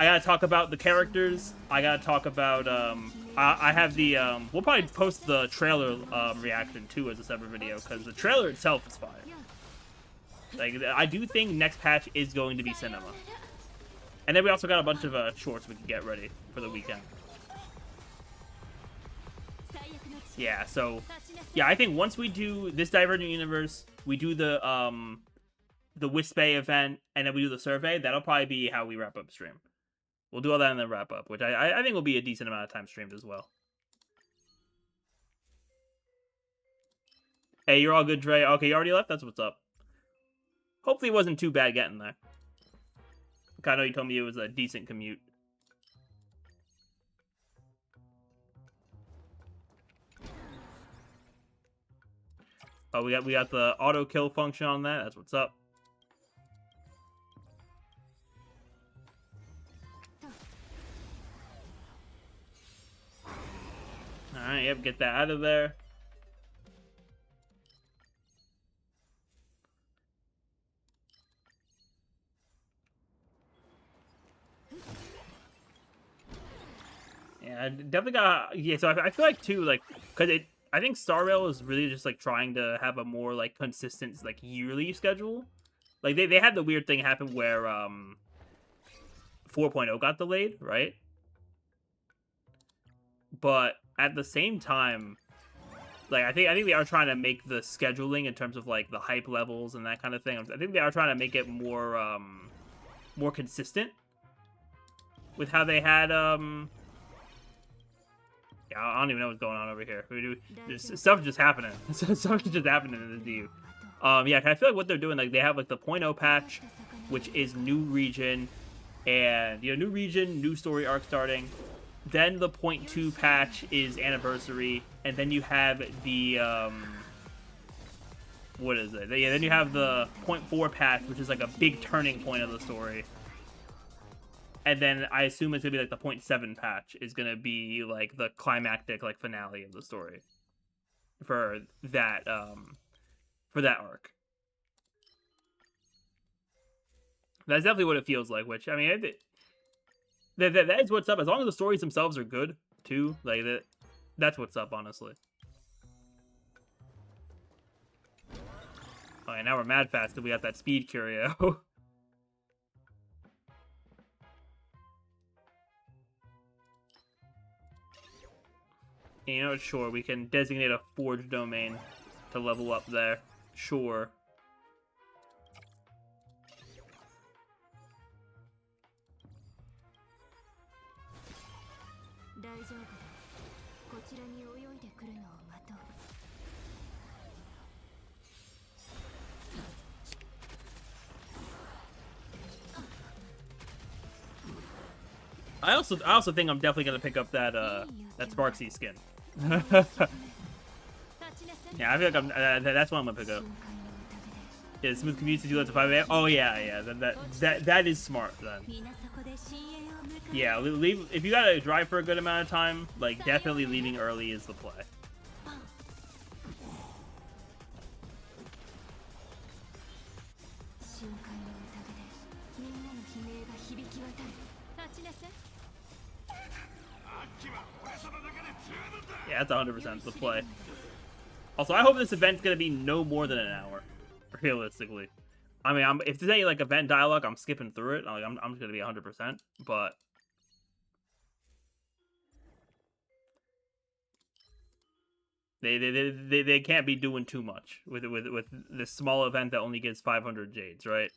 I gotta talk about the characters. I gotta talk about I have the we'll probably post the trailer reaction too as a separate video, because the trailer itself is fire. Like, I do think next patch is going to be cinema. And then we also got a bunch of shorts we can get ready for the weekend. Yeah, so yeah, I think once we do this Divergent Universe, we do the Wisp Bay event, and then we do the survey, that'll probably be how we wrap up stream. We'll do all that and then wrap up, which I think will be a decent amount of time streamed as well. Hey, you're all good, Dre. Okay, you already left? That's what's up. Hopefully it wasn't too bad getting there. I know you told me it was a decent commute. Oh, we got the auto kill function on that. That's what's up. All right, yep, get that out of there. Yeah, I definitely got. Yeah, so I feel like too, like, because I think Star Rail is really just like trying to have a more like consistent like yearly schedule. Like they had the weird thing happen where 4.0 got delayed, right? But at the same time, like I think they are trying to make the scheduling in terms of like the hype levels and that kind of thing. I think they are trying to make it more more consistent with how they had yeah, I don't even know what's going on over here. Stuff just happening. Stuff just happening in the DU. Yeah, I feel like what they're doing, like they have like the 0.0 patch, which is new region, and new region, new story arc starting. Then the 0.2 patch is anniversary, and then you have the what is it? Yeah, then you have the 0.4 patch, which is like a big turning point of the story. And then I assume it's gonna be like the 0.7 patch is gonna be like the climactic like finale of the story for that arc. That's definitely what it feels like. Which I mean, that is what's up. As long as the stories themselves are good too, like that's what's up, honestly. All right, now we're mad fast because we got that speed curio. Sure, we can designate a forge domain to level up there. Sure. I also think I'm definitely gonna pick up that Sparksy skin. Yeah, I feel like that's what I'm gonna pick up. Yeah, smooth commutes to do that to 5 AM. Oh yeah, that is smart then. Yeah, leave if you gotta drive for a good amount of time. Like definitely leaving early is the play. Yeah, that's 100% the play. Also, I hope this event's gonna be no more than an hour, realistically. I mean, if there's any like event dialogue, I'm skipping through it. Like, I'm just gonna be 100%. But they can't be doing too much with this small event that only gives 500 jades, right?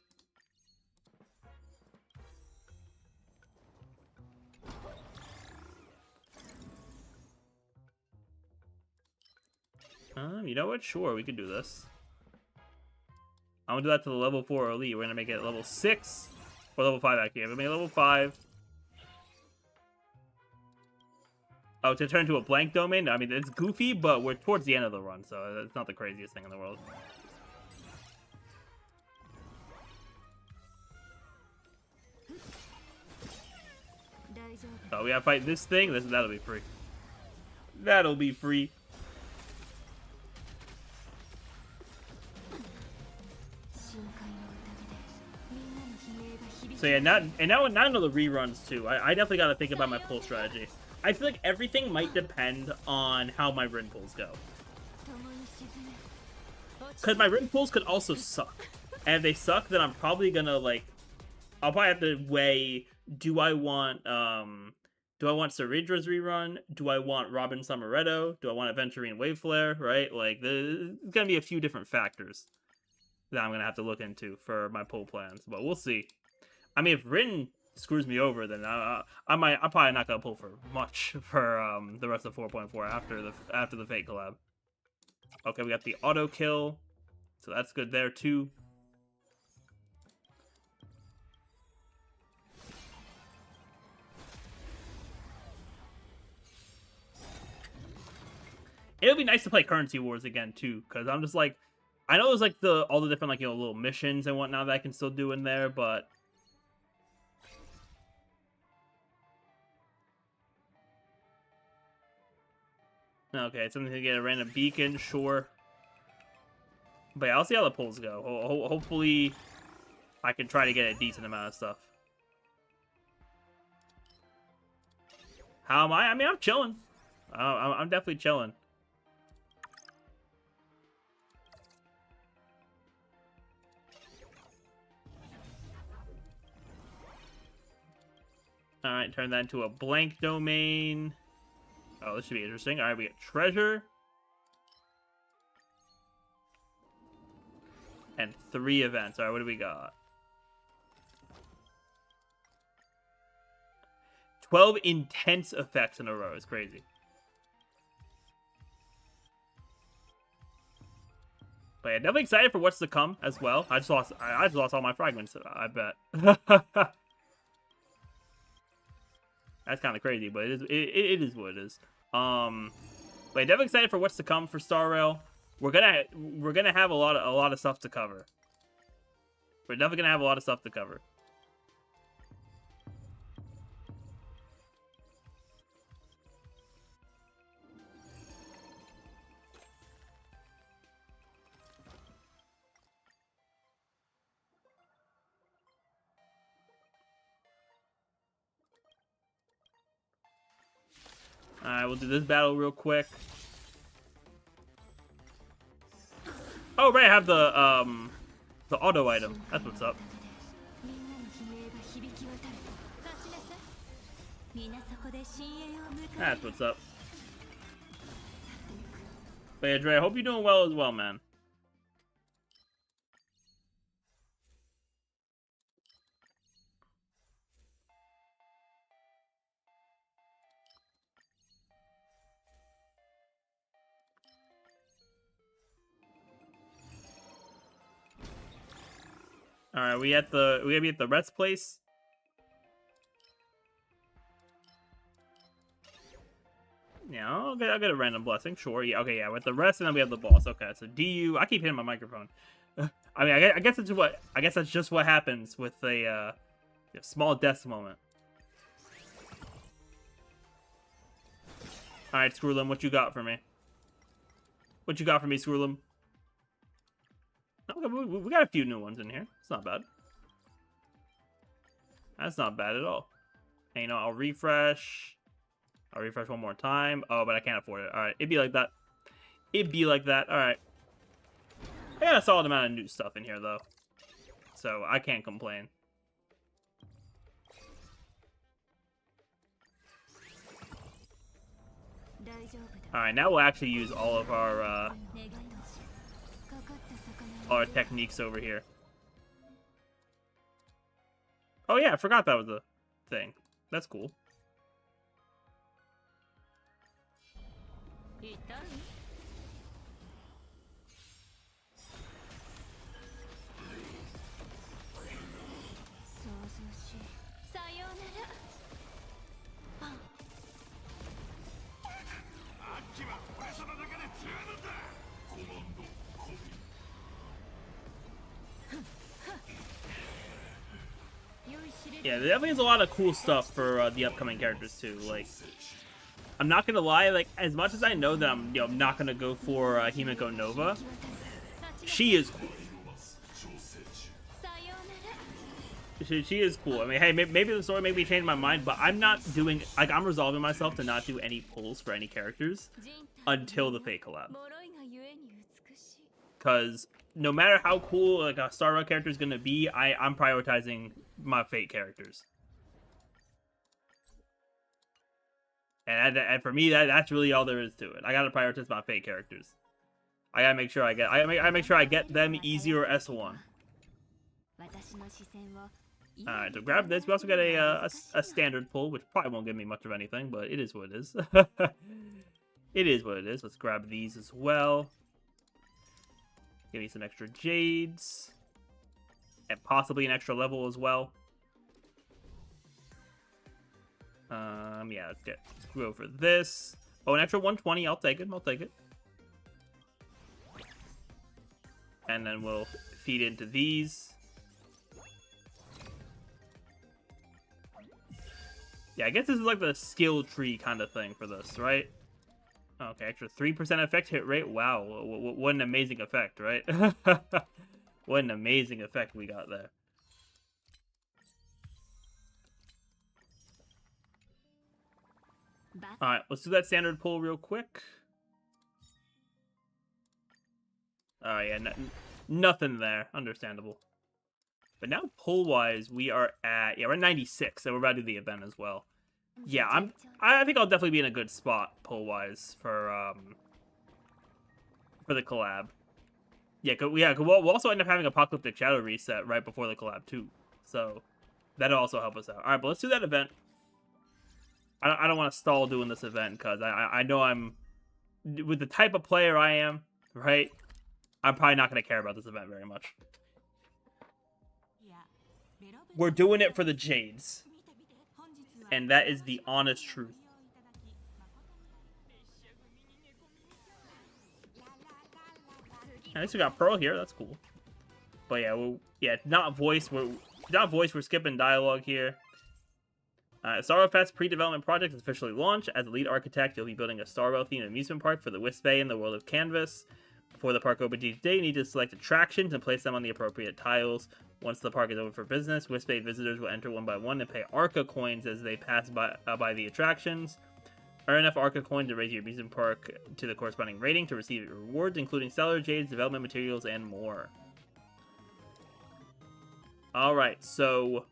You know what? Sure, we can do this. I'm gonna do that to the level 4 elite. We're gonna make it level 6 or level 5 actually. I'm gonna make it level 5. Oh, to turn to a blank domain? I mean, it's goofy, but we're towards the end of the run, so it's not the craziest thing in the world. Oh, we gotta fight this thing? That'll be free. That'll be free. So yeah, now the reruns too. I definitely gotta think about my pull strategy. I feel like everything might depend on how my Rin pulls go. Because my Rin pulls could also suck. And if they suck, then I'm probably gonna, like... I'll probably have to weigh... Do I want Saridra's rerun? Do I want Robin Summeretto? Do I want Aventurine Waveflare? Right? Like, there's gonna be a few different factors that I'm gonna have to look into for my pull plans. But we'll see. I mean, if Rin screws me over, then I'm probably not gonna pull for much for the rest of 4.4 after the Fate collab. Okay, we got the auto kill, so that's good there too. It'll be nice to play Currency Wars again too, because I'm just like, I know there's like all the different like little missions and whatnot that I can still do in there, but. Okay, something to get a random beacon, sure. But yeah, I'll see how the pulls go. Hopefully, I can try to get a decent amount of stuff. How am I? I mean, I'm chilling. I'm definitely chilling. Alright, turn that into a blank domain. Oh, this should be interesting. Alright, we got treasure. And 3 events. Alright, what do we got? 12 intense effects in a row. It's crazy. But yeah, definitely excited for what's to come as well. I just lost all my fragments, I bet. That's kind of crazy, but it is what it is. But I'm definitely excited for what's to come for Star Rail. We're gonna have a lot of stuff to cover. We're definitely gonna have a lot of stuff to cover. Alright, we'll do this battle real quick. Oh, right, I have the auto item. That's what's up. That's what's up. But yeah, Dre, I hope you're doing well as well, man. Alright, we gotta be at the rest place. Yeah, I'll get a random blessing, sure. Yeah, okay, yeah, with the rest, and then we have the boss. Okay, so DU. I keep hitting my microphone. I mean, I guess that's just what happens with a small death moment. All right, Squirrelum, what you got for me? What you got for me, Squirrelum? Okay, we got a few new ones in here. It's not bad. That's not bad at all. And, you know, I'll refresh. I'll refresh one more time. Oh, but I can't afford it. All right, it'd be like that. It'd be like that. All right. I got a solid amount of new stuff in here, though. so I can't complain. Alright, now we'll actually use all of our techniques over here. Oh yeah, I forgot that was a thing. That's cool. Yeah, there definitely is a lot of cool stuff for the upcoming characters too. Like, I'm not gonna lie, like as much as I know that I'm, not gonna go for Himeko Nova, she is cool. She is cool. I mean, hey, maybe the story made me change my mind, but I'm not doing, like, I'm resolving myself to not do any pulls for any characters until the Fate collab. Because no matter how cool like a Star Rail character is gonna be, I'm prioritizing my Fate characters. And for me, that's really all there is to it. I gotta prioritize my Fate characters. I gotta make sure I make sure I get them easier S1. Alright, so grab this. We also got a standard pull, which probably won't give me much of anything, but it is what it is. It is what it is. Let's grab these as well. Give me some extra jades. And possibly an extra level as well. Yeah, let's go for this. Oh, an extra 120. I'll take it. I'll take it. And then we'll feed into these. Yeah, I guess this is like the skill tree kind of thing for this, right? Okay, extra 3% effect hit rate. Wow, what an amazing effect, right? What an amazing effect we got there. Alright, let's do that standard pull real quick. Yeah, nothing there. Understandable. But now, pull-wise, we are at... Yeah, we're at 96, so we're about to do the event as well. Yeah, I think I'll definitely be in a good spot, pull-wise, for the collab. Yeah, we'll also end up having Apocalyptic Shadow reset right before the collab, too. So, that'll also help us out. Alright, but let's do that event. I don't want to stall doing this event, because I know I'm... With the type of player I am, right? I'm probably not going to care about this event very much. We're doing it for the Jades. And that is the honest truth. At least we got Pearl here. That's cool. But yeah, not voice. We're skipping dialogue here. Star Rail Fest pre-development project is officially launched. As the lead architect, you'll be building a Star Rail themed amusement park for the Wisp Bay in the world of Canvas. Before the park opens each day, you need to select attractions and place them on the appropriate tiles. Once the park is open for business, Wisp Bay visitors will enter one by one and pay Arca coins as they pass by the attractions. Earn enough Arca coins to raise your amusement park to the corresponding rating to receive rewards, including Stellar Jades, development materials, and more. Alright, so...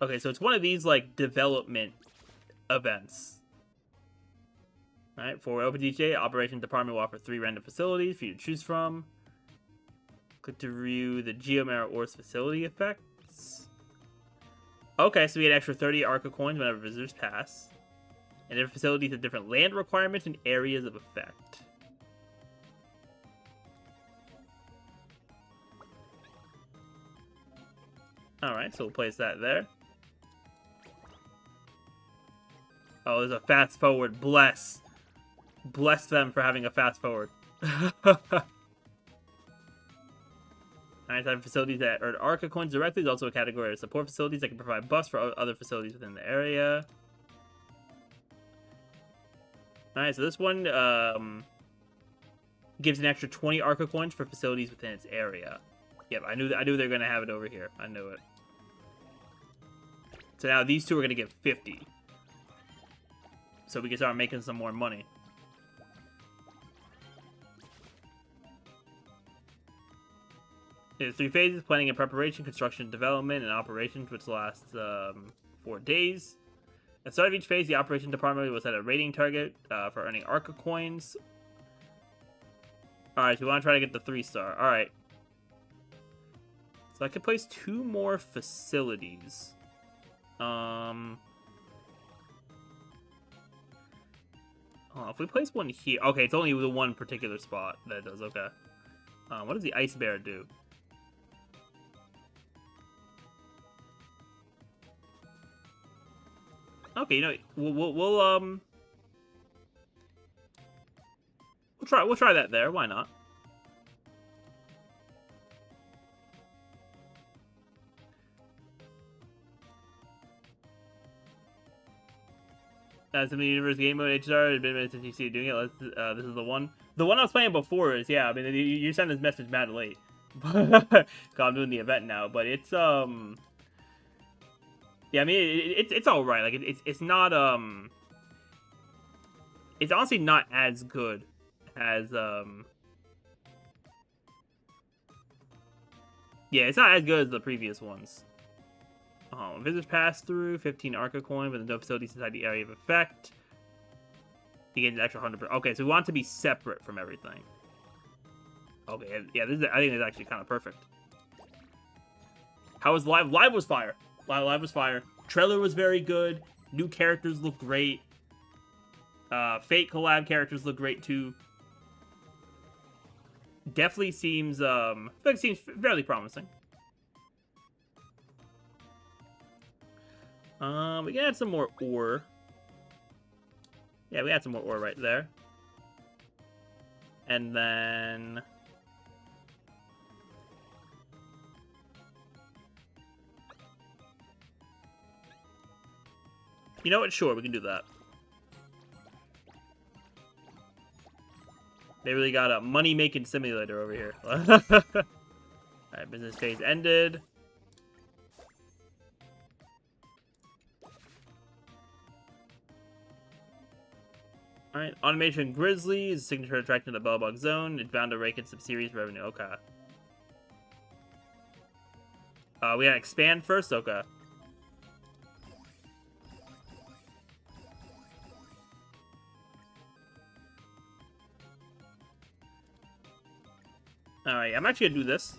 Okay, so it's one of these, like, development events. Alright, for OpenDJ, Operations Department will offer 3 random facilities for you to choose from. Click to view the Geomera Ore's facility effects. Okay, so we get extra 30 Arca coins whenever visitors pass. And different facilities have different land requirements and areas of effect. Alright, so we'll place that there. Oh, there's a fast forward. Bless them for having a fast forward. Alright, so facilities that earn Arca coins directly. There's also a category of support facilities that can provide buffs for other facilities within the area. Alright, so this one gives an extra 20 Arca coins for facilities within its area. Yep, I knew they were going to have it over here. I knew it. So now these two are going to get 50. So we can start making some more money. There's 3 phases: planning and preparation, construction, development, and operations, which lasts 4 days. At the start of each phase, the operation department will set a rating target for earning Arca coins. Alright, so we want to try to get the 3-star. Alright. So I could place 2 more facilities. If we place one here... Okay, it's only the one particular spot that it does. Okay. What does the Ice Bear do? Okay, you know, we'll try that there. Why not? Some of the universe game mode HR. It's been a minute since you see doing it. This is the one. The one I was playing before is, yeah. I mean, you sent this message mad late. Cause I'm doing the event now, but it's yeah. I mean, it's all right. Like it's not it's honestly not as good as yeah. It's not as good as the previous ones. Visitors pass through 15 Arca coin, but no facilities inside the area of effect. You get an extra 100%. Okay, so we want it to be separate from everything. Okay, yeah, this is, I think it's actually kind of perfect. How was live? Live was fire. Live was fire. Trailer was very good. New characters look great. Fate collab characters look great too. Definitely seems fairly promising. We can add some more ore. Yeah, we had some more ore right there. And then... You know what? Sure, we can do that. They really got a money-making simulator over here. Alright, business phase ended. Alright, Automation Grizzly is a signature attraction to the Bellbug Zone. It's bound to rake in some serious revenue. Okay. We gotta expand first? Okay. Alright, I'm actually gonna do this.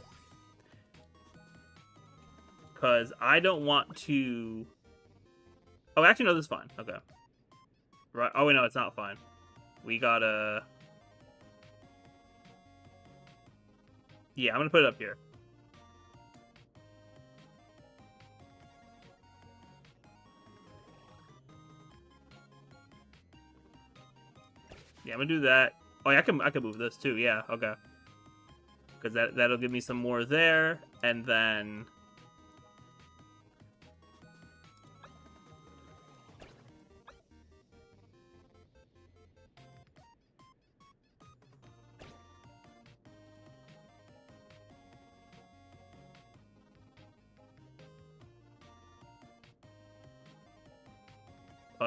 Because I don't want to... Oh, actually, no, this is fine. Okay. Right. Oh, wait, no, it's not fine. We gotta... Yeah, I'm gonna put it up here. Yeah, I'm gonna do that. Oh, yeah, I can move this too. Yeah, okay. Because that'll give me some more there, and then...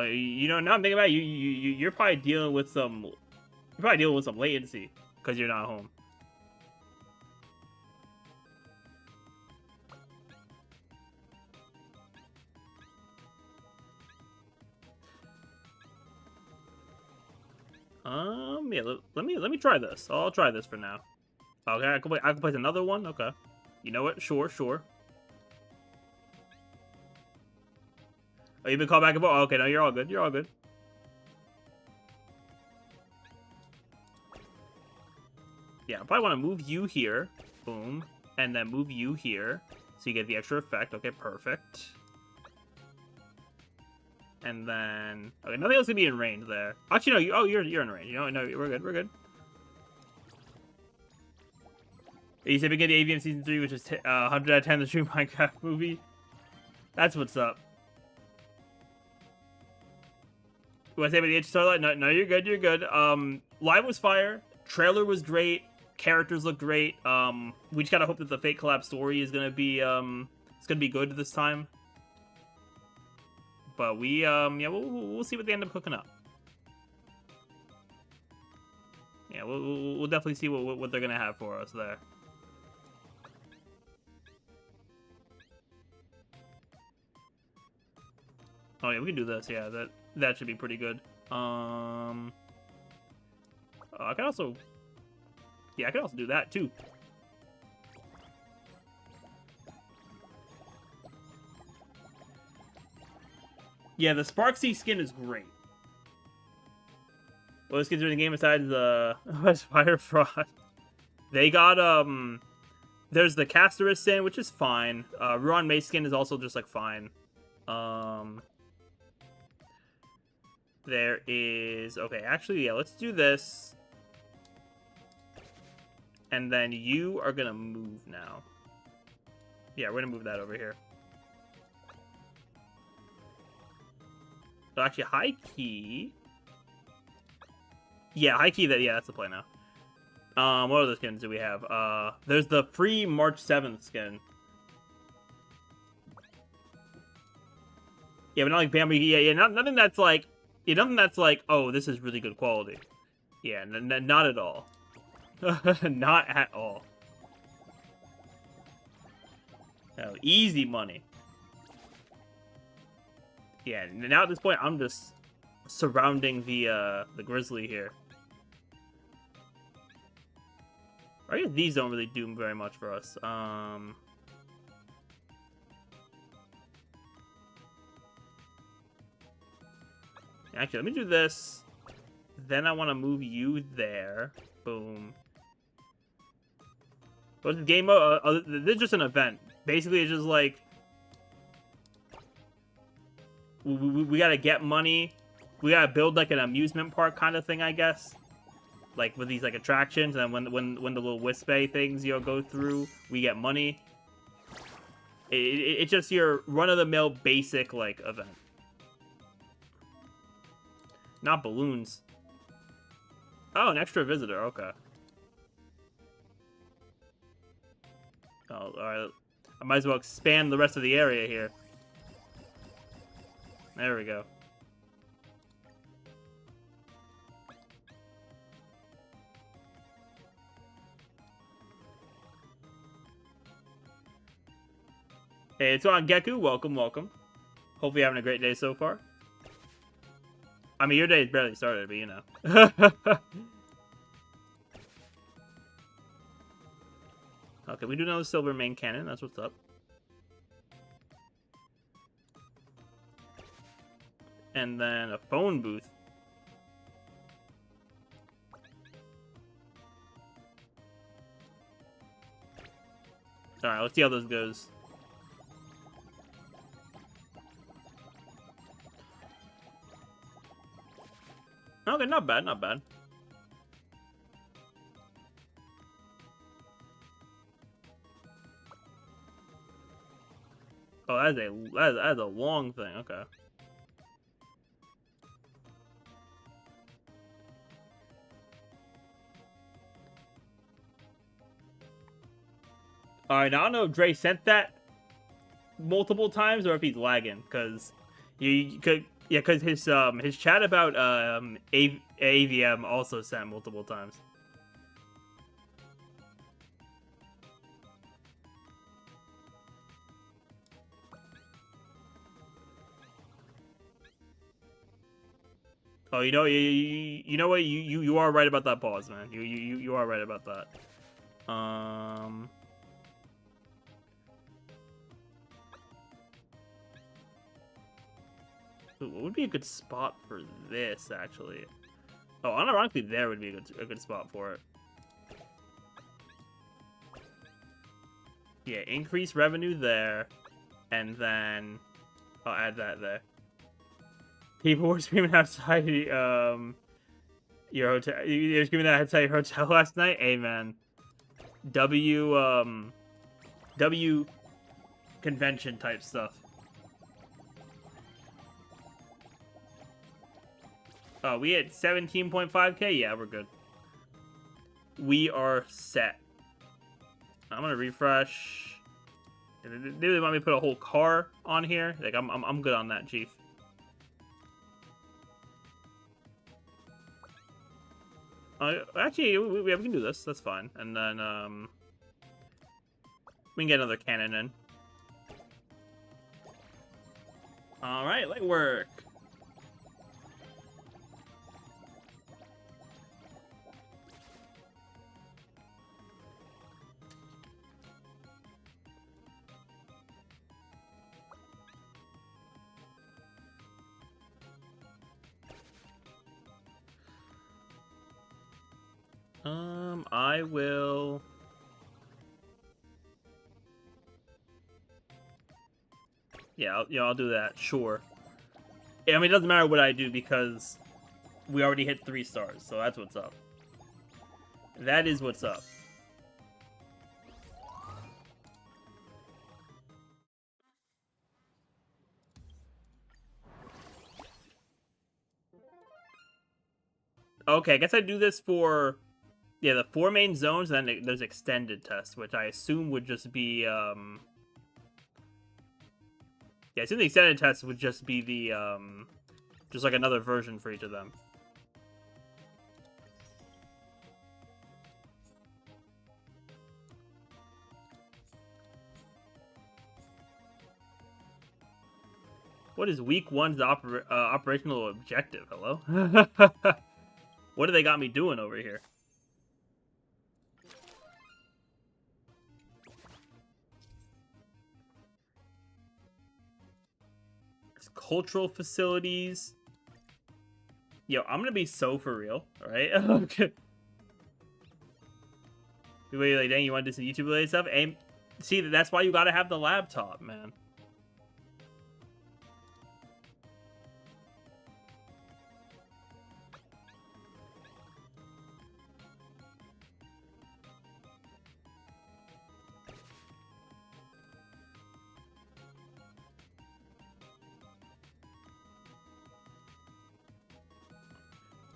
you know, now I'm thinking about it, you're probably dealing with some latency because you're not home. Yeah, let me try this. I'll try this for now. Okay, I can place another one. Okay, you know what? Sure. Oh, you've been called back and forth? Oh, okay, no, you're all good. You're all good. Yeah, I probably want to move you here. Boom. And then move you here. So you get the extra effect. Okay, perfect. And then... Okay, nothing else can be in range there. Actually, no, you're in range. You know, no, we're good. You said we get the AVM Season 3, which is 100 out of 10 the true Minecraft movie. That's what's up. What I say about the Edge Starlight? No, you're good. Live was fire. Trailer was great. Characters look great. We just gotta hope that the Fate collab story is gonna be it's gonna be good this time. But we yeah, we'll see what they end up cooking up. Yeah, we'll definitely see what they're gonna have for us there. Oh yeah, we can do this. Yeah, that should be pretty good. I can also... Yeah, I can also do that, too. Yeah, the Sparksy skin is great. What skins are in the game besides the Fire Frost? They got, there's the Casterus skin, which is fine. Ruan Mace skin is also just, like, fine. There is... Okay, actually, yeah, let's do this. And then you are gonna move now. Yeah, we're gonna move that over here. So actually, high key. Yeah, high key. Yeah, that's the play now. What other skins do we have? There's the free March 7th skin. Yeah, but not like Bambi. Yeah, nothing that's like, nothing that's like, oh, this is really good quality. Yeah, not at all. Not at all. No, easy money. Yeah, now at this point, I'm just surrounding the Grizzly here. I guess these don't really do very much for us. Actually, let me do this. Then I want to move you there. Boom. What's the game mode? This is just an event. Basically, it's just like... We gotta get money. We gotta build like an amusement park kind of thing, I guess. Like with these like attractions, and when the little Wispy things go through, we get money. It's just your run-of-the-mill basic like event. Not balloons. Oh, an extra visitor. Okay. Oh, alright. I might as well expand the rest of the area here. There we go. Hey, it's on Geku. Welcome, welcome. Hopefully you're having a great day so far. I mean, your day's barely started, but you know. Okay, we do know the silver main cannon. That's what's up. And then a phone booth. Alright, let's see how this goes. Okay, not bad, not bad. Oh, that's a long thing. Okay. Alright, now I don't know if Dre sent that multiple times or if he's lagging, because because his chat about AVM also sent multiple times. Oh, you know what, you are right about that pause, man. You are right about that. What would be a good spot for this, actually? Oh, unironically, there would be a good spot for it. Yeah, increase revenue there, and then I'll add that there. People were screaming outside your hotel. You were screaming that outside your hotel last night. Amen. W convention type stuff. Oh, we hit 17.5k? Yeah, we're good. We are set. I'm gonna refresh. They really want me to put a whole car on here. Like, I'm good on that, Chief. Actually, we can do this. That's fine. And then, we can get another cannon in. Alright, light work. I will... Yeah, I'll do that, sure. I mean, it doesn't matter what I do because we already hit 3 stars, so that's what's up. That is what's up. Okay, I guess I do this for... Yeah, the 4 main zones, and then there's extended tests, which I assume would just be, Yeah, I assume the extended tests would just be the, just like another version for each of them. What is week 1's operational objective? Hello? What do they got me doing over here? Cultural facilities. Yo, I'm gonna be so for real, alright? Okay. Wait, like, dang, you want to do some YouTube related stuff? And see, that's why you gotta have the laptop, man.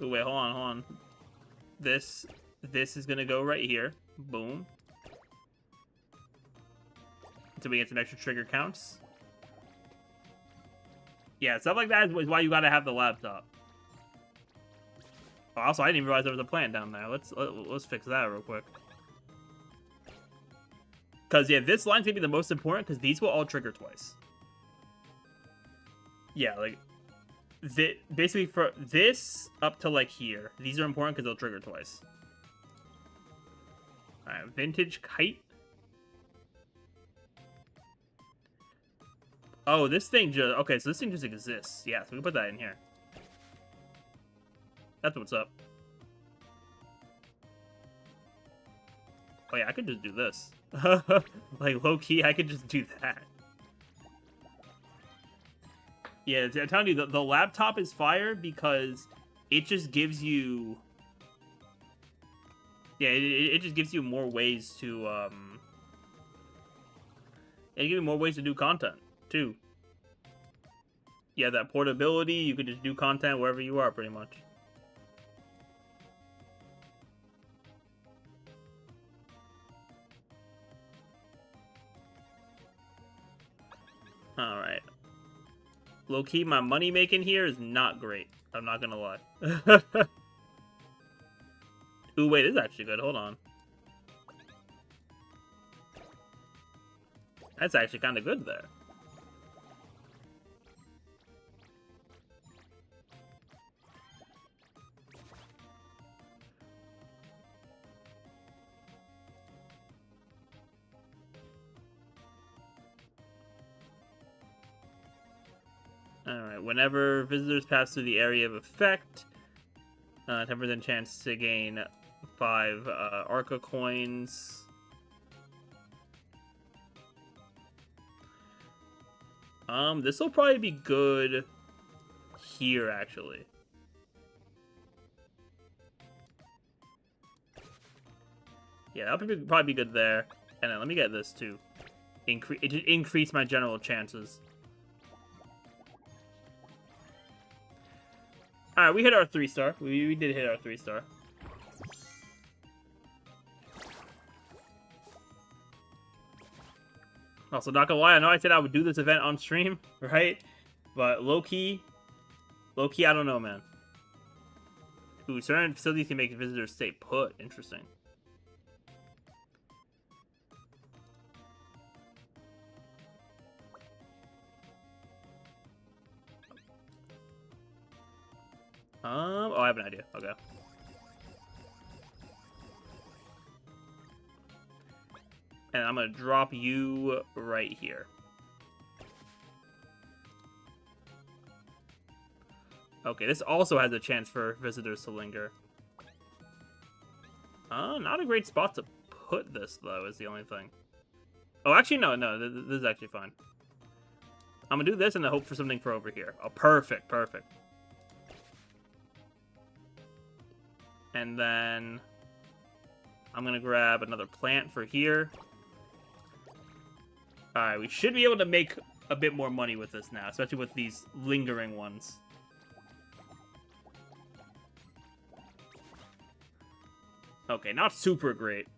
Ooh, wait, hold on. This is gonna go right here. Boom. Until we get some extra trigger counts. Yeah, stuff like that is why you gotta have the laptop. Oh, also, I didn't even realize there was a plant down there. Let's fix that real quick. Because, yeah, this line's gonna be the most important, because these will all trigger twice. Yeah, like... basically, for this up to, like, here. These are important because they'll trigger twice. Alright, vintage kite. Oh, this thing just... Okay, so this thing just exists. Yeah, so we can put that in here. That's what's up. Oh yeah, I could just do this. Like, low-key, I could just do that. Yeah, I'm telling you, the laptop is fire because it just gives you... Yeah, it just gives you more ways to, it gives you more ways to do content, too. Yeah, that portability, you can just do content wherever you are, pretty much. Alright. Low-key, my money making here is not great. I'm not gonna lie. Ooh, wait, this is actually good. Hold on. That's actually kind of good there. Alright, whenever visitors pass through the area of effect, 10% chance to gain 5 Arca coins. This will probably be good here, actually. Yeah, that'll probably be good there. And then let me get this too. Increase my general chances. Alright, we hit our 3-star. We did hit our 3-star. Also, not gonna lie, I know I said I would do this event on stream, right? But low-key, I don't know, man. Ooh, certain facilities can make visitors stay put. Interesting. Oh, I have an idea. Okay. And I'm gonna drop you right here. Okay, this also has a chance for visitors to linger. Not a great spot to put this, though, is the only thing. Oh, actually, no, this is actually fine. I'm gonna do this and then hope for something for over here. Oh, perfect, perfect. And then I'm gonna grab another plant for here. Alright, we should be able to make a bit more money with this now, especially with these lingering ones. Okay, not super great.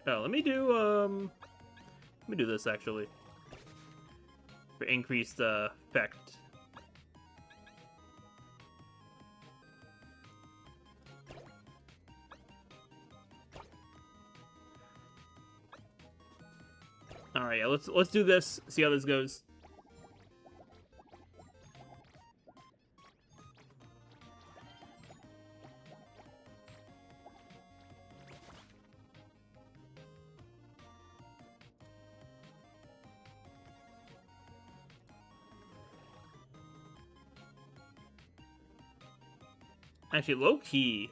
Oh, let me do this, actually. For increased, effect. Alright, yeah, let's do this, see how this goes. Actually, low-key,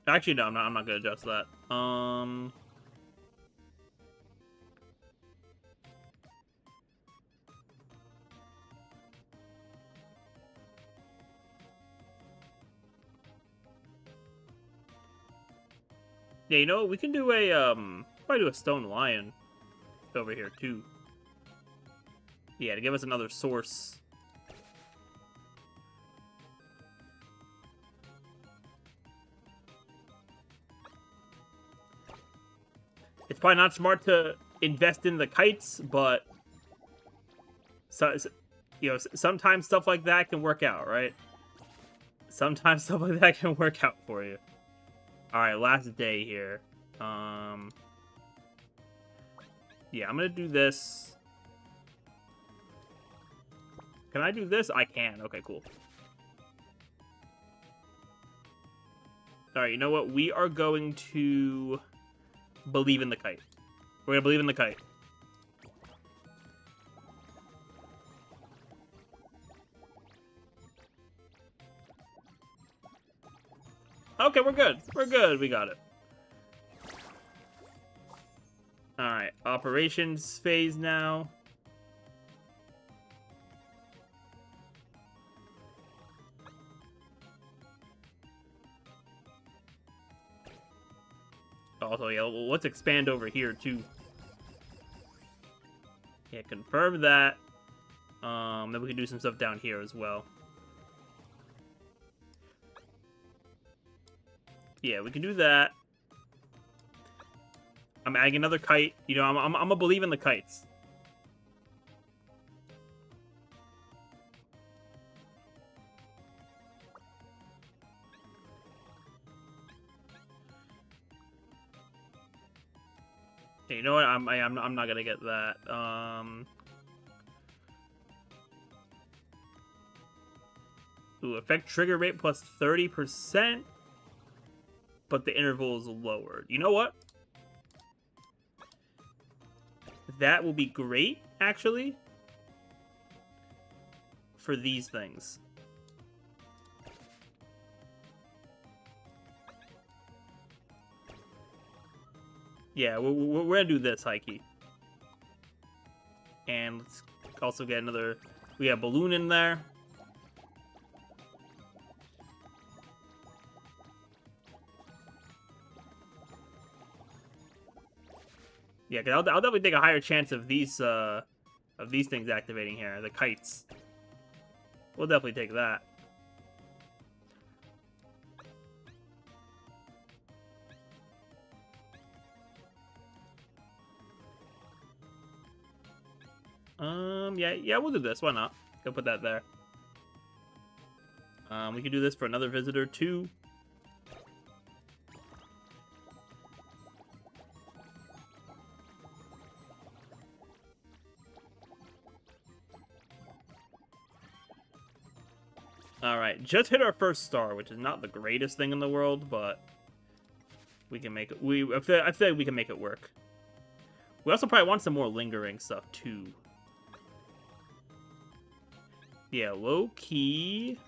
actually, no, I'm not gonna adjust that. Yeah, you know what? We can do a, probably do a stone lion over here, too. Yeah, to give us another source. It's probably not smart to invest in the kites, but you know, sometimes stuff like that can work out, right? Sometimes stuff like that can work out for you. All right, last day here. Yeah, I'm gonna do this. Can I do this? I can. Okay, cool. All right, you know what? We are going to believe in the kite. We're gonna believe in the kite. Okay, we're good. We're good. We got it. Alright, operations phase now. Also, yeah, let's expand over here, too. Yeah, confirm that. Then we can do some stuff down here as well. Yeah, we can do that. I'm adding another kite. You know, I'm gonna believe in the kites. Okay, you know what? I'm not gonna get that. Ooh, effect trigger rate plus 30%, but the interval is lowered. You know what? That will be great, actually, for these things. Yeah, we're gonna do this, Heike. And let's also get another... We have balloon in there. Yeah, because I'll definitely take a higher chance of these things activating here, the kites. We'll definitely take that. Yeah, we'll do this. Why not? Go put that there. We can do this for another visitor too. Alright, just hit our first star, which is not the greatest thing in the world, but we can make it. I feel like we can make it work. We also probably want some more lingering stuff too. Yeah, low key.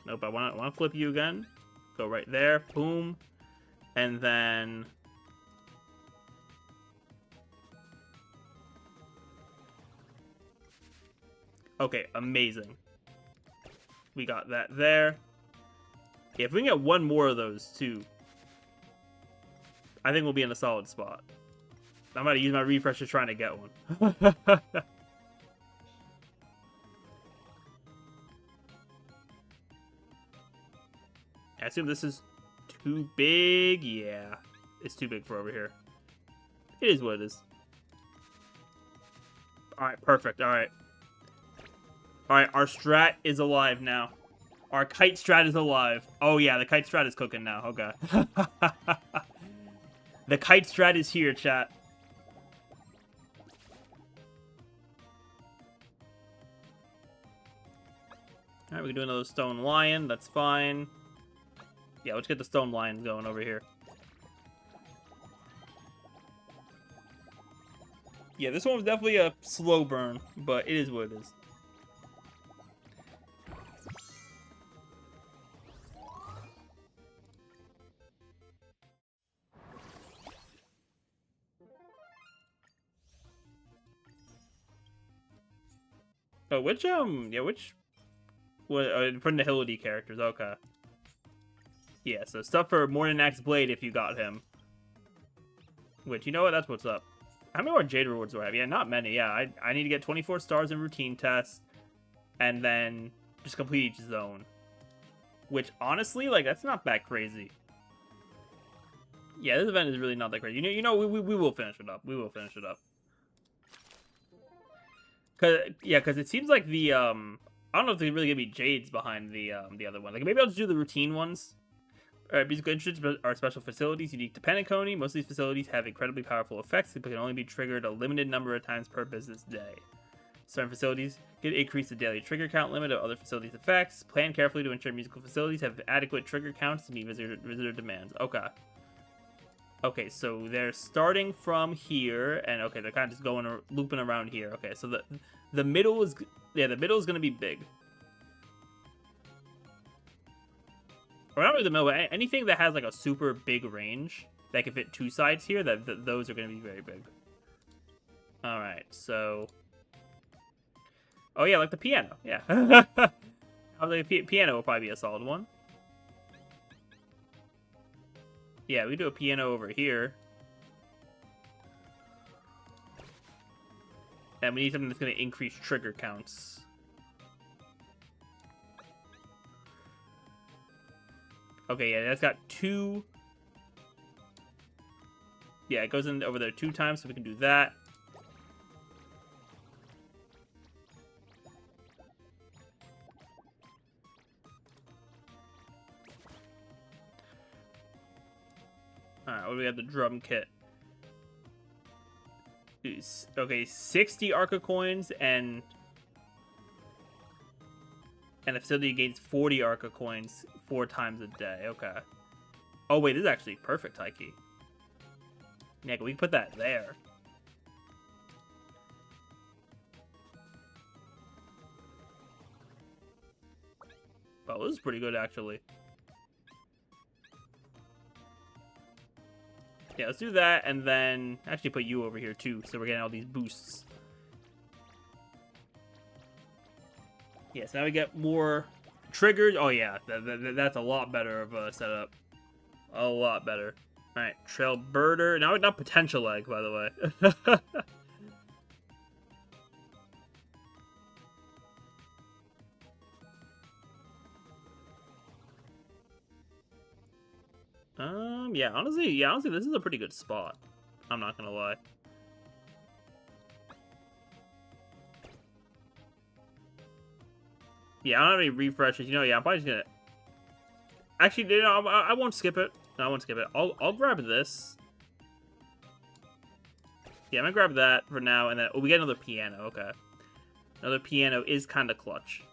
Nope, I want to flip you again. Go right there, boom, and then. Okay, amazing. We got that there. Yeah, if we can get one more of those too, I think we'll be in a solid spot. I'm about to use my refresher trying to get one. I assume this is too big. Yeah, it's too big for over here. It is what it is. Alright, perfect. Alright. Alright, our strat is alive now. Our kite strat is alive. Oh yeah, the kite strat is cooking now. Okay. The kite strat is here, chat. Alright, we can do another stone lion. That's fine. Yeah, let's get the stone lions going over here. Yeah, this one was definitely a slow burn, but it is what it is. Oh, which putting the Hillity characters, okay. Yeah, so stuff for Morning Axe Blade if you got him. Which, you know what, that's what's up. How many more Jade rewards do I have? Yeah, not many, yeah. I need to get 24 stars in routine tests, and then just complete each zone. Which, honestly, like, that's not that crazy. Yeah, this event is really not that crazy. We will finish it up. We will finish it up. Cause it seems like the, I don't know if there's really gonna be Jades behind the other one. Like, maybe I'll just do the routine ones. Musical instruments are special facilities unique to Penacony. Most of these facilities have incredibly powerful effects that can only be triggered a limited number of times per business day. Certain facilities can increase the daily trigger count limit of other facilities' effects. Plan carefully to ensure musical facilities have adequate trigger counts to meet visitor demands. Okay. Okay, so they're starting from here, and okay, they're kind of just going looping around here. Okay, so the middle is gonna be big. Or not really the middle, but anything that has like a super big range that can fit two sides here, those are gonna be very big. All right, so. Oh yeah, like the piano, yeah. I was like, piano will probably be a solid one. Yeah, we do a piano over here. And we need something that's going to increase trigger counts. Okay, yeah, that's got 2. Yeah, it goes in over there 2 times, so we can do that. Alright, what do we have? The drum kit. Okay, 60 Arca coins and the facility gains 40 Arca coins 4 times a day. Okay. Oh wait, this is actually perfect, Taiki. Yeah, we can put that there. Oh, this is pretty good actually. Yeah, let's do that, and then actually put you over here too, so we're getting all these boosts. Yeah, so now we get more triggers. Oh yeah, that's a lot better of a setup. A lot better. All right, Trail Birder. Now not Potential Egg, by the way. yeah, honestly, this is a pretty good spot. I'm not gonna lie. Yeah, I don't have any refreshes. You know, yeah, I'm probably just gonna... Actually, you know, I won't skip it. No, I won't skip it. I'll grab this. Yeah, I'm gonna grab that for now, and then... Oh, we get another piano. Okay. Another piano is kind of clutch.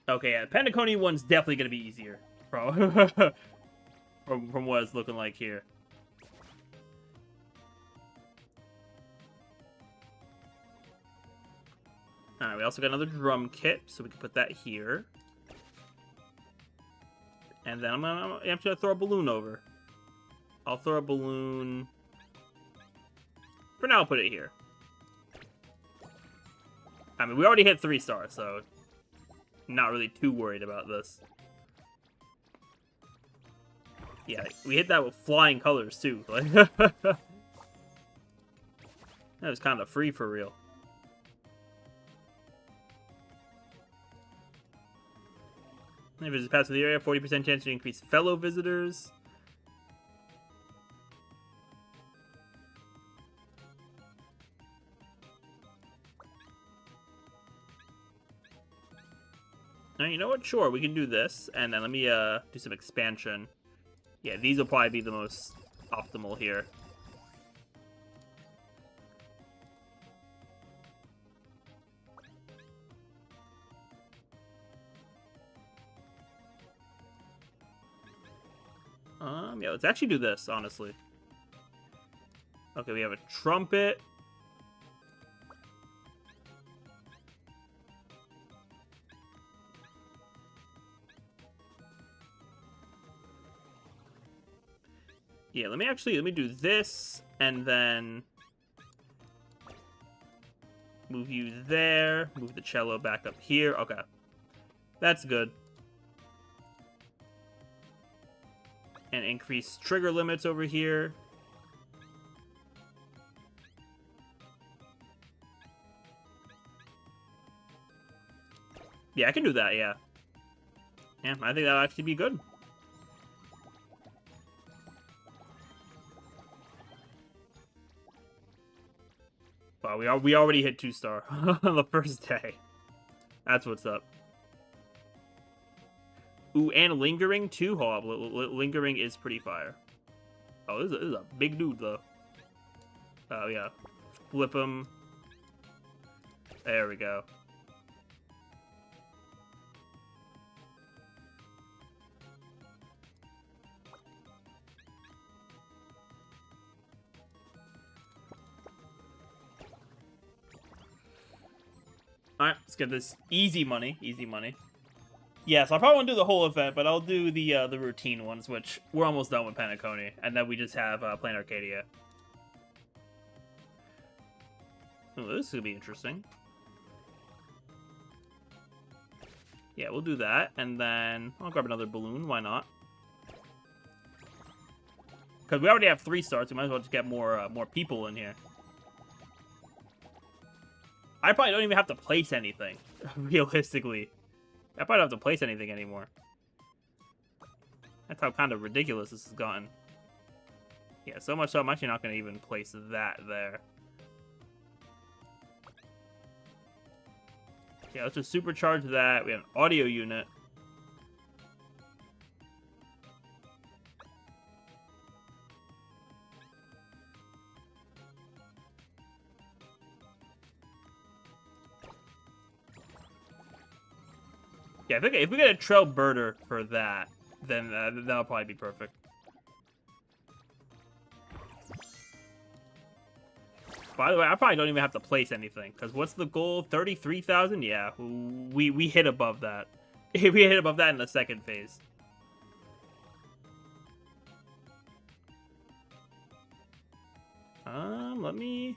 Okay, yeah, the Pentaconi one's definitely gonna be easier. From what it's looking like here. Alright, we also got another drum kit, so we can put that here. And then I'm gonna throw a balloon over. I'll throw a balloon... For now, I'll put it here. I mean, we already hit 3 stars, so... Not really too worried about this. Yeah, we hit that with flying colors, too. That was kind of free for real. If it's pass through the area, 40% chance to increase fellow visitors. Now, you know what? Sure, we can do this. And then let me do some expansion. Yeah, these will probably be the most optimal here. Yeah, let's actually do this, honestly. Okay, we have a trumpet. Yeah, let me do this, and then move you there, move the cello back up here. Okay, that's good. And increase trigger limits over here. Yeah, I can do that, yeah. Yeah, I think that'll actually be good. Wow, we already hit 2-star on the first day. That's what's up. Ooh, and lingering too. Hold up, lingering is pretty fire. Oh, this is a big dude though. Oh yeah, flip him. There we go. Alright, let's get this easy money. Easy money. Yeah, so I probably won't do the whole event, but I'll do the routine ones, which we're almost done with Pentaconi, and then we just have Plain Arcadia. Oh, this is gonna be interesting. Yeah, we'll do that, and then I'll grab another balloon. Why not? Because we already have 3 stars, we might as well just get more people in here. I probably don't even have to place anything, realistically. I probably don't have to place anything anymore. That's how kind of ridiculous this has gotten. Yeah, so much so I'm actually not going to even place that there. Yeah, let's just supercharge that. We have an audio unit. Yeah, if we get a trail birder for that, then that'll probably be perfect. By the way, I probably don't even have to place anything, because what's the goal? 33,000? Yeah, we hit above that. We hit above that in the second phase. Let me...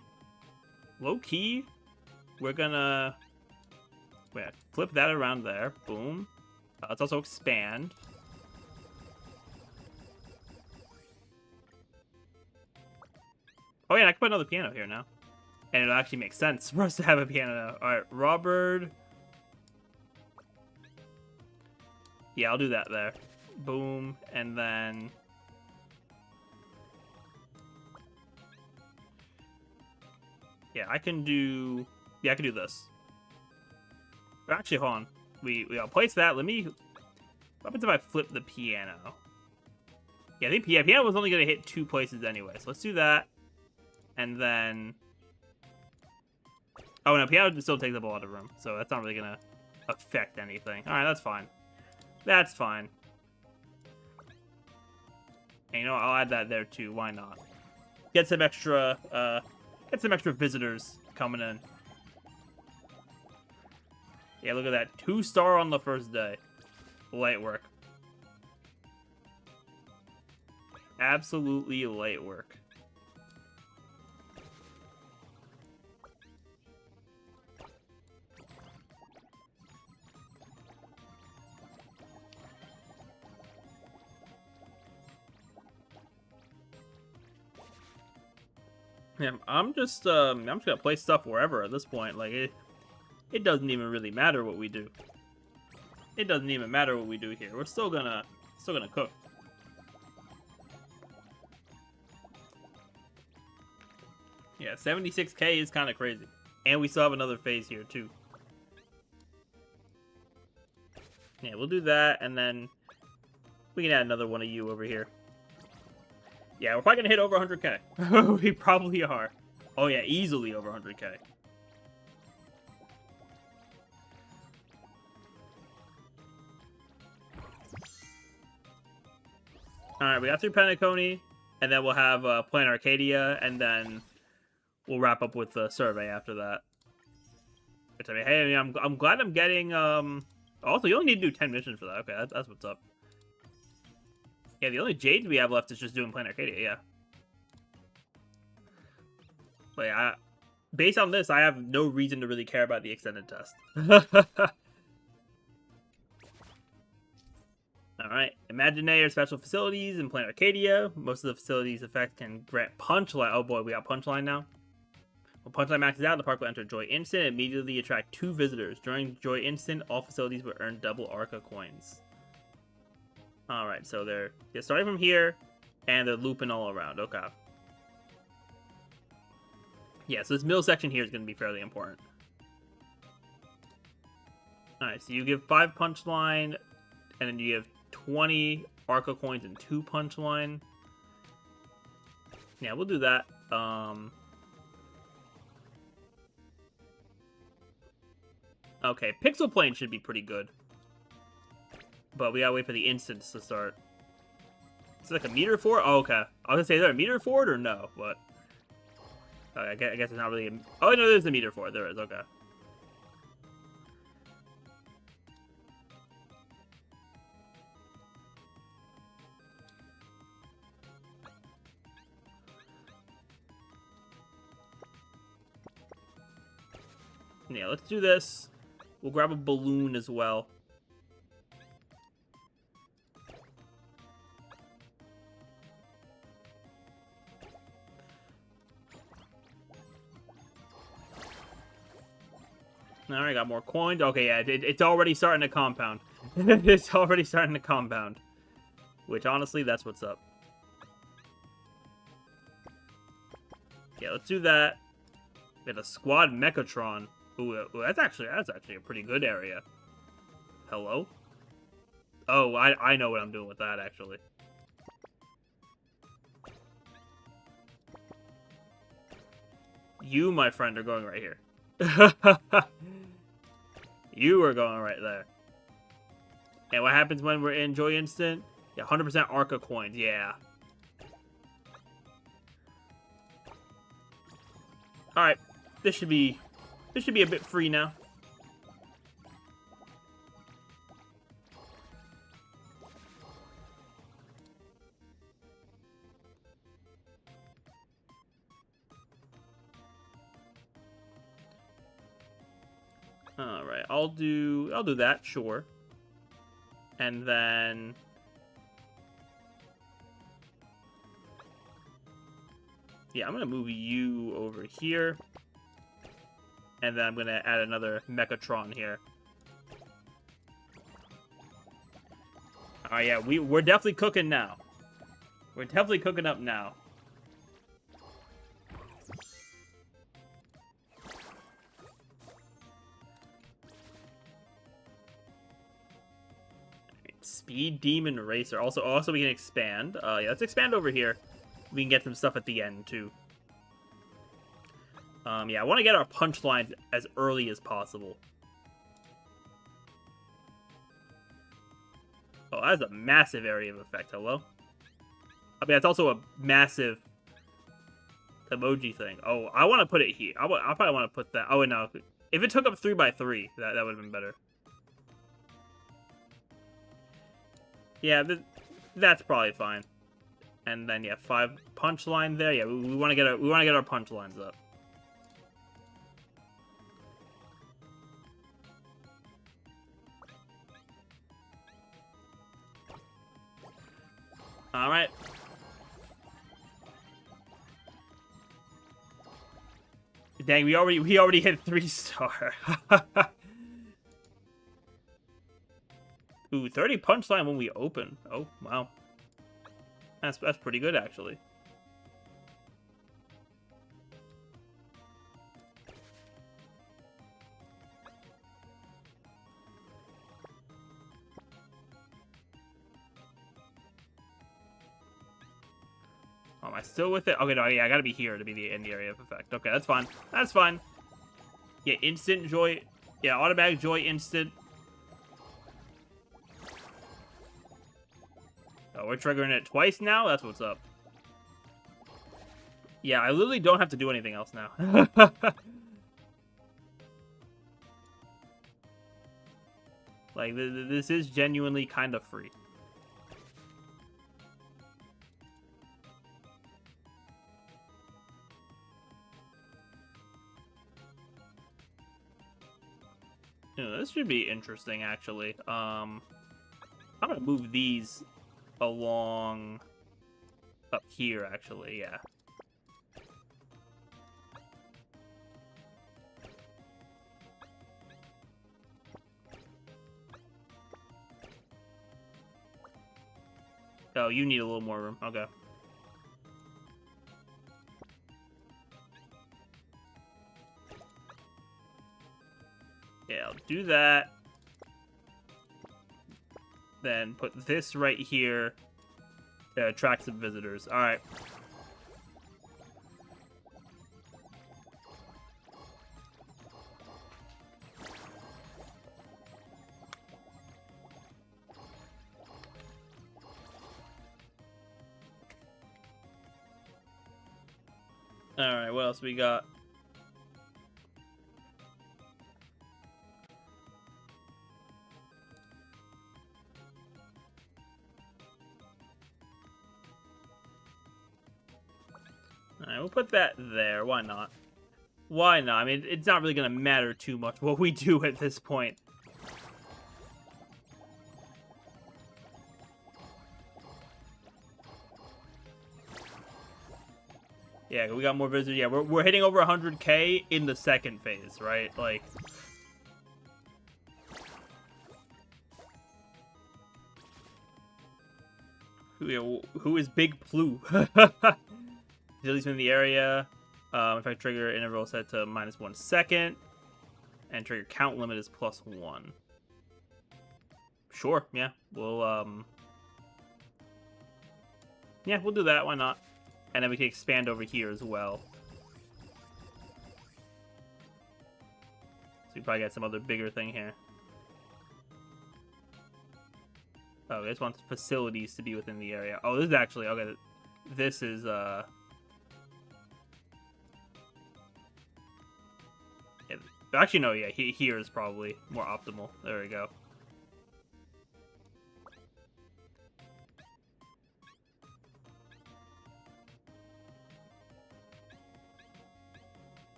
Low-key, we're gonna... Wait, flip that around there. Boom. Let's also expand. Oh yeah, I can put another piano here now. And it'll actually make sense for us to have a piano now. Alright, Robert. Yeah, I'll do that there. Boom. And then... Yeah, I can do... Yeah, I can do this. Actually, hold on. I'll place that. Let me... What happens if I flip the piano? Yeah, I think piano was only going to hit 2 places anyway. So let's do that. And then... Oh, no, piano still takes up a lot of room. So that's not really going to affect anything. Alright, that's fine. That's fine. And you know what? I'll add that there too. Why not? Get some extra visitors coming in. Yeah, look at that. 2-star on the first day. Light work. Absolutely light work. Yeah, I'm just gonna place stuff wherever at this point. Like it doesn't even really matter what we do. It doesn't even matter what we do here. We're still gonna cook. Yeah, 76k is kind of crazy, and we still have another phase here too. Yeah, we'll do that, and then we can add another one of you over here. Yeah, we're probably gonna hit over 100k. We probably are. Oh yeah, easily over 100k. Alright, we got through Penacony, and then we'll have Planet Arcadia, and then we'll wrap up with the survey after that. Which, I mean, hey, I'm glad I'm getting, also, you only need to do 10 missions for that. Okay, that's what's up. Yeah, the only Jades we have left is just doing Planet Arcadia, yeah. But yeah, based on this, I have no reason to really care about the extended test. Alright, Imaginaire special facilities in Planet Arcadia. Most of the facilities' effect can grant Punchline. Oh boy, we got Punchline now. When Punchline maxes out, the park will enter Joy Instant and immediately attract 2 visitors. During Joy Instant, all facilities will earn double Arca coins. Alright, so they're starting from here, and they're looping all around. Okay. Yeah, so this middle section here is going to be fairly important. Alright, so you give 5 Punchline, and then you give 20 Arca coins and 2 Punchline. Yeah, we'll do that. Okay, Pixel Plane should be pretty good. But we gotta wait for the instants to start. Is it like a meter for it? Oh, okay. I was gonna say, is there a meter for it or no? But I guess it's not really. Oh no, there's a meter for it. There is. Okay. Yeah, let's do this. We'll grab a balloon as well. Alright, got more coins. Okay, yeah, it's already starting to compound. It's already starting to compound. Which, honestly, that's what's up. Yeah, let's do that. We got a Squad Mechatron. Ooh, that's actually a pretty good area. Hello? Oh, I know what I'm doing with that, actually. You, my friend, are going right here. You are going right there. And what happens when we're in Joy Instant? Yeah, 100% Arca coins. Yeah. Alright. This should be a bit free now. Alright, I'll do that, sure. And then yeah, I'm gonna move you over here. And then I'm gonna add another Mechatron here. Oh yeah, we're definitely cooking now. We're definitely cooking up now. Speed Demon Racer. Also we can expand. Yeah, let's expand over here. We can get some stuff at the end, too. Yeah, I want to get our punchline as early as possible. Oh, that's a massive area of effect. Hello? I mean, that's also a massive emoji thing. Oh, I want to put it here. I probably want to put that. Oh, no. If it took up 3x3, that would have been better. Yeah, that's probably fine. And then, yeah, 5 punchline there. Yeah, we want to get our punchlines up. All right. Dang, we already hit 3-star. Ooh, 30 punchline when we open. Oh, wow. That's pretty good, actually. Oh, am I still with it? Okay, no, yeah, I gotta be here to be in the area of effect. Okay, that's fine. That's fine. Yeah, instant joy. Yeah, automatic joy instant. Oh, we're triggering it twice now? That's what's up. Yeah, I literally don't have to do anything else now. Like, this is genuinely kind of free. You know, this should be interesting, actually. I'm gonna move these along up here, actually, yeah. Oh, you need a little more room. Okay. Yeah, I'll do that. Then put this right here to attract some visitors. Alright. Alright, what else we got? Alright, we'll put that there. Why not? Why not? I mean, it's not really going to matter too much what we do at this point. Yeah, we got more visitors. Yeah, we're hitting over 100k in the second phase, right? Like... Who is Big Plu? He's in the area. If I trigger interval set to -1 second. And trigger count limit is +1. Sure, yeah. We'll, yeah, we'll do that. Why not? And then we can expand over here as well. So we probably got some other bigger thing here. Oh, this wants facilities to be within the area. Oh, this is actually... Okay, this is, yeah, actually, no, yeah, here is probably more optimal. There we go.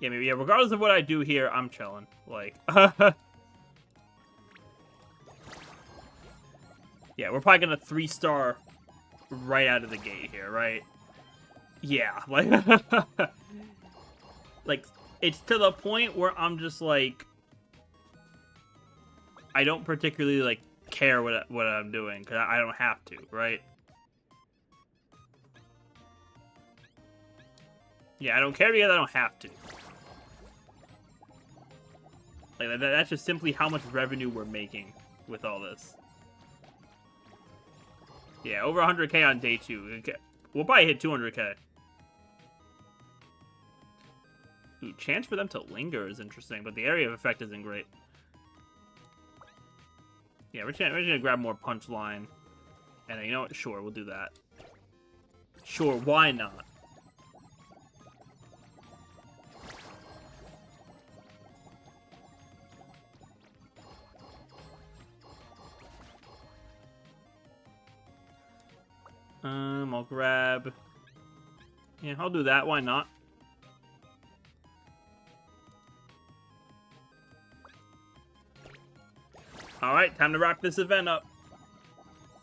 Yeah, maybe, yeah, regardless of what I do here, I'm chilling. Like, yeah, we're probably gonna 3-star right out of the gate here, right? Yeah, like, like, it's to the point where I'm just like, I don't particularly, like, care what I'm doing, because I don't have to, right? Yeah, I don't care because I don't have to. Like, that's just simply how much revenue we're making with all this. Yeah, over 100k on day 2. We'll probably hit 200k. Ooh, chance for them to linger is interesting, but the area of effect isn't great. Yeah, we're just gonna grab more punchline. And you know what? Sure, we'll do that. Sure, why not? I'll grab... Yeah, I'll do that. Why not? Alright, time to wrap this event up.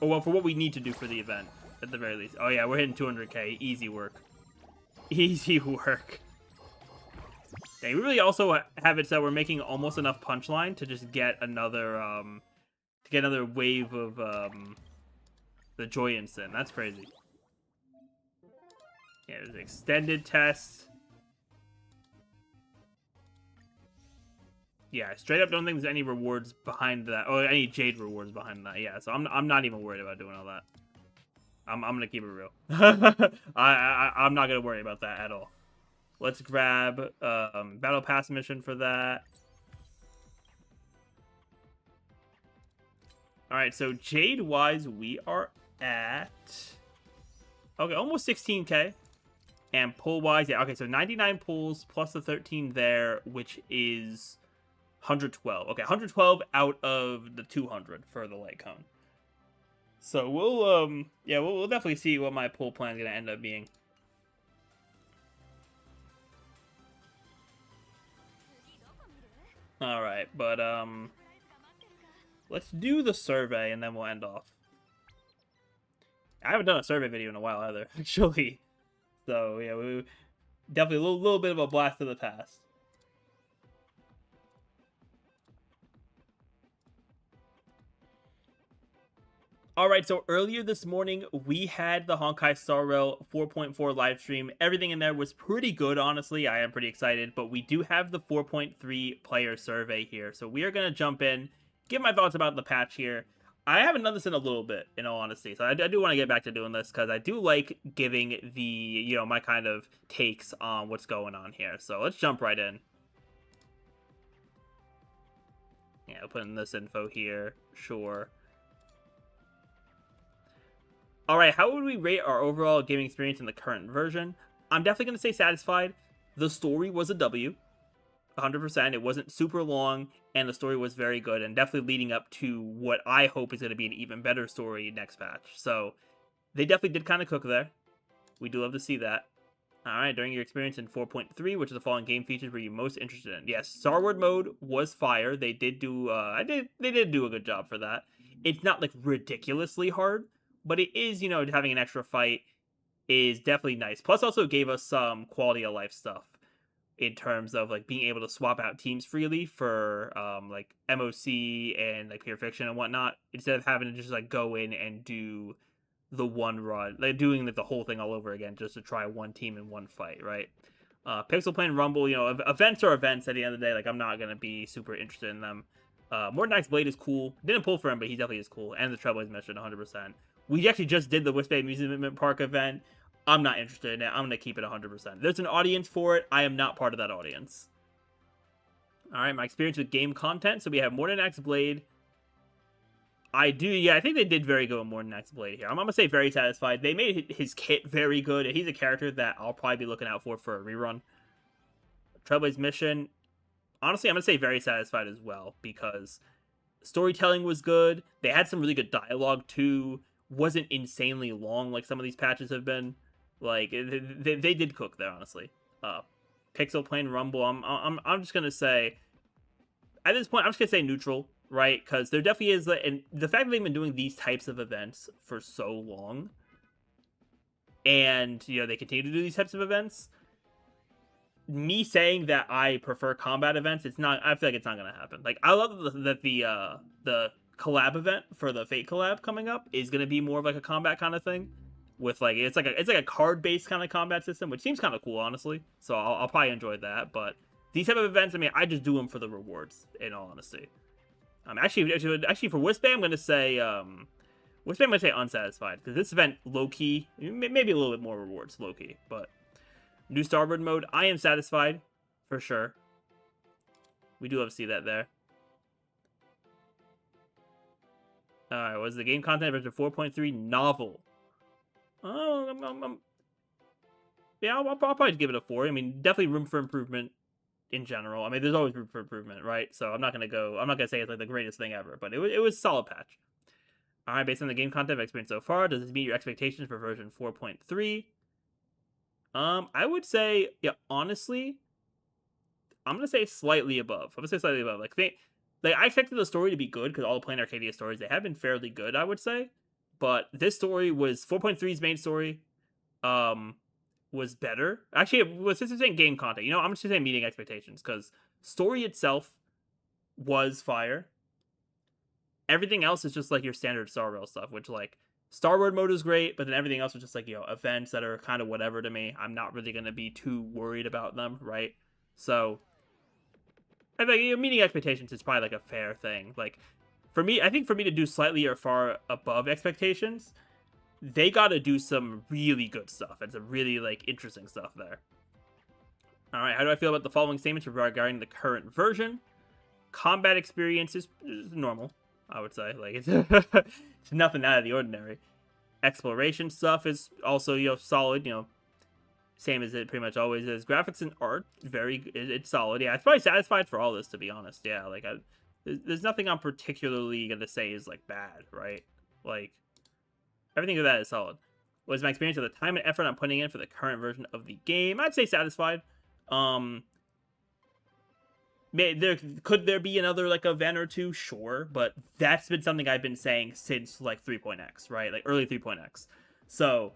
Oh, well, for what we need to do for the event, at the very least. Oh, yeah, we're hitting 200k. Easy work. Easy work. Dang, we really also have it so we're making almost enough punchline to just get another, wave of, the Joy Instant. That's crazy. Yeah, there's an extended test. Yeah, straight up don't think there's any rewards behind that. Oh, any Jade rewards behind that. Yeah, so I'm not even worried about doing all that. I'm gonna keep it real. I'm not gonna worry about that at all. Let's grab Battle Pass mission for that. Alright, so Jade-wise, we are at... Okay, almost 16k. And pull-wise, yeah, okay, so 99 pulls plus the 13 there, which is 112. Okay, 112 out of the 200 for the light cone. So we'll, yeah, we'll definitely see what my pull plan is going to end up being. Alright, but, let's do the survey and then we'll end off. I haven't done a survey video in a while either, actually. So, yeah, we definitely a little bit of a blast to the past. Alright, so earlier this morning, we had the Honkai Star Rail 4.4 live stream. Everything in there was pretty good, honestly. I am pretty excited, but we do have the 4.3 player survey here. So we are going to jump in, give my thoughts about the patch here. I haven't done this in a little bit, in all honesty, so I do want to get back to doing this, because I do like giving the, you know, my kind of takes on what's going on here. So let's jump right in. Yeah, I'll put in this info here, sure. Alright, how would we rate our overall gaming experience in the current version? I'm definitely going to say satisfied. The story was a W. 100%. It wasn't super long, and the story was very good, and definitely leading up to what I hope is going to be an even better story next patch. So, they definitely did kind of cook there. We do love to see that. Alright, during your experience in 4.3, which of the following game features were you most interested in? Yes, Starward mode was fire. They did do, they did do a good job for that. It's not, like, ridiculously hard, but it is, you know, having an extra fight is definitely nice. Plus, also gave us some quality of life stuff. In terms of like being able to swap out teams freely for like MOC and like Pure Fiction and whatnot, instead of having to just like go in and do the one run, like doing like the whole thing all over again just to try one team in one fight, right? Pixel Plane Rumble, you know, events are events at the end of the day. Like I'm not gonna be super interested in them. Morton Knight's Blade is cool. Didn't pull for him, but he definitely is cool. And the Trailblaze mission, 100%. We actually just did the Wisp Bay Amusement Park event. I'm not interested in it. I'm going to keep it 100%. There's an audience for it. I am not part of that audience. Alright, my experience with game content. So we have Morton X Blade. I think they did very good with Morton X Blade here. I'm going to say very satisfied. They made his kit very good. He's a character that I'll probably be looking out for a rerun. Trailblaze mission. Honestly, I'm going to say very satisfied as well. Because storytelling was good. They had some really good dialogue too. Wasn't insanely long like some of these patches have been. Like they did cook there, honestly. Pixel Plane Rumble. I'm just gonna say at this point I'm just gonna say neutral, right? Because there definitely is, and the fact that they've been doing these types of events for so long, and you know they continue to do these types of events. Me saying that I prefer combat events, it's not. I feel like it's not gonna happen. Like I love that the collab event for the Fate collab coming up is gonna be more of like a combat kind of thing. With like it's like a card based kind of combat system, which seems kind of cool, honestly. So I'll probably enjoy that. But these type of events, I mean, I just do them for the rewards, in all honesty. Actually, for Wisp-Bane, I'm going to say, Wisp-Bane, I'm going to say unsatisfied, because this event, low-key, maybe a little bit more rewards, low-key, but new Starboard mode, I am satisfied, for sure. We do have to see that there. Alright, was the game content version 4.3 novel? Oh, yeah, I'll probably give it a 4. I mean, definitely room for improvement in general. I mean, there's always room for improvement, right? So I'm not gonna say it's like the greatest thing ever, but it was a solid patch. Alright, based on the game content I've experienced so far, does this meet your expectations for version 4.3? I would say, yeah, honestly, I'm gonna say slightly above. I'm gonna say slightly above. Like I expected the story to be good because all the Plain Arcadia stories, they have been fairly good, I would say. But this story was 4.3's main story. Was better. Actually, it was just saying game content. You know, I'm just saying meeting expectations because story itself was fire. Everything else is just like your standard Star Rail stuff, which like Starboard mode is great, but then everything else is just like, you know, events that are kind of whatever to me. I'm not really gonna be too worried about them, right? So I think, you know, meeting expectations is probably like a fair thing. Like for me, I think for me to do slightly or far above expectations, they got to do some really good stuff and some really like interesting stuff there. All right, how do I feel about the following statements regarding the current version? Combat experience is normal, I would say. Like it's nothing out of the ordinary. Exploration stuff is also, you know, solid. You know, same as it pretty much always is. Graphics and art, it's solid. Yeah, it's probably satisfied for all this, to be honest. Yeah, like there's nothing I'm particularly gonna say is like bad, right? Like everything of that is solid. What is my experience of the time and effort I'm putting in for the current version of the game? I'd say satisfied. Could there be another like event or two? Sure, but that's been something I've been saying since like 3.x, right? Like early 3.x. So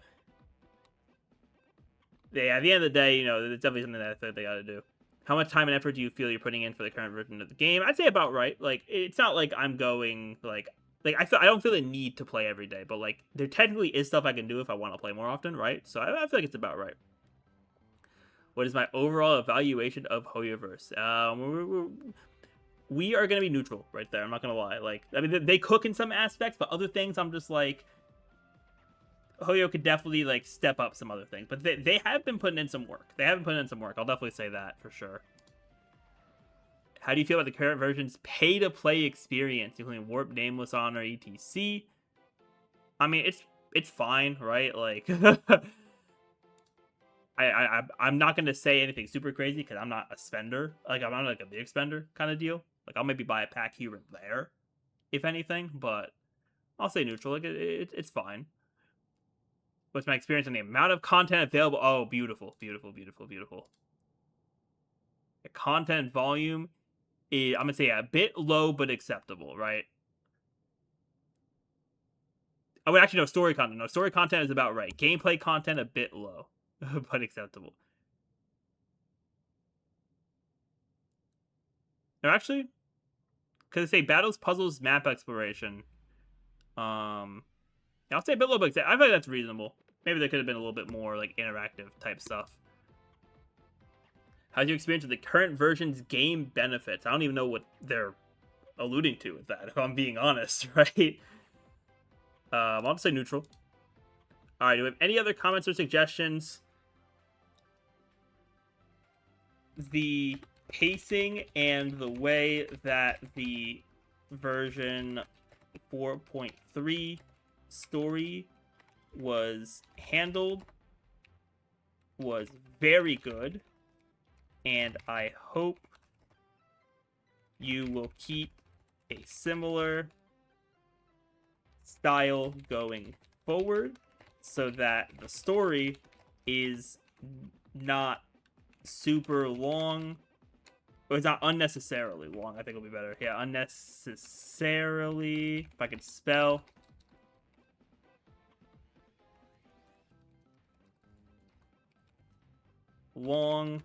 yeah, at the end of the day, you know, it's definitely something that I think they got to do. How much time and effort do you feel you're putting in for the current version of the game? I'd say about right. Like it's not like I'm going like I don't feel the need to play every day, but like there technically is stuff I can do if I want to play more often, right? So I feel like it's about right. What is my overall evaluation of Hoyoverse? We are going to be neutral right there. I'm not going to lie. Like, I mean, they cook in some aspects, but other things I'm just like, Hoyo could definitely like step up some other things. But they have been putting in some work. I'll definitely say that for sure. How do you feel about the current version's pay-to-play experience, including Warp, Nameless Honor, etc.? I mean, it's fine, right? Like, I'm not gonna say anything super crazy because I'm not a spender. Like I'm not like a big spender kind of deal. Like I'll maybe buy a pack here and there, if anything. But I'll say neutral. Like it's fine. What's my experience on the amount of content available? Oh, beautiful, beautiful, beautiful, beautiful. The content volume is, I'm gonna say, a bit low but acceptable, right? Oh, wait, actually, no, story content. No, story content is about right. Gameplay content a bit low. But acceptable. No, actually, because they say battles, puzzles, map exploration. I'll say a bit low, but I feel like that's reasonable. Maybe there could have been a little bit more like interactive type stuff. How's your experience with the current version's game benefits? I don't even know what they're alluding to with that, if I'm being honest, right? I'll just say neutral. All right, do we have any other comments or suggestions? The pacing and the way that the version 4.3 story was handled was very good, and I hope you will keep a similar style going forward so that the story is not super long, or it's not unnecessarily long. I think it'll be better. Yeah, unnecessarily, if I can spell. Long.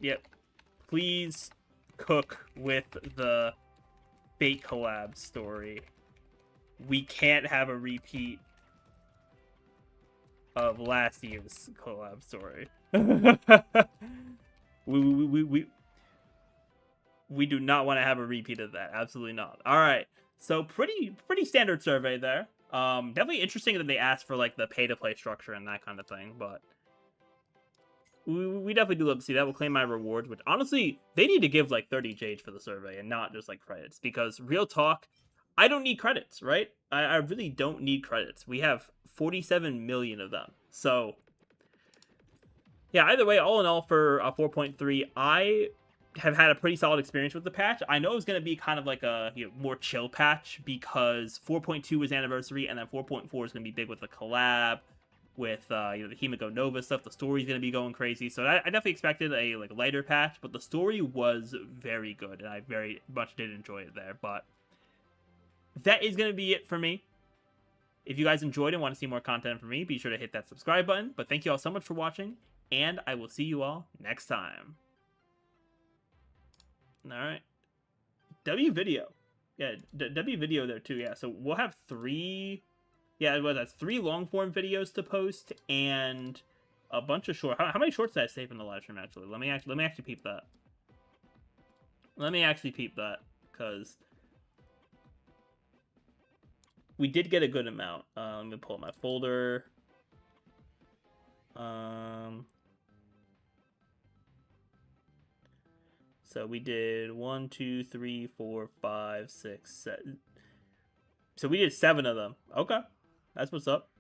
Yep. Please cook with the Fate collab story we can't have a repeat of last year's collab story. we do not want to have a repeat of that. Absolutely not. All right. So pretty standard survey there. Definitely interesting that they asked for like the pay to play structure and that kind of thing, but we definitely do love to see that. We'll claim my rewards, which honestly they need to give like 30 Jade for the survey and not just like credits, because real talk, I don't need credits, right? I really don't need credits. We have 47 million of them. So yeah, either way, all in all for 4.3, I have had a pretty solid experience with the patch. I know it's going to be kind of like a more chill patch because 4.2 was anniversary, and then 4.4 is going to be big with the collab, with the Himiko Nova stuff. The story's going to be going crazy, so I definitely expected a like lighter patch, but the story was very good, and I very much did enjoy it there. But that is going to be it for me. If you guys enjoyed and want to see more content from me, be sure to hit that subscribe button. But thank you all so much for watching, and I will see you all next time. All right. W video. Yeah, W video there too. Yeah, so we'll have 3... Yeah, well, that's 3 long-form videos to post, and a bunch of short... How many shorts did I save in the live stream, actually? Let me actually peep that. Let me actually peep that, because we did get a good amount. Let me pull up my folder. So we did 1, 2, 3, 4, 5, 6, 7. So we did 7 of them. Okay, that's what's up.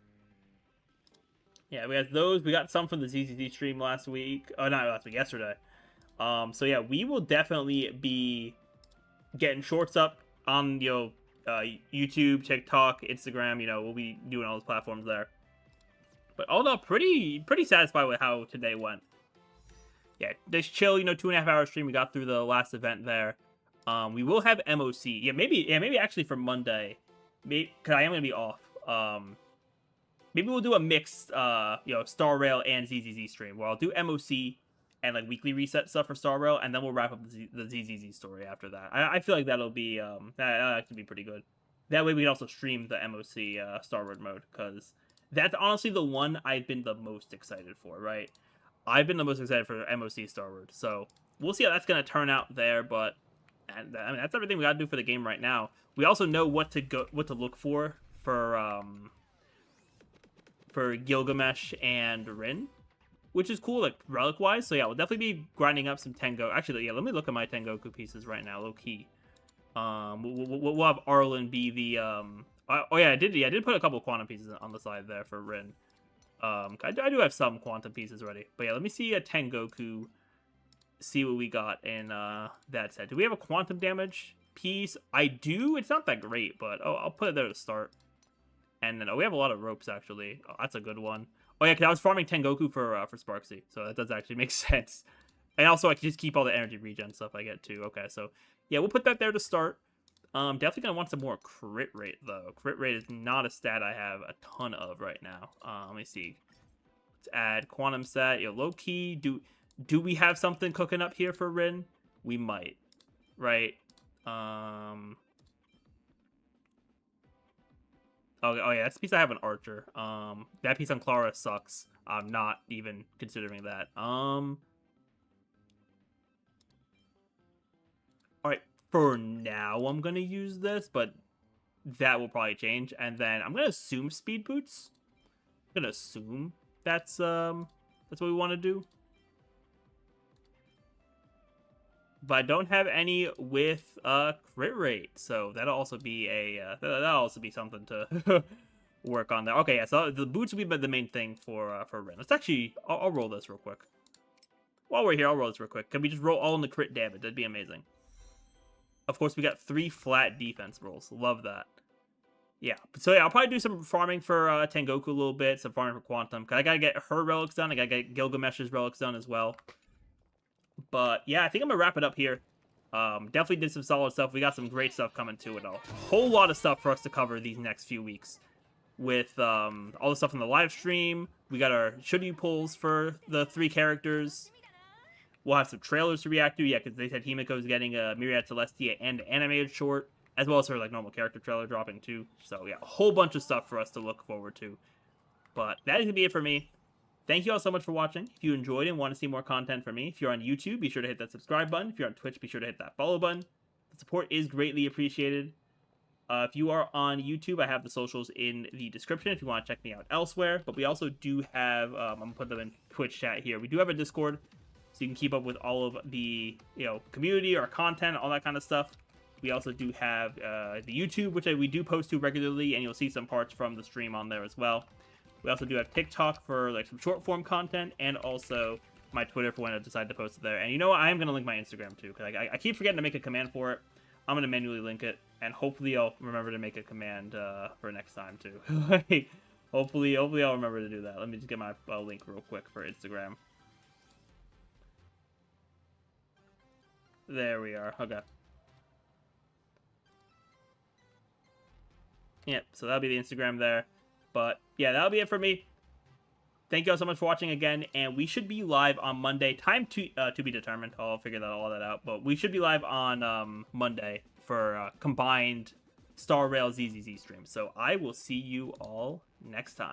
Yeah, we got those. We got some from the ZZZ stream last week. Oh, not last week, yesterday. So yeah, we will definitely be getting shorts up on YouTube, TikTok, Instagram. We'll be doing all those platforms there. But all in all, pretty satisfied with how today went. Yeah, just chill, 2.5 hour stream. We got through the last event there. We will have MOC. Yeah, maybe actually for Monday. Maybe, because I am going to be off. Maybe we'll do a mixed, Star Rail and ZZZ stream, where I'll do MOC and, like, weekly reset stuff for Star Rail, and then we'll wrap up the ZZZ story after that. I feel like that'll be, that'll actually be pretty good. That way we can also stream the MOC, Starward mode, because that's honestly the one I've been the most excited for, right? I've been the most excited for MOC Starward, so we'll see how that's going to turn out there, but I mean, that's everything we got to do for the game right now. We also know what to look for Gilgamesh and Rin, which is cool, like, relic-wise. So yeah, we'll definitely be grinding up some Tengoku. Actually, yeah, let me look at my Tengoku pieces right now, low-key. We'll have Arlen be the, oh yeah, I did put a couple quantum pieces on the side there for Rin. I do have some quantum pieces ready. But yeah, let me see a Tengoku, see what we got in that set. Do we have a quantum damage piece? I do. It's not that great, but I'll put it there to start. And then we have a lot of ropes, actually. Oh, that's a good one. Oh yeah, because I was farming Tengoku for Sparksy, so that does actually make sense. And also, I can just keep all the energy regen stuff I get too. Okay, so yeah, we'll put that there to start. Definitely gonna want some more crit rate though. Crit rate is not a stat I have a ton of right now. Let me see. Let's add quantum stat. Low key. Do we have something cooking up here for Rin? We might, right? Oh yeah, that's the piece I have an Archer. That piece on Clara sucks. I'm not even considering that. Alright, for now I'm gonna use this, but that will probably change. And then I'm gonna assume speed boots. I'm gonna assume that's what we want to do. But I don't have any with crit rate, so that'll also be something to work on there. Okay, yeah, so the boots will be the main thing for Ren. Let's actually, I'll roll this real quick. While we're here, I'll roll this real quick. Can we just roll all in the crit damage? That'd be amazing. Of course, we got 3 flat defense rolls. Love that. Yeah, so yeah, I'll probably do some farming for Tengoku a little bit, some farming for Quantum, because I gotta get her relics done. I gotta get Gilgamesh's relics done as well. But yeah, I think I'm gonna wrap it up here. Definitely did some solid stuff. We got some great stuff coming to it. A whole lot of stuff for us to cover these next few weeks. With all the stuff in the live stream, we got our Shiryu pulls for the 3 characters. We'll have some trailers to react to, yeah, because they said Himiko's getting a Myriad Celestia and animated short. as well as her like normal character trailer dropping too. So yeah, a whole bunch of stuff for us to look forward to. But that is gonna be it for me. Thank you all so much for watching. If you enjoyed and want to see more content from me, if you're on YouTube, be sure to hit that subscribe button. If you're on Twitch, be sure to hit that follow button. The support is greatly appreciated. If you are on YouTube, I have the socials in the description if you want to check me out elsewhere. But we also do have, I'm going to put them in Twitch chat here. We do have a Discord, so you can keep up with all of the, community, our content, all that kind of stuff. We also do have the YouTube, which we do post to regularly, and you'll see some parts from the stream on there as well. We also do have TikTok for like some short form content, and also my Twitter for when I decide to post it there. And you know what? I am going to link my Instagram too, because I keep forgetting to make a command for it. I'm going to manually link it, and hopefully I'll remember to make a command for next time too. hopefully I'll remember to do that. Let me just get my link real quick for Instagram. There we are. Okay. Yep, so that'll be the Instagram there. But yeah, that'll be it for me. Thank you all so much for watching again, and we should be live on Monday. Time to be determined. I'll figure all that out. But we should be live on Monday for combined Star Rail ZZZ stream. So I will see you all next time.